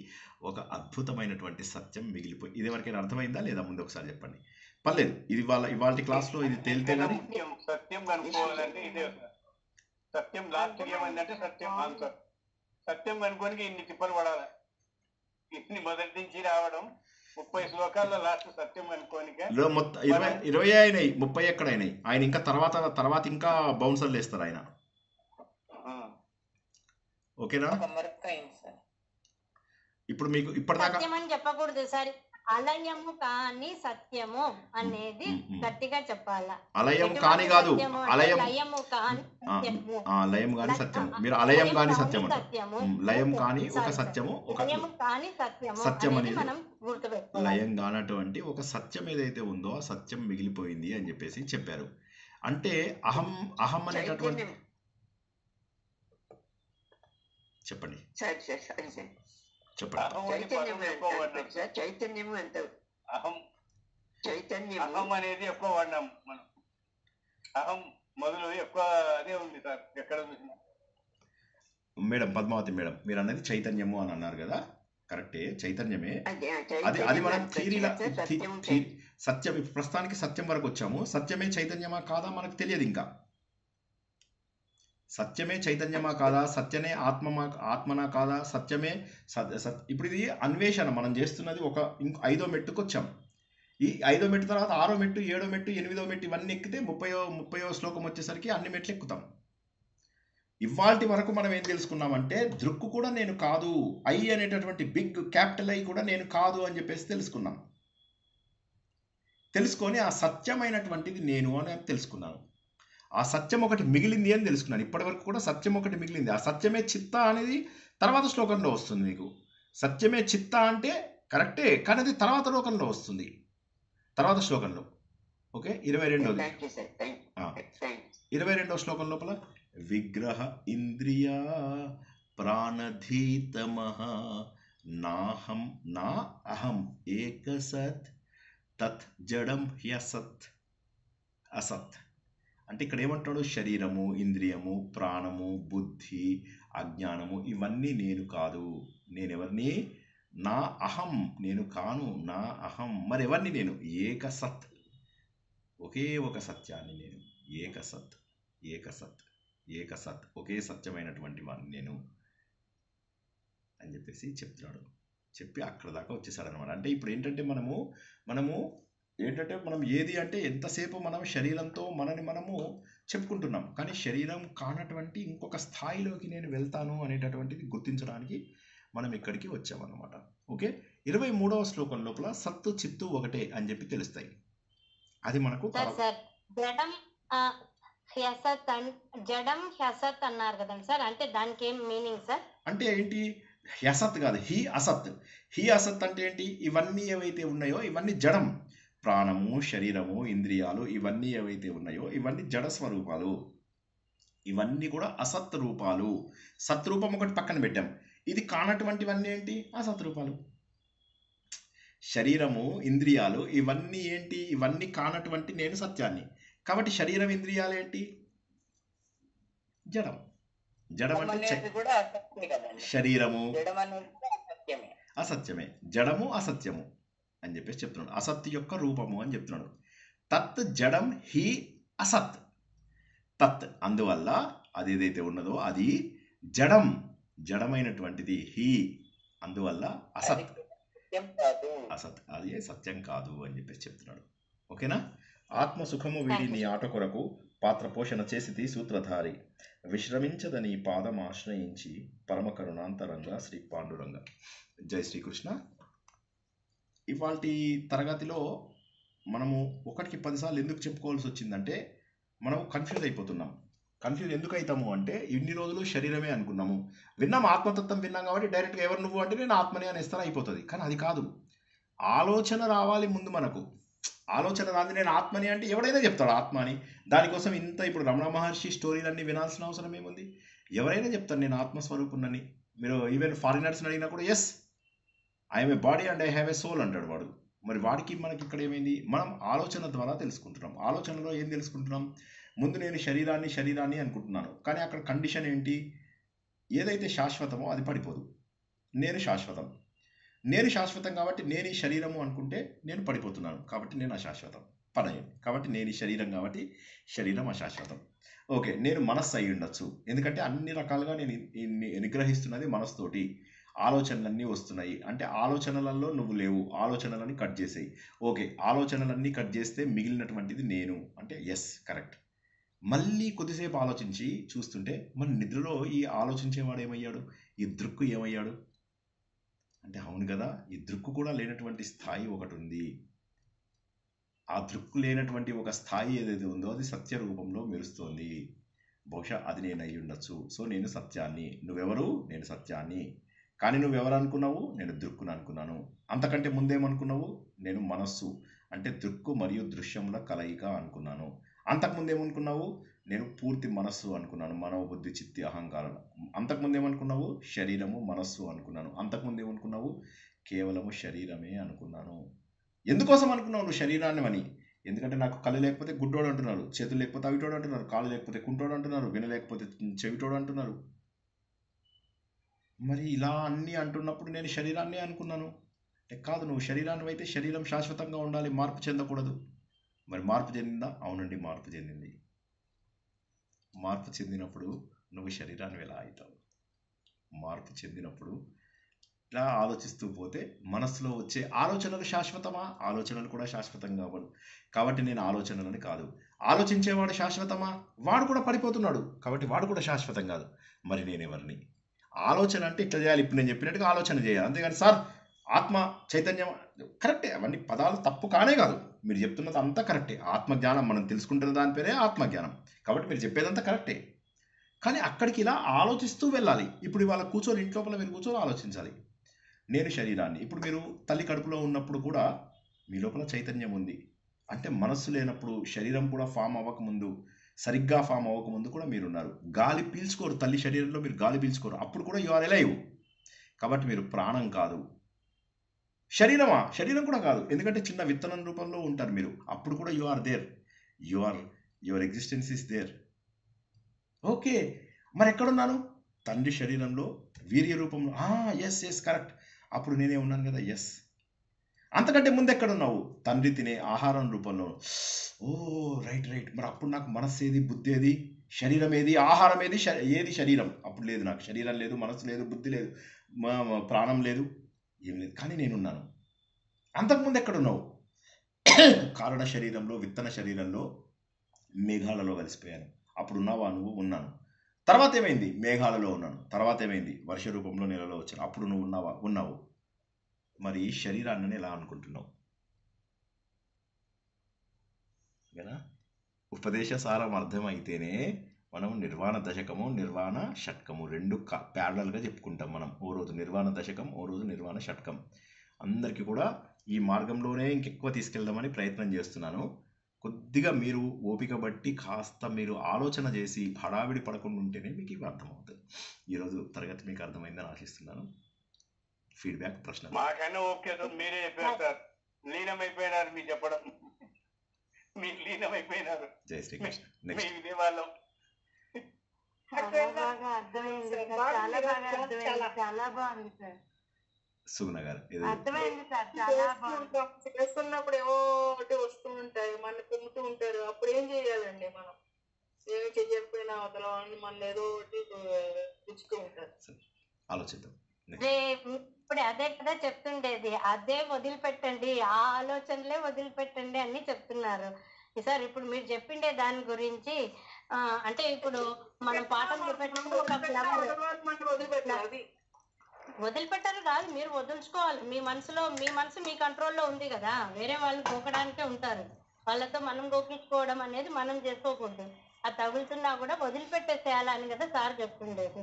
ఒక అద్భుతమైనటువంటి సత్యం మిగిలిపోయి. ఇది ఎవరికైనా అర్థమైందా లేదా? ముందు ఒకసారి చెప్పండి. పర్లేదు, ఇది ఇవాళ క్లాస్లో ఇది తేలితే కానీ. సత్యం కనుక్కోవాలంటే ఇదే సత్యం. లాస్ట్ ఏమైందంటే సత్యం ఆన్సర్. సత్యం కనుక్కోనికి ఇన్ని తిప్పలు పడాలి. ఇన్ని మొదటి నుంచి రావడం 30 శ్లోకాల్లో లాస్ట్ సత్యం కనుక్కోనికే మొత్తం 20 అయినాయి, 30 ఎక్కడైనాయి. ఆయన ఇంకా తర్వాత ఇంకా బౌన్సర్లు వేస్తారు ఆయన. ఓకేనా? ఇప్పుడు మీకు ఇప్పటిదాకా సత్యం అని చెప్పకూడదు సార్. అలయము కాని సత్యము అనేది గట్టిగా చెప్పాలా. అలయం కాని కాదు, అలయం లయము కాని సత్యము. లయం కాని సత్యము. మీరు అలయం కాని సత్యము, లయం కాని ఒక సత్యము, ఒక లయము కాని సత్యము సత్యం అనేది అనేది మనం గుర్తుపెట్టుకోవాలి. లయం కానటువంటి ఒక సత్యం ఏదైతే ఉందో ఆ సత్యం మిగిలిపోయింది అని చెప్పేసి చెప్పారు. అంటే అహం అనేటటువంటి చెప్పండి చైతన్యము అంటే అహం. చైతన్యం అహం అనేది ఎక్కువ వాడినాం మనం. అహం మొదలు ఎక్కువ అదే ఉంది సార్ ఎక్కడ చూసినా. మేడం పద్మావతి మేడం, మీరు అన్నది చైతన్యము అని అన్నారు కదా, కరెక్టే, చైతన్యమే. అది మనం థియరీలా సత్యం. ప్రస్తుతానికి సత్యం వరకు వచ్చాము. సత్యమే చైతన్యమా కాదా మనకు తెలియదు ఇంకా. సత్యమే చైతన్యమా కాదా, సత్యమే ఆత్మనా కాదా, సత్యమే ఇప్పుడు ఇది అన్వేషణ మనం చేస్తున్నది. ఒక 5వ మెట్టుకు వచ్చాం. ఈ 5వ మెట్టు తర్వాత 6వ మెట్టు, 7వ మెట్టు, 8వ మెట్టు ఇవన్నీ ఎక్కితే 30వ శ్లోకం వచ్చేసరికి అన్ని మెట్లు ఎక్కుతాం. ఇవాల్టి వరకు మనం ఏం తెలుసుకున్నామంటే దృక్కు కూడా నేను కాదు, ఐ అనేటటువంటి బిగ్ క్యాపిటల్ ఐ కూడా నేను కాదు అని చెప్పేసి తెలుసుకున్నాం. తెలుసుకొని ఆ సత్యమైనటువంటిది నేను అని తెలుసుకున్నాను. ఆ సత్యం ఒకటి మిగిలింది అని తెలుసుకున్నాను. ఇప్పటి వరకు కూడా సత్యం ఒకటి మిగిలింది. ఆ సత్యమే చిత్త అనేది తర్వాత శ్లోకంలో వస్తుంది మీకు. సత్యమే చిత్త అంటే కరెక్టే, కానీ అది తర్వాత శ్లోకంలో వస్తుంది, తర్వాత శ్లోకంలో. ఓకే, 22వ శ్లోకం లోపల విగ్రహ ఇంద్రియ ప్రాణధీతమః నాహం నా అహం ఏకసత్ తత్ జడం హ్యసత్ అసత్. అంటే ఇక్కడ ఏమంటాడు? శరీరము, ఇంద్రియము, ప్రాణము, బుద్ధి, అజ్ఞానము ఇవన్నీ నేను కాదు. నేనెవరిని? నా అహం నేను కాను, నా అహం మరెవరిని? నేను ఏకసత్, ఒకే ఒక సత్యాన్ని నేను. ఏకసత్, ఏకసత్, ఏకసత్, ఒకే సత్యమైనటువంటి వాడిని నేను అని చెప్పేసి చెప్తున్నాడు. చెప్పి అక్కడ దాకా వచ్చేసాడు అనమాట. అంటే ఇప్పుడు ఏంటంటే మనము మనం ఏది అంటే ఎంతసేపు మనం శరీరంతో మనము చెప్పుకుంటున్నాం, కానీ శరీరం కానటువంటి ఇంకొక స్థాయిలోకి నేను వెళ్తాను అనేటటువంటిది గుర్తించడానికి మనం ఇక్కడికి వచ్చామన్నమాట. ఓకే, 23వ శ్లోకం లోపల సత్తు చిత్తు ఒకటే అని చెప్పి తెలుస్తాయి. అది మనకు జడం హ్యసత్ అన్నారు కదండి సార్, అంటే దానికి ఏం మీనింగ్ సార్? అంటే ఏంటి? హ్యసత్ కాదు, హి అసత్. హి అసత్ అంటే ఏంటి? ఇవన్నీ ఏవైతే ఉన్నాయో ఇవన్నీ జడం. ప్రాణము, శరీరము, ఇంద్రియాలు ఇవన్నీ ఏవైతే ఉన్నాయో ఇవన్నీ జడ స్వరూపాలు. ఇవన్నీ కూడా అసత్ రూపాలు. సత్రూపం ఒకటి పక్కన పెట్టాం. ఇది కానటువంటివన్నీ ఏంటి? అసత్ రూపాలు. శరీరము, ఇంద్రియాలు ఇవన్నీ ఏంటి? ఇవన్నీ కానటువంటి నేను సత్యాన్ని. కాబట్టి శరీరం, ఇంద్రియాలు ఏంటి? జడం. జడం అంటే శరీరము. అసత్యమే. జడము అసత్యము అని చెప్పేసి చెప్తున్నాడు. అసత్ యొక్క రూపము అని చెప్తున్నాడు. తత్ జడం హి అసత్. తత్ అందువల్ల అది ఏదైతే ఉన్నదో అది జడం, జడమైనటువంటిది. హి అందువల్ల అసత్, సత్యం కాదు. అసత్ అది సత్యం కాదు అని చెప్పేసి చెప్తున్నాడు. ఓకేనా? ఆత్మ సుఖము వీడి నీ ఆట కొరకు పాత్ర పోషణ చేసిది సూత్రధారి, విశ్రమించదని పాదం ఆశ్రయించి పరమ కరుణాంతరంగా శ్రీ పాండురంగ. జై శ్రీకృష్ణ. ఇవాల్టి తరగతిలో మనము 1కి 10 సార్లు ఎందుకు చెప్పుకోవాల్సి వచ్చిందంటే మనము కన్ఫ్యూజ్ అయిపోతున్నాం. కన్ఫ్యూజ్ ఎందుకు అవుతాము అంటే ఇన్ని రోజులు శరీరమే అనుకున్నాము, విన్నాం, ఆత్మతత్వం విన్నాం కాబట్టి డైరెక్ట్గా ఎవరు నువ్వు అంటే నేను ఆత్మని అనేస్తాను అయిపోతుంది. కానీ అది కాదు. ఆలోచన రావాలి ముందు. మనకు ఆలోచన రాదు నేను ఆత్మని అంటే ఎవడైనా చెప్తాడు ఆత్మ అని. దానికోసం ఇంత ఇప్పుడు రమణ మహర్షి స్టోరీలన్నీ వినాల్సిన అవసరం ఏముంది? ఎవరైనా చెప్తారు నేను ఆత్మస్వరూపుణ్ణని. మీరు ఈవెన్ ఫారినర్స్ని అడిగినా కూడా yes I'm a body and I have a soul అంటాడు వాడు. మరి వాడికి మనకి ఇక్కడ ఏమైంది? మనం ఆలోచన ద్వారా తెలుసుకుంటున్నాం. ఆలోచనలో ఏం తెలుసుకుంటున్నాం? ముందు నేను శరీరాన్ని అనుకుంటున్నాను, కానీ అక్కడ కండిషన్ ఏంటి? ఏదైతే శాశ్వతమో అది పడిపోదు. నేను శాశ్వతం, నేను శాశ్వతం కాబట్టి నేను ఈ శరీరము అనుకుంటే నేను పడిపోతున్నాను, కాబట్టి నేను అశాశ్వతం. పడయం కాబట్టి నేను ఈ శరీరం కాబట్టి శరీరం అశాశ్వతం. ఓకే, నేను మనస్సు అయి ఉండొచ్చు, ఎందుకంటే అన్ని రకాలుగా నేను నిగ్రహిస్తున్నది మనస్సుతోటి. ఆలోచనలన్నీ వస్తున్నాయి అంటే ఆలోచనలలో నువ్వు లేవు, ఆలోచనలని కట్ చేసేయి. ఓకే, ఆలోచనలన్నీ కట్ చేస్తే మిగిలినటువంటిది నేను అంటే ఎస్ కరెక్ట్. మళ్ళీ కొద్దిసేపు ఆలోచించి చూస్తుంటే మన నిద్రలో ఈ ఆలోచించేవాడు ఏమయ్యాడు? ఈ దృక్కు ఏమయ్యాడు అంటే అవును కదా, ఈ దృక్కు కూడా లేనటువంటి స్థాయి ఒకటి ఉంది. ఆ దృక్కు లేనటువంటి ఒక స్థాయి ఏదైతే ఉందో అది సత్య రూపంలో మెరుస్తోంది. బహుశా అది నేను అయి ఉండొచ్చు. సో నేను సత్యాన్ని, నువ్వెవరు? నేను సత్యాన్ని. కానీ నువ్వెవరు అనుకున్నావు? నేను దృక్కును అనుకున్నాను. అంతకంటే ముందేమనుకున్నావు? నేను మనస్సు అంటే దృక్కు మరియు దృశ్యముల కలయిక అనుకున్నాను. అంతకుముందేమనుకున్నావు? నేను పూర్తి మనస్సు అనుకున్నాను, మనో బుద్ధి చిత్తి అహంకారం. అంతకుముందేమనుకున్నావు? శరీరము మనస్సు అనుకున్నాను. అంతకుముందేమనుకున్నావు? కేవలము శరీరమే అనుకున్నాను. ఎందుకోసం అనుకున్నావు నువ్వు శరీరాన్ని అని? ఎందుకంటే నాకు కళ్ళు లేకపోతే గుడ్డోడు అంటున్నారు, చేతులు లేకపోతే అవిటోడు అంటున్నారు, కాళ్ళు లేకపోతే కుంటోడు అంటున్నారు, వినలేకపోతే చెవిటోడు అంటున్నారు. మరి ఇలా అన్నీ అంటున్నప్పుడు నేను శరీరాన్ని అనుకున్నాను. కాదు, నువ్వు శరీరాన్ని అయితే శరీరం శాశ్వతంగా ఉండాలి, మార్పు చెందకూడదు. మరి మార్పు చెందిందా? అవునండి, మార్పు చెందింది. మార్పు చెందినప్పుడు నువ్వు శరీరాన్ని ఎలా అవుతావు? మార్పు చెందినప్పుడు ఇలా ఆలోచిస్తూ పోతే మనసులో వచ్చే ఆలోచనలు శాశ్వతమా? ఆలోచనలు కూడా శాశ్వతం కావడు. కాబట్టి నేను ఆలోచనలని కాదు. ఆలోచించేవాడు శాశ్వతమా? వాడు కూడా పడిపోతున్నాడు, కాబట్టి వాడు కూడా శాశ్వతం కాదు. మరి నేనెవరిని? ఆలోచన అంటే ఇట్లా చేయాలి, ఇప్పుడు నేను చెప్పినట్టుగా ఆలోచన చేయాలి. అంతేగాని సార్ ఆత్మ చైతన్యం కరెక్టే, అవన్నీ పదాలు తప్పు కానే కాదు. మీరు చెప్తున్నది అంతా కరెక్టే. ఆత్మజ్ఞానం మనం తెలుసుకుంటున్న దాని పేరే ఆత్మజ్ఞానం. కాబట్టి మీరు చెప్పేదంతా కరెక్టే. కానీ అక్కడికి ఇలా ఆలోచిస్తూ వెళ్ళాలి. ఇప్పుడు ఇవాళ కూర్చొని ఇంట్లోపల మీరు కూర్చొని ఆలోచించాలి. నేను శరీరాన్ని. ఇప్పుడు మీరు తల్లి కడుపులో ఉన్నప్పుడు కూడా మీ లోపల చైతన్యం ఉంది. అంటే మనస్సు లేనప్పుడు, శరీరం కూడా ఫామ్ అవ్వకముందు, సరిగ్గా ఫామ్ అవ్వకముందు కూడా మీరున్నారు. గాలి పీల్చుకోరు, తల్లి శరీరంలో మీరు గాలి పీల్చుకోరు, అప్పుడు కూడా యు ఆర్ ఎలైవ్. కాబట్టి మీరు ప్రాణం కాదు. శరీరమా? శరీరం కూడా కాదు, ఎందుకంటే చిన్న విత్తనం రూపంలో ఉంటారు మీరు. అప్పుడు కూడా you are there, your existence is there. Okay, మరి ఎక్కడున్నాను? తండ్రి శరీరంలో వీర్య రూపంలో. Yes correct. అప్పుడు నేనే ఉన్నాను కదా. ఎస్. అంతకంటే ముందు ఎక్కడున్నావు? తండ్రి తినే ఆహారం రూపంలో. ఓ రైట్. మరి అప్పుడు నాకు మనస్సు ఏది, బుద్ధి ఏది, శరీరం ఏది, ఆహారం ఏది? ఏది శరీరం? అప్పుడు లేదు, నాకు శరీరం లేదు, మనస్సు లేదు, బుద్ధి లేదు, ప్రాణం లేదు, ఏం లేదు. కానీ నేనున్నాను. అంతకుముందు ఎక్కడున్నావు? కారణ శరీరంలో, విత్తన శరీరంలో, మేఘాలలో కలిసిపోయాను. అప్పుడు ఉన్నావా నువ్వు? ఉన్నాను. తర్వాత ఏమైంది? మేఘాలలో ఉన్నాను. తర్వాత ఏమైంది? వర్ష రూపంలో నెలలో వచ్చాను. అప్పుడు నువ్వు ఉన్నావా? ఉన్నావు. మరి శరీరాన్ని ఎలా అనుకుంటున్నావు కదా? ఉపదేశ సారం అర్థమైతేనే మనం నిర్వాణ దశకము, నిర్వాణ షట్కము రెండు ప్యారలల్గా చెప్పుకుంటాం మనం. ఓ రోజు నిర్వాణ దశకం, ఓ రోజు నిర్వాణ షట్కం. అందరికీ కూడా ఈ మార్గంలోనే ఇంకెక్కువ తీసుకెళ్దామని ప్రయత్నం చేస్తున్నాను. కొద్దిగా మీరు ఓపిక బట్టి కాస్త మీరు ఆలోచన చేసి హడావిడి పడకుండా ఉంటేనే మీకు ఇవి అర్థమవుతుంది. ఈరోజు తరగతి మీకు అర్థమైందని ఆశిస్తున్నాను. ఫీడ్బ్యాక్, ప్రశ్న? మాకన్నా ఓకే సార్, మీరే చెప్పారు సార్. లీనమైపోయినారు మీరు చెప్పడం, మీరు లీనమైపోయినారు. జై శ్రీకృష్ణ. మీ నెక్స్ట్. విదేవాళ్ళం చాలా బాగా అర్థమైంది సార్, చాలా బాగా అర్థమైంది, చాలా బాగుంది సార్. సుగుణ గారు ఏదో అర్థమైంది సార్, చాలా బాగుంది. స్ట్రెస్ ఉన్నప్పుడు ఏవో ఒకటి వస్తూ ఉంటాయి, మన తింటూ ఉంటారు. అప్పుడు ఏం చేయాలండి మనం? ఏమి చెయ్యకపోయినా అవతల వాళ్ళని మన ఏదో ఒకటి పుచ్చుతూ ఉంటారు. ఆలోచిద్దాం. అదే ఇప్పుడు అదే కదా చెప్తుండేది, అదే వదిలిపెట్టండి, ఆ ఆలోచనలే వదిలిపెట్టండి అని చెప్తున్నారు సార్. ఇప్పుడు మీరు చెప్పిండే దాని గురించి అంటే ఇప్పుడు మనం పాఠం చెప్పేటప్పుడు ఒక ఫ్లవర్ వదిలిపెట్టాలి. అది వదిలిపెట్టారు కాదు, మీరు వదులుచుకోవాలి. మీ మనసు మీ కంట్రోల్లో ఉంది కదా. వేరే వాళ్ళు గోకడానికే ఉంటారు, వాళ్ళతో మనం గోకించుకోవడం అనేది మనం చేసుకోకూడదు. అది తగులుతున్నా కూడా వదిలిపెట్టేసేయాలని కదా సార్ చెప్తుండేది.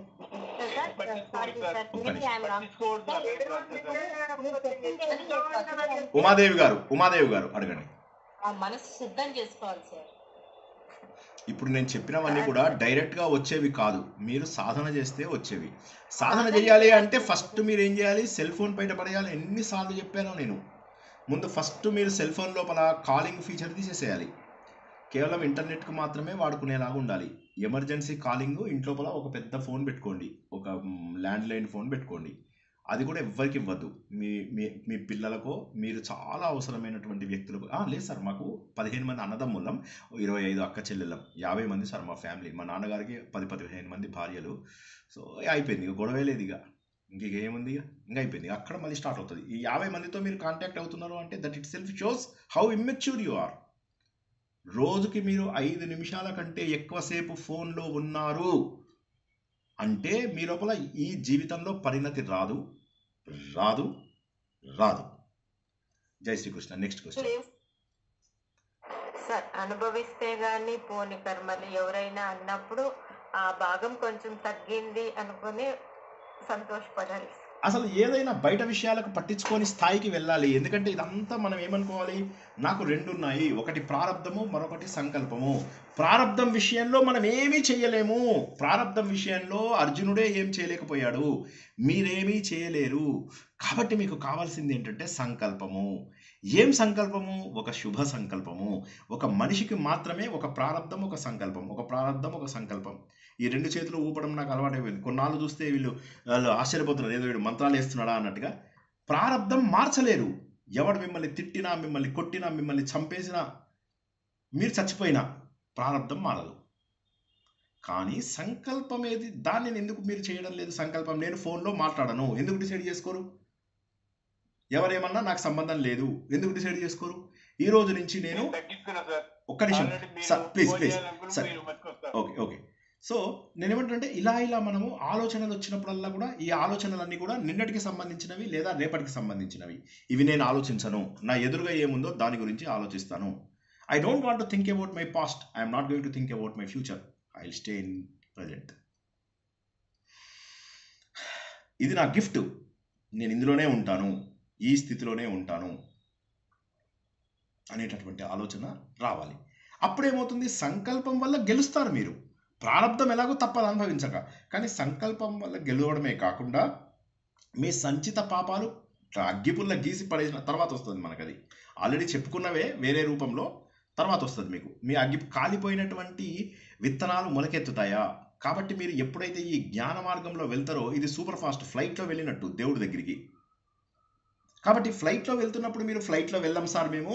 ఉమాదేవి గారు అడగండి. మనసు సిద్ధం చేసుకోవాలి సార్. ఇప్పుడు నేను చెప్పినవన్నీ కూడా డైరెక్ట్గా వచ్చేవి కాదు, మీరు సాధన చేస్తే వచ్చేవి. సాధన చేయాలి అంటే ఫస్ట్ మీరు ఏం చేయాలి? సెల్ ఫోన్ బయట పడేయాలి. ఎన్నిసార్లు చెప్పానో నేను. ముందు ఫస్ట్ మీరు సెల్ ఫోన్ లోపల కాలింగ్ ఫీచర్ తీసేసేయాలి. కేవలం ఇంటర్నెట్కి మాత్రమే వాడుకునేలాగా ఉండాలి. ఎమర్జెన్సీ కాలింగ్ ఇంట్లోపల ఒక పెద్ద ఫోన్ పెట్టుకోండి, ఒక ల్యాండ్లైన్ ఫోన్ పెట్టుకోండి. అది కూడా ఎవ్వరికి ఇవ్వద్దు. మీ పిల్లలకో, మీరు చాలా అవసరమైనటువంటి వ్యక్తులకు. లేదు సార్, మాకు 15 మంది అన్నదమ్ములం, 25 అక్క చెల్లెళ్ళం, 50 మంది సార్ మా ఫ్యామిలీ. మా నాన్నగారికి 10-15 మంది భార్యలు. సో అయిపోయింది, ఇక గొడవ లేదు. ఇంకేముంది, ఇంకా అయిపోయింది. అక్కడ మళ్ళీ స్టార్ట్ అవుతుంది. ఈ 50 మందితో మీరు కాంటాక్ట్ అవుతున్నారు అంటే that itself shows how immature you are. రోజుకి మీరు 5 నిమిషాల కంటే ఎక్కువసేపు ఫోన్లో ఉన్నారు అంటే మీ లోపల ఈ జీవితంలో పరిణతి రాదు. జై శ్రీకృష్ణ. Next question sir. అనుభవిస్తే గాని పోని కర్మలు ఎవరైనా అన్నప్పుడు ఆ భాగం కొంచెం తగ్గింది అనుకుని సంతోషపడాలి. అసలు ఏదైనా బయట విషయాలకు పట్టించుకొని స్థాయికి వెళ్ళాలి. ఎందుకంటే ఇదంతా మనం ఏమనుకోవాలి, నాకు 2 ఉన్నాయి, ఒకటి ప్రారబ్ధము, మరొకటి సంకల్పము. ప్రారబ్ధం విషయంలో మనం ఏమీ చేయలేము. ప్రారబ్ధం విషయంలో అర్జునుడే ఏం చేయలేకపోయాడు, మీరేమీ చేయలేరు. కాబట్టి మీకు కావాల్సింది ఏంటంటే సంకల్పము. ఏం సంకల్పము? ఒక శుభ సంకల్పము. ఒక మనిషికి మాత్రమే ఒక ప్రారబ్ధం, ఒక సంకల్పం. ఒక ప్రారబ్ధం, ఒక సంకల్పం. ఈ 2 చేతులు ఊపడం నాకు అలవాటైపోయింది. కొన్నాళ్ళు చూస్తే వాళ్ళు ఆశ్చర్యపోతున్నారు, ఏదో వీడు మంత్రాలు వేస్తున్నాడా అన్నట్టుగా. ప్రారబ్ధం మార్చలేరు. ఎవడు మిమ్మల్ని తిట్టినా, మిమ్మల్ని కొట్టినా, మిమ్మల్ని చంపేసినా, మీరు చచ్చిపోయినా ప్రారబ్ధం మారదు. కానీ సంకల్పం ఏది? దాన్ని ఎందుకు మీరు చేయడం లేదు? సంకల్పం, నేను ఫోన్లో మాట్లాడను ఎందుకు డిసైడ్ చేసుకోరు? ఎవరేమన్నా నాకు సంబంధం లేదు ఎందుకు డిసైడ్ చేసుకోరు? ఈ రోజు నుంచి నేను ఒక్క నిమిషం sir, please sir. Okay. So నేనేమంటే ఇలా మనము ఆలోచనలు వచ్చినప్పుడల్లా కూడా ఈ ఆలోచనలన్నీ కూడా నిన్నటికి సంబంధించినవి లేదా రేపటికి సంబంధించినవి. ఇవి నేను ఆలోచించను. నా ఎదురుగా ఏముందో దాని గురించి ఆలోచిస్తాను. I don't want to think about my past. I'm not going to think about my future. I will stay in present. ఇది నా గిఫ్ట్. నేను ఇందులోనే ఉంటాను, ఈ స్థితిలోనే ఉంటాను అనేటటువంటి ఆలోచన రావాలి. అప్పుడేమవుతుంది? సంకల్పం వల్ల గెలుస్తారు మీరు. ప్రారబ్ధం ఎలాగో తప్పదు అనుభవించక, కానీ సంకల్పం వల్ల గెలవడమే కాకుండా మీ సంచిత పాపాలు అగ్గిపుల్ల గీసి పడేసిన తర్వాత వస్తుంది మనకు. అది ఆల్రెడీ చెప్పుకున్నవే వేరే రూపంలో తర్వాత వస్తుంది మీకు. మీ కాలిపోయినటువంటి విత్తనాలు మొలకెత్తుతాయా? కాబట్టి మీరు ఎప్పుడైతే ఈ జ్ఞాన మార్గంలో వెళ్తారో, ఇది సూపర్ ఫాస్ట్ ఫ్లైట్లో వెళ్ళినట్టు దేవుడి దగ్గరికి. కాబట్టి ఫ్లైట్లో వెళ్తున్నప్పుడు మీరు ఫ్లైట్లో వెళ్ళాం సార్ మేము,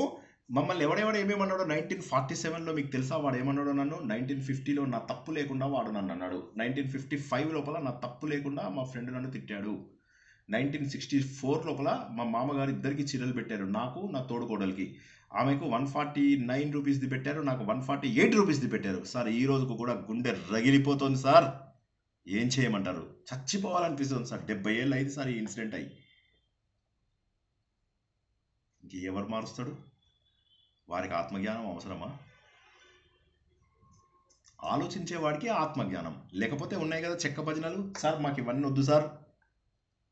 మమ్మల్ని ఎవడెవడు ఏమేమన్నాడో 1947లో మీకు తెలుసా వాడు ఏమన్నాడో నన్ను? 1950లో నా తప్పు లేకుండా వాడు నన్ను అన్నాడు. 1955 లోపల నా తప్పు లేకుండా మా ఫ్రెండ్ నన్ను తిట్టాడు. 1964 లోపల మా మామగారు ఇద్దరికి చీరలు పెట్టారు, నాకు నా తోడుకోడలికి. ఆమెకు 149 రూపీస్ది పెట్టారు, నాకు 148 రూపీస్ది పెట్టారు. సార్ ఈ రోజుకు కూడా గుండె రగిలిపోతుంది సార్. ఏం చేయమంటారు? చచ్చిపోవాలనిపిస్తుంది సార్. 70 ఏళ్ళు అయింది సార్ ఈ ఇన్సిడెంట్ అయ్యి. ఎవరు మారుస్తాడు? వారికి ఆత్మజ్ఞానం అవసరమా? ఆలోచించేవాడికి ఆత్మజ్ఞానం. లేకపోతే ఉన్నాయి కదా చెక్క భజనలు. సార్ మాకు ఇవన్నీ వద్దు సార్,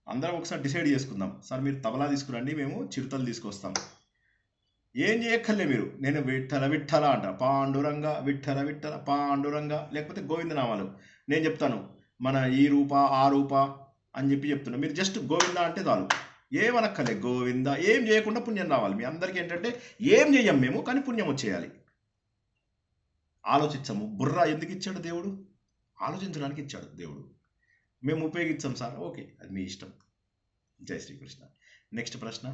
అందరం ఒకసారి డిసైడ్ చేసుకుందాం. సార్ మీరు తబలా తీసుకురండి, మేము చిరుతలు తీసుకొస్తాం. ఏం చేయక్కర్లే మీరు. నేను విఠల విఠల అంట, పాండురంగ విఠల విఠల పాండురంగ, లేకపోతే గోవిందనామాలు నేను చెప్తాను. మన ఈ రూప ఆ రూప అని చెప్తున్నా. మీరు జస్ట్ గోవింద అంటే చాలు, ఏమనక్కలే. గోవింద ఏం చేయకుండా పుణ్యం రావాలి. మీ అందరికీ ఏంటంటే ఏం చెయ్యం మేము, కానీ పుణ్యం వచ్చేయాలి. ఆలోచించము. బుర్ర ఎందుకు ఇచ్చాడు దేవుడు? ఆలోచించడానికి ఇచ్చాడు దేవుడు. మేము ఉపయోగించాం సార్, ఓకే, అది మీ ఇష్టం. జై శ్రీకృష్ణ. నెక్స్ట్ ప్రశ్న.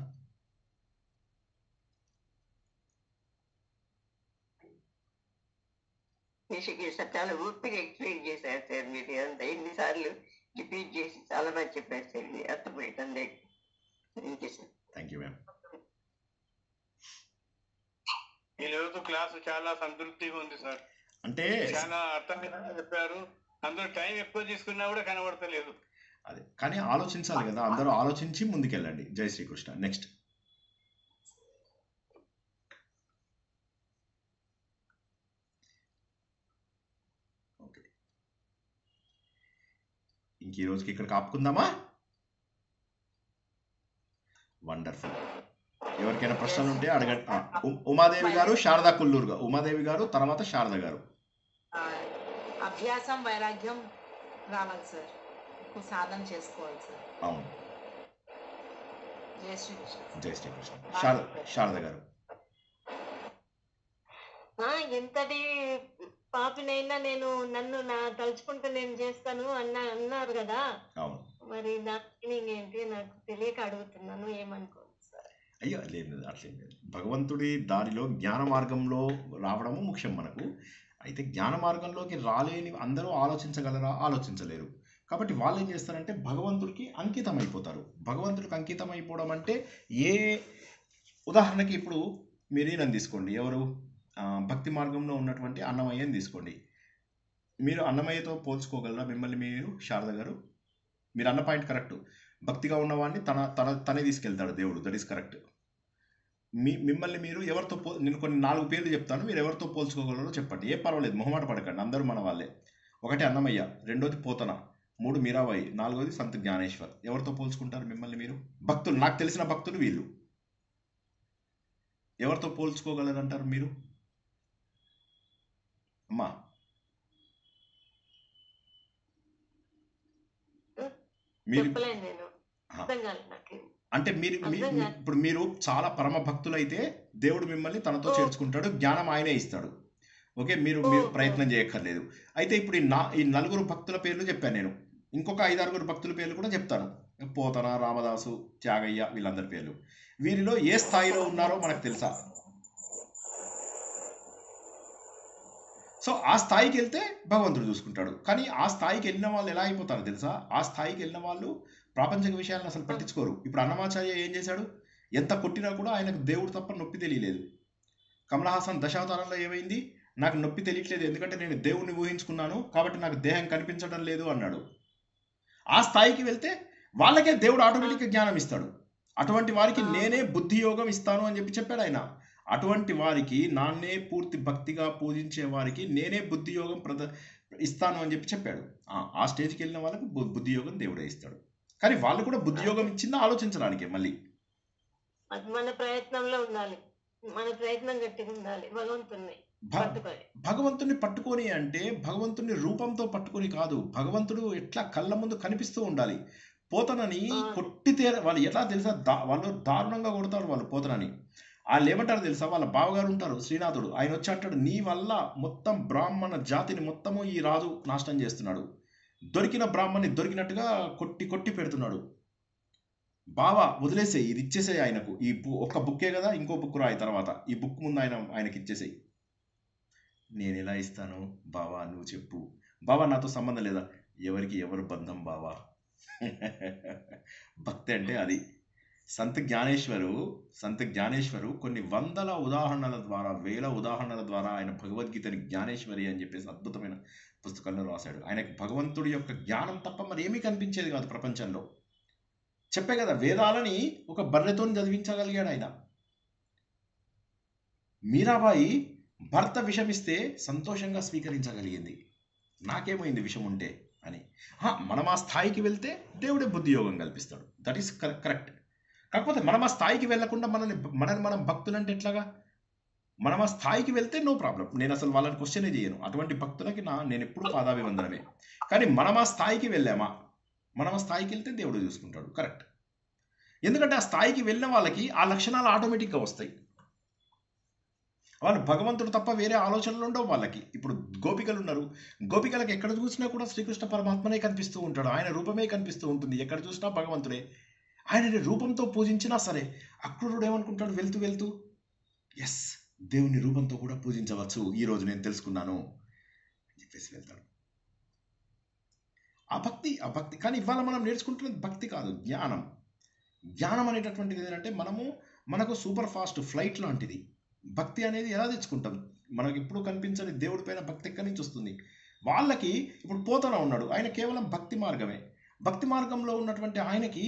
సార్ చాలా ఓపిక ఎక్స్ప్లెయిన్ చేశారు సార్. మీరు అంత ఎన్నిసార్లు రిపీట్ చేసి చాలా బాగా చెప్పారు సార్. ఇది అర్థమవుతుంది. Thank you sir. Thank you ma'am. ఈ రోజు క్లాసు చాలా సంతృప్తిగా ఉంది సార్. అంటే చాలా అర్థంగా చెప్పారు. అందరూ టైం ఎక్కువ తీసుకున్నా కూడా కనబడతలేదు. అదే, కానీ ఆలోచించాలి కదా, అందరూ ఆలోచించి ముందుకెళ్ళండి. జై శ్రీకృష్ణ. నెక్స్ట్. ఓకే, ఇంక ఈ రోజుకి ఇక్కడ ఆపుకుందామా? వండర్ఫుల్. ఎవరికైనా ప్రశ్నలు ఉంటే అడగండి. ఉమాదేవి గారు, శారదా కుల్లూరుగా. ఉమాదేవి గారు, తర్వాత శారద గారు. అభ్యాసం వైరాగ్యం రావాలి సార్. ఎక్కువ సాధన చేసుకోవాలి సార్. అవును. జై శ్రీకృష్ణ. జై శ్రీకృష్ణ. శారద గారు. ఎంతటి పాపినైనా నన్ను తలుచుకుంటే నేను చేస్తాను అన్నారు కదా. అవును. మరి దాని ఏంటి నాకు తెలియక అడుగుతున్నాను, ఏమనుకోండి సార్. అయ్యో లేదు, అట్లేం లేదు. భగవంతుడి దారిలో జ్ఞాన మార్గంలో రావడము ముఖ్యం మనకు. అయితే జ్ఞాన మార్గంలోకి రాలేని అందరూ ఆలోచించగలరా? ఆలోచించలేరు. కాబట్టి వాళ్ళు ఏం చేస్తారంటే భగవంతుడికి అంకితం అయిపోతారు. భగవంతుడికి అంకితం అయిపోవడం అంటే ఉదాహరణకి ఇప్పుడు మీరు నన్ను తీసుకోండి. ఎవరు? భక్తి మార్గంలో ఉన్నటువంటి అన్నమయ్యని తీసుకోండి. మీరు అన్నమయ్యతో పోల్చుకోగలరా మిమ్మల్ని మీరు? శారద గారు, మీరు అన్న పాయింట్ కరెక్ట్. భక్తిగా ఉన్నవాడిని తనే తీసుకెళ్తాడు దేవుడు. That is correct. మిమ్మల్ని మీరు ఎవరితో నేను కొన్ని 4 పేర్లు చెప్తాను, మీరు ఎవరితో పోల్చుకోగలరో చెప్పండి. ఏ పర్వాలేదు, మొహమాట పడకండి, అందరూ మన వాళ్ళే. 1 అన్నమయ్య, 2 పోతన, 3 మీరాబాయి, 4 సంత్ జ్ఞానేశ్వర్. ఎవరితో పోల్చుకుంటారు మిమ్మల్ని మీరు? భక్తులు, నాకు తెలిసిన భక్తులు వీళ్ళు. ఎవరితో పోల్చుకోగలరంటారు మీరు? అమ్మా మీరు అంటే ఇప్పుడు మీరు చాలా పరమ భక్తులైతే దేవుడు మిమ్మల్ని తనతో చేర్చుకుంటాడు, జ్ఞానం ఆయనే ఇస్తాడు. ఓకే, మీరు ప్రయత్నం చేయక్కర్లేదు. అయితే ఇప్పుడు ఈ 4 భక్తుల పేర్లు చెప్పాను నేను. ఇంకొక 5-6 భక్తుల పేర్లు కూడా చెప్తాను. పోతన, రామదాసు, త్యాగయ్య, వీళ్ళందరి పేర్లు. వీరిలో ఏ స్థాయిలో ఉన్నారో మనకు తెలుసా? సో ఆ స్థాయికి వెళ్తే భగవంతుడు చూసుకుంటాడు. కానీ ఆ స్థాయికి వెళ్ళిన వాళ్ళు ఎలా అయిపోతారో తెలుసా? ఆ స్థాయికి వెళ్ళిన వాళ్ళు ప్రాపంచిక విషయాలను అసలు పట్టించుకోరు. ఇప్పుడు అన్నమాచార్య ఏం చేశాడు? ఎంత కొట్టినా కూడా ఆయనకు దేవుడు తప్ప నొప్పి తెలియలేదు. కమల్ హాసన్ దశావతారంలో ఏమైంది? నాకు నొప్పి తెలియట్లేదు, ఎందుకంటే నేను దేవుణ్ణి ఊహించుకున్నాను, కాబట్టి నాకు దేహం కనిపించడం లేదు అన్నాడు. ఆ స్థాయికి వెళ్తే వాళ్ళకే దేవుడు ఆటోమేటిక్గా జ్ఞానం ఇస్తాడు. అటువంటి వారికి నేనే బుద్ధి యోగం ఇస్తాను అని చెప్పాడు ఆయన. అటువంటి వారికి, నాన్నే పూర్తి భక్తిగా పూజించే వారికి నేనే బుద్ధి యోగం ఇస్తాను అని చెప్పాడు. ఆ స్టేజ్కి వెళ్ళిన వాళ్ళకి బుద్ధి యోగం దేవుడే ఇస్తాడు. కానీ వాళ్ళు కూడా బుద్ధి యోగం ఇచ్చిందా ఆలోచించడానికి. మళ్ళీ మన ప్రయత్నంలో ఉండాలి, మన ప్రయత్నం గట్టిగా ఉండాలి. భగవంతుని పట్టుకొని అంటే భగవంతుని రూపంతో పట్టుకొని కాదు, భగవంతుడు ఎట్లా కళ్ళ ముందు కనిపిస్తూ ఉండాలి. పోతనని కొట్టితే వాళ్ళు ఎట్లా తెలుసా? వాళ్ళు దారుణంగా కొడతారు వాళ్ళు పోతనని. వాళ్ళు ఏమంటారు తెలుసా? వాళ్ళ బావగారు ఉంటారు శ్రీనాథుడు, ఆయన వచ్చి అంటాడు, నీ వల్ల మొత్తం బ్రాహ్మణ జాతిని మొత్తము ఈ రాజు నాశనం చేస్తున్నాడు. దొరికిన బ్రాహ్మణ్ణి దొరికినట్టుగా కొట్టి పెడుతున్నాడు. బావా వదిలేసేయి, ఇది ఇచ్చేసేయి ఆయనకు. ఈ ఒక్క బుక్కే కదా, ఇంకో బుక్ రాయి, తర్వాత ఈ బుక్ ముందు ఆయనకి ఇచ్చేసేయి. నేను ఎలా ఇస్తాను బావా, నువ్వు చెప్పు. బావా నాతో సంబంధం లేదా? ఎవరికి ఎవరు బంధం బావా? భక్తి అంటే అది. సంత్ జ్ఞానేశ్వరు కొన్ని 100 ఉదాహరణల ద్వారా, 1000 ఉదాహరణల ద్వారా ఆయన భగవద్గీతని జ్ఞానేశ్వరి అని చెప్పేసి అద్భుతమైన పుస్తకాల్లో రాశాడు. ఆయనకు భగవంతుడి యొక్క జ్ఞానం తప్ప మరి ఏమీ కనిపించేది కాదు ప్రపంచంలో. చెప్పే కదా, వేదాలని ఒక బర్రెతో చదివించగలిగాడు ఆయన. మీరాబాయి భర్త విషమిస్తే సంతోషంగా స్వీకరించగలిగింది. నాకేమైంది విషం ఉంటే అని. మనం ఆ స్థాయికి వెళ్తే దేవుడే బుద్ధి యోగం కల్పిస్తాడు. That is correct. కాకపోతే మనం ఆ స్థాయికి వెళ్లకుండా మనం భక్తులంటే ఎట్లాగా? మనం ఆ స్థాయికి వెళ్తే నో ప్రాబ్లం, నేను అసలు వాళ్ళని క్వశ్చనే చేయను. అటువంటి భక్తులకి నేను ఎప్పుడు పాదాభివందనమే. కానీ మనం ఆ స్థాయికి వెళ్ళామా? మనం ఆ స్థాయికి వెళ్తే దేవుడు చూసుకుంటాడు. కరెక్ట్. ఎందుకంటే ఆ స్థాయికి వెళ్ళిన వాళ్ళకి ఆ లక్షణాలు ఆటోమేటిక్గా వస్తాయి. వాళ్ళు భగవంతుడు తప్ప వేరే ఆలోచనలు ఉండవు వాళ్ళకి. ఇప్పుడు గోపికలు ఉన్నారు, గోపికలకు ఎక్కడ చూసినా కూడా శ్రీకృష్ణ పరమాత్మనే కనిపిస్తూ ఉంటాడు, ఆయన రూపమే కనిపిస్తూ ఉంటుంది. ఎక్కడ చూసినా భగవంతుడే. ఆయనని రూపంతో పూజించినా సరే అక్రూరుడు ఏమనుకుంటాడు వెళ్తూ వెళ్తూ, ఎస్ దేవుని రూపంతో కూడా పూజించవచ్చు, ఈరోజు నేను తెలుసుకున్నాను అని చెప్పేసి వెళ్తాడు. ఆ భక్తి కానీ ఇవాళ మనం నేర్చుకుంటున్నది భక్తి కాదు, జ్ఞానం. జ్ఞానం అనేటటువంటిది ఏంటంటే మనకు సూపర్ ఫాస్ట్ ఫ్లైట్ లాంటిది. భక్తి అనేది ఎలా తెచ్చుకుంటాం? మనకి ఇప్పుడు కనిపించని దేవుడి పైన భక్తి ఎక్కడి నుంచి వస్తుంది? వాళ్ళకి ఇప్పుడు పోతన ఉన్నాడు, ఆయన కేవలం భక్తి మార్గమే. భక్తి మార్గంలో ఉన్నటువంటి ఆయనకి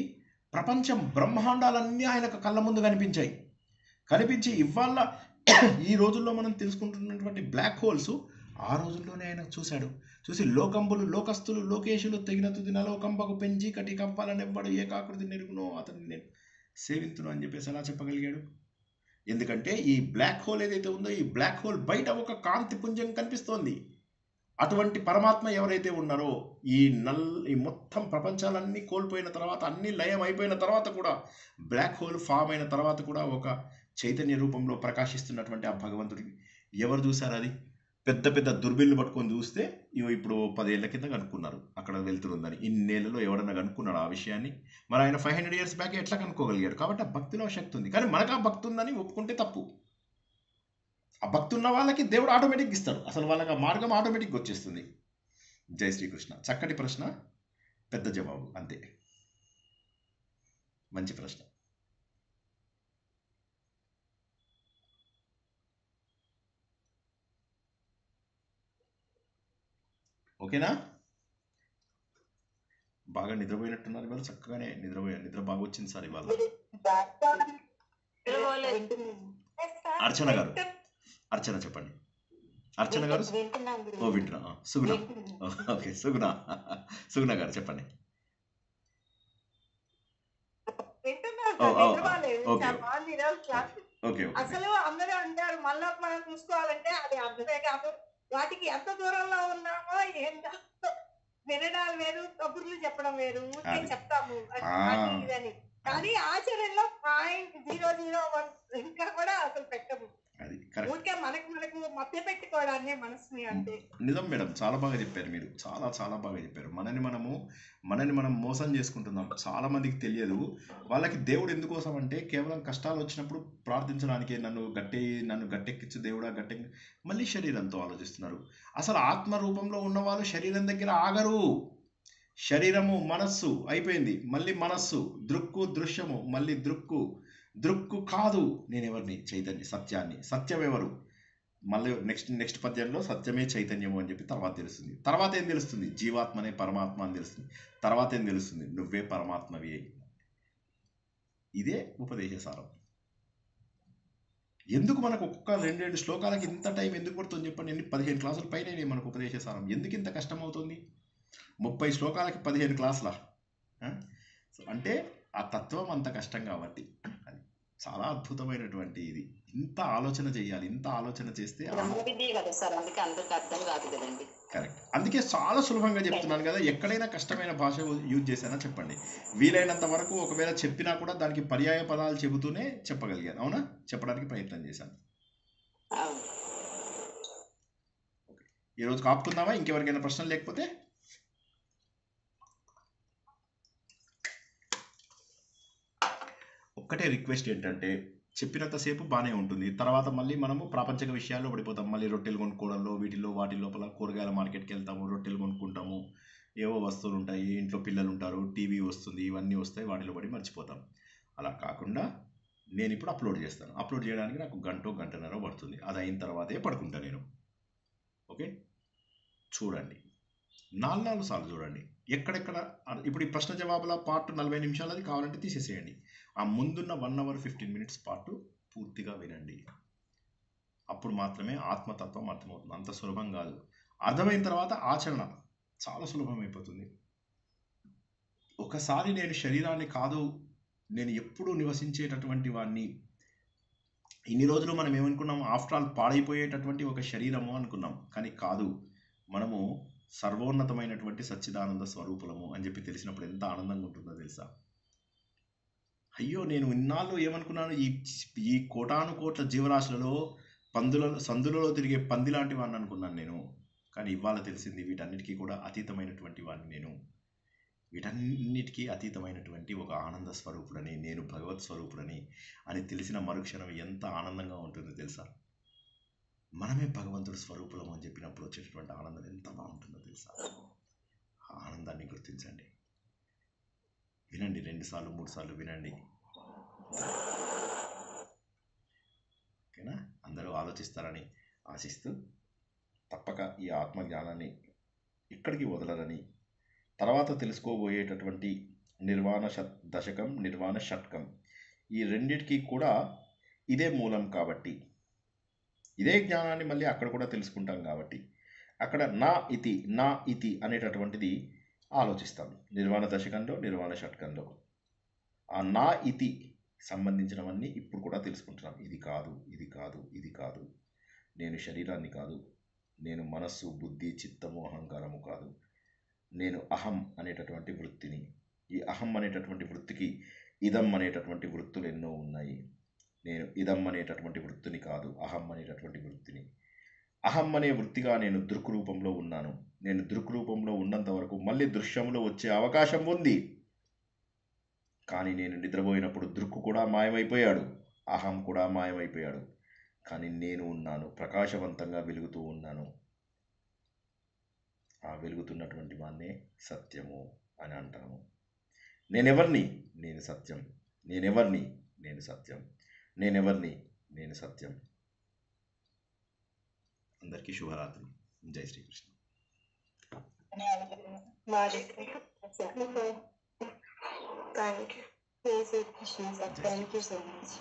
ప్రపంచం బ్రహ్మాండాలన్నీ ఆయనకు కళ్ళ ముందు కనిపించి ఇవాళ ఈ రోజుల్లో మనం తెలుసుకుంటున్నటువంటి బ్లాక్ హోల్స్ ఆ రోజుల్లోనే ఆయన చూసి లోకంబులు లోకస్తులు లోకేశులు తెగిన తుది నలోకంబకు పెంచి కటి కంపాలనెవ్వడు ఏకాకృతి నెరుగునో అతన్ని నేను సేవింతును అని చెప్పేసి ఎలా చెప్పగలిగాడు? ఎందుకంటే ఈ బ్లాక్ హోల్ ఏదైతే ఉందో ఈ బ్లాక్ హోల్ బయట ఒక కాంతి పుంజం కనిపిస్తోంది. అటువంటి పరమాత్మ ఎవరైతే ఉన్నారో ఈ మొత్తం ప్రపంచాలన్నీ కోల్పోయిన తర్వాత, అన్ని లయం అయిపోయిన తర్వాత కూడా, బ్లాక్ హోల్ ఫామ్ అయిన తర్వాత కూడా ఒక చైతన్య రూపంలో ప్రకాశిస్తున్నటువంటి ఆ భగవంతుడికి ఎవరు చూశారు? అది పెద్ద పెద్ద దుర్బిళ్ళు పట్టుకొని చూస్తే ఇప్పుడు 10 ఏళ్ల కింద కనుక్కున్నారు అక్కడ వెళ్తుందని. ఇన్నేళ్లలో ఎవడన్నా కనుక్కున్నాడు ఆ విషయాన్ని? మరి ఆయన 500 years బ్యాక్ ఎట్లా కనుక్కోగలిగాడు? కాబట్టి ఆ భక్తిలో శక్తి ఉంది. కానీ మనకు ఆ భక్తి ఉందని ఒప్పుకుంటే తప్పు. ఆ భక్తి ఉన్న వాళ్ళకి దేవుడు ఆటోమేటిక్గా ఇస్తాడు, అసలు వాళ్ళకి ఆ మార్గం ఆటోమేటిక్గా వచ్చేస్తుంది. జై శ్రీకృష్ణ. చక్కటి ప్రశ్న, పెద్ద జవాబు, అంతే. మంచి ప్రశ్న. ఓకేనా? బాగా నిద్రపోయినట్టున్నారు ఇవాళ, చక్కగానే నిద్ర బాగా వచ్చింది సార్ ఇవాళ. అర్చన చెప్పండి. అర్చన గారు వింటున్నా. సుగుణ. ఓకే, సుగుణ గారు చెప్పండి. ఓకే. అసలు అందరూ అంటారు మళ్ళా మనం చూసుకోవాలంటే అది అర్థమే కాదు. వాటికి ఎంత దూరంలో ఉన్నామో ఏంటో వినడాలు వేరు, కబుర్లు చెప్పడం వేరు. ఊరికే చెప్తాము ఇదని, కానీ ఆచరణలో 0.001 ఇంకా కూడా అసలు పెట్టము. ఊరికే మనకు మధ్య పెట్టుకోవడాన్ని మనసుని. అంటే నిజం మేడం, చాలా బాగా చెప్పారు మీరు, చాలా బాగా చెప్పారు. మనని మనం మోసం చేసుకుంటున్నాం. చాలా మందికి తెలియదు. వాళ్ళకి దేవుడు ఎందుకోసం అంటే కేవలం కష్టాలు వచ్చినప్పుడు ప్రార్థించడానికి, నన్ను గట్టెక్కించు దేవుడా గట్టెక్కి, మళ్ళీ శరీరంతో ఆలోచిస్తున్నారు. అసలు ఆత్మ రూపంలో ఉన్నవాళ్ళు శరీరం దగ్గర ఆగరు. శరీరము మనస్సు అయిపోయింది, మళ్ళీ మనస్సు, దృక్కు దృశ్యము, మళ్ళీ దృక్కు కాదు నేనెవరిని? చైతన్య, సత్యాన్ని. సత్యం ఎవరు? మళ్ళీ నెక్స్ట్ పద్యంలో సత్యమే చైతన్యము అని చెప్పి తర్వాత తెలుస్తుంది. తర్వాత ఏం తెలుస్తుంది? జీవాత్మనే పరమాత్మ అని తెలుస్తుంది. తర్వాత ఏం తెలుస్తుంది? నువ్వే పరమాత్మవి. ఇదే ఉపదేశ సారం. ఎందుకు మనకు ఒక్కొక్క 2 శ్లోకాలకి ఇంత టైం ఎందుకు పడుతుంది చెప్పండి? 15 క్లాసుల పైన మనకు ఉపదేశ సారం. ఎందుకు ఇంత కష్టం అవుతుంది? 30 శ్లోకాలకి 15 క్లాసులా? అంటే ఆ తత్వం అంత కష్టం కాబట్టి. అది చాలా అద్భుతమైనటువంటి ఇది. ఇంత ఆలోచన చేయాలి, ఇంత ఆలోచన చేస్తే కరెక్ట్. అందుకే చాలా సులభంగా చెప్తున్నాను కదా. ఎక్కడైనా కష్టమైన భాష యూజ్ చేశానా చెప్పండి. వీలైనంత వరకు ఒకవేళ చెప్పినా కూడా దానికి పర్యాయ పదాలు చెబుతూనే చెప్పగలిగాను. అవునా? చెప్పడానికి ప్రయత్నం చేశాను. ఈరోజు ఆపుకుందామా? ఇంకెవరికైనా ప్రశ్నలు లేకపోతే ఒక్కటే రిక్వెస్ట్ ఏంటంటే, చెప్పినంతసేపు బాగానే ఉంటుంది, తర్వాత మళ్ళీ మనము ప్రాపంచిక విషయాల్లో పడిపోతాం. మళ్ళీ రొట్టెలు కొనుక్కోవడంలో, వాటి లోపల కూరగాయల మార్కెట్కి వెళ్తాము, రొట్టెలు కొనుక్కుంటాము, ఏవో వస్తువులు ఉంటాయి, ఇంట్లో పిల్లలు ఉంటారు, టీవీ వస్తుంది, ఇవన్నీ వస్తాయి, వాటిలో పడి మర్చిపోతాం. అలా కాకుండా నేను ఇప్పుడు అప్లోడ్ చేస్తాను. అప్లోడ్ చేయడానికి నాకు గంటన్నర పడుతుంది. అది అయిన తర్వాతే పడుకుంటా నేను. ఓకే, చూడండి, 4 సార్లు చూడండి. ఎక్కడెక్కడ ఇప్పుడు ఈ ప్రశ్న జవాబుల పార్ట్ 40 నిమిషాలు, అది కావాలంటే తీసేసేయండి. ఆ ముందున్న 1 hour 15 minutes పాటు పూర్తిగా వినండి. అప్పుడు మాత్రమే ఆత్మతత్వం అర్థమవుతుంది. అంత సులభం కాదు. అర్థమైన తర్వాత ఆచరణ చాలా సులభం అయిపోతుంది. ఒకసారి నేను శరీరాన్ని కాదు, నేను ఎప్పుడూ నివసించేటటువంటి వాడిని. ఇన్ని రోజులు మనం ఏమనుకున్నాం? ఆఫ్టర్ ఆల్ పాడైపోయేటటువంటి ఒక శరీరము అనుకున్నాం. కానీ కాదు, మనము సర్వోన్నతమైనటువంటి సచ్చిదానంద స్వరూపులము అని చెప్పి తెలిసినప్పుడు ఎంత ఆనందంగా ఉంటుందో తెలుసా? అయ్యో, నేను ఇన్నాళ్ళు ఏమనుకున్నాను? ఈ కోటాను కోట్ల జీవరాశులలో సందులలో తిరిగే పంది లాంటి వాడిని అనుకున్నాను నేను. కానీ ఇవాళ తెలిసింది వీటన్నిటికీ కూడా అతీతమైనటువంటి వాడిని నేను. వీటన్నిటికీ అతీతమైనటువంటి ఒక ఆనంద స్వరూపుడని, నేను భగవత్ స్వరూపుడని అని తెలిసిన మరుక్షణం ఎంత ఆనందంగా ఉంటుందో తెలుసా? మనమే భగవంతుడు స్వరూపులం అని చెప్పినప్పుడు వచ్చేటటువంటి ఆనందం ఎంత బాగుంటుందో తెలుసా? ఆ ఆనందాన్ని గుర్తించండి, వినండి, 2 సార్లు 3 సార్లు వినండి. ఓకేనా? అందరూ ఆలోచిస్తారని ఆశిస్తూ, తప్పక ఈ ఆత్మజ్ఞానాన్ని ఇక్కడికి వదలరని, తర్వాత తెలుసుకోబోయేటటువంటి నిర్వాణ దశకం, నిర్వాణ షట్కం, ఈ రెండిటికి కూడా ఇదే మూలం కాబట్టి, ఇదే జ్ఞానాన్ని మళ్ళీ అక్కడ కూడా తెలుసుకుంటాం కాబట్టి, అక్కడ నా ఇతి అనేటటువంటిది ఆలోచిస్తాం నిర్వాణ దశకంలో, నిర్వాణ షట్కంలో. ఆ నా ఇతి సంబంధించినవన్నీ ఇప్పుడు కూడా తెలుసుకుంటున్నాం. ఇది కాదు, ఇది కాదు, ఇది కాదు, నేను శరీరాన్ని కాదు, నేను మనస్సు, బుద్ధి, చిత్తము, అహంకారము కాదు, నేను అహం అనేటటువంటి వృత్తిని. ఈ అహం అనేటటువంటి వృత్తికి ఇదం అనేటటువంటి వృత్తులు ఎన్నో ఉన్నాయి. నేను ఇదం అనేటటువంటి వృత్తిని కాదు, అహం అనేటటువంటి వృత్తిని. అహం అనే వృత్తిగా నేను దృక్రూపంలో ఉన్నాను. నేను దృక్రూపంలో ఉన్నంత వరకు మళ్ళీ దృశ్యంలో వచ్చే అవకాశం ఉంది. కానీ నేను నిద్రపోయినప్పుడు దృక్కు కూడా మాయమైపోయాడు, అహం కూడా మాయమైపోయాడు. కానీ నేను ఉన్నాను, ప్రకాశవంతంగా వెలుగుతూ ఉన్నాను. ఆ వెలుగుతున్నటువంటి వాన్నే సత్యము అని అంటాము. నేనెవర్ని? నేను సత్యం. నేనెవర్ని? నేను సత్యం. నేనెవర్ని? నేను సత్యం. అందరికీ శుభరాత్రి. జై శ్రీకృష్ణ. Thank you. జై Srikrishna sir, thank you so much.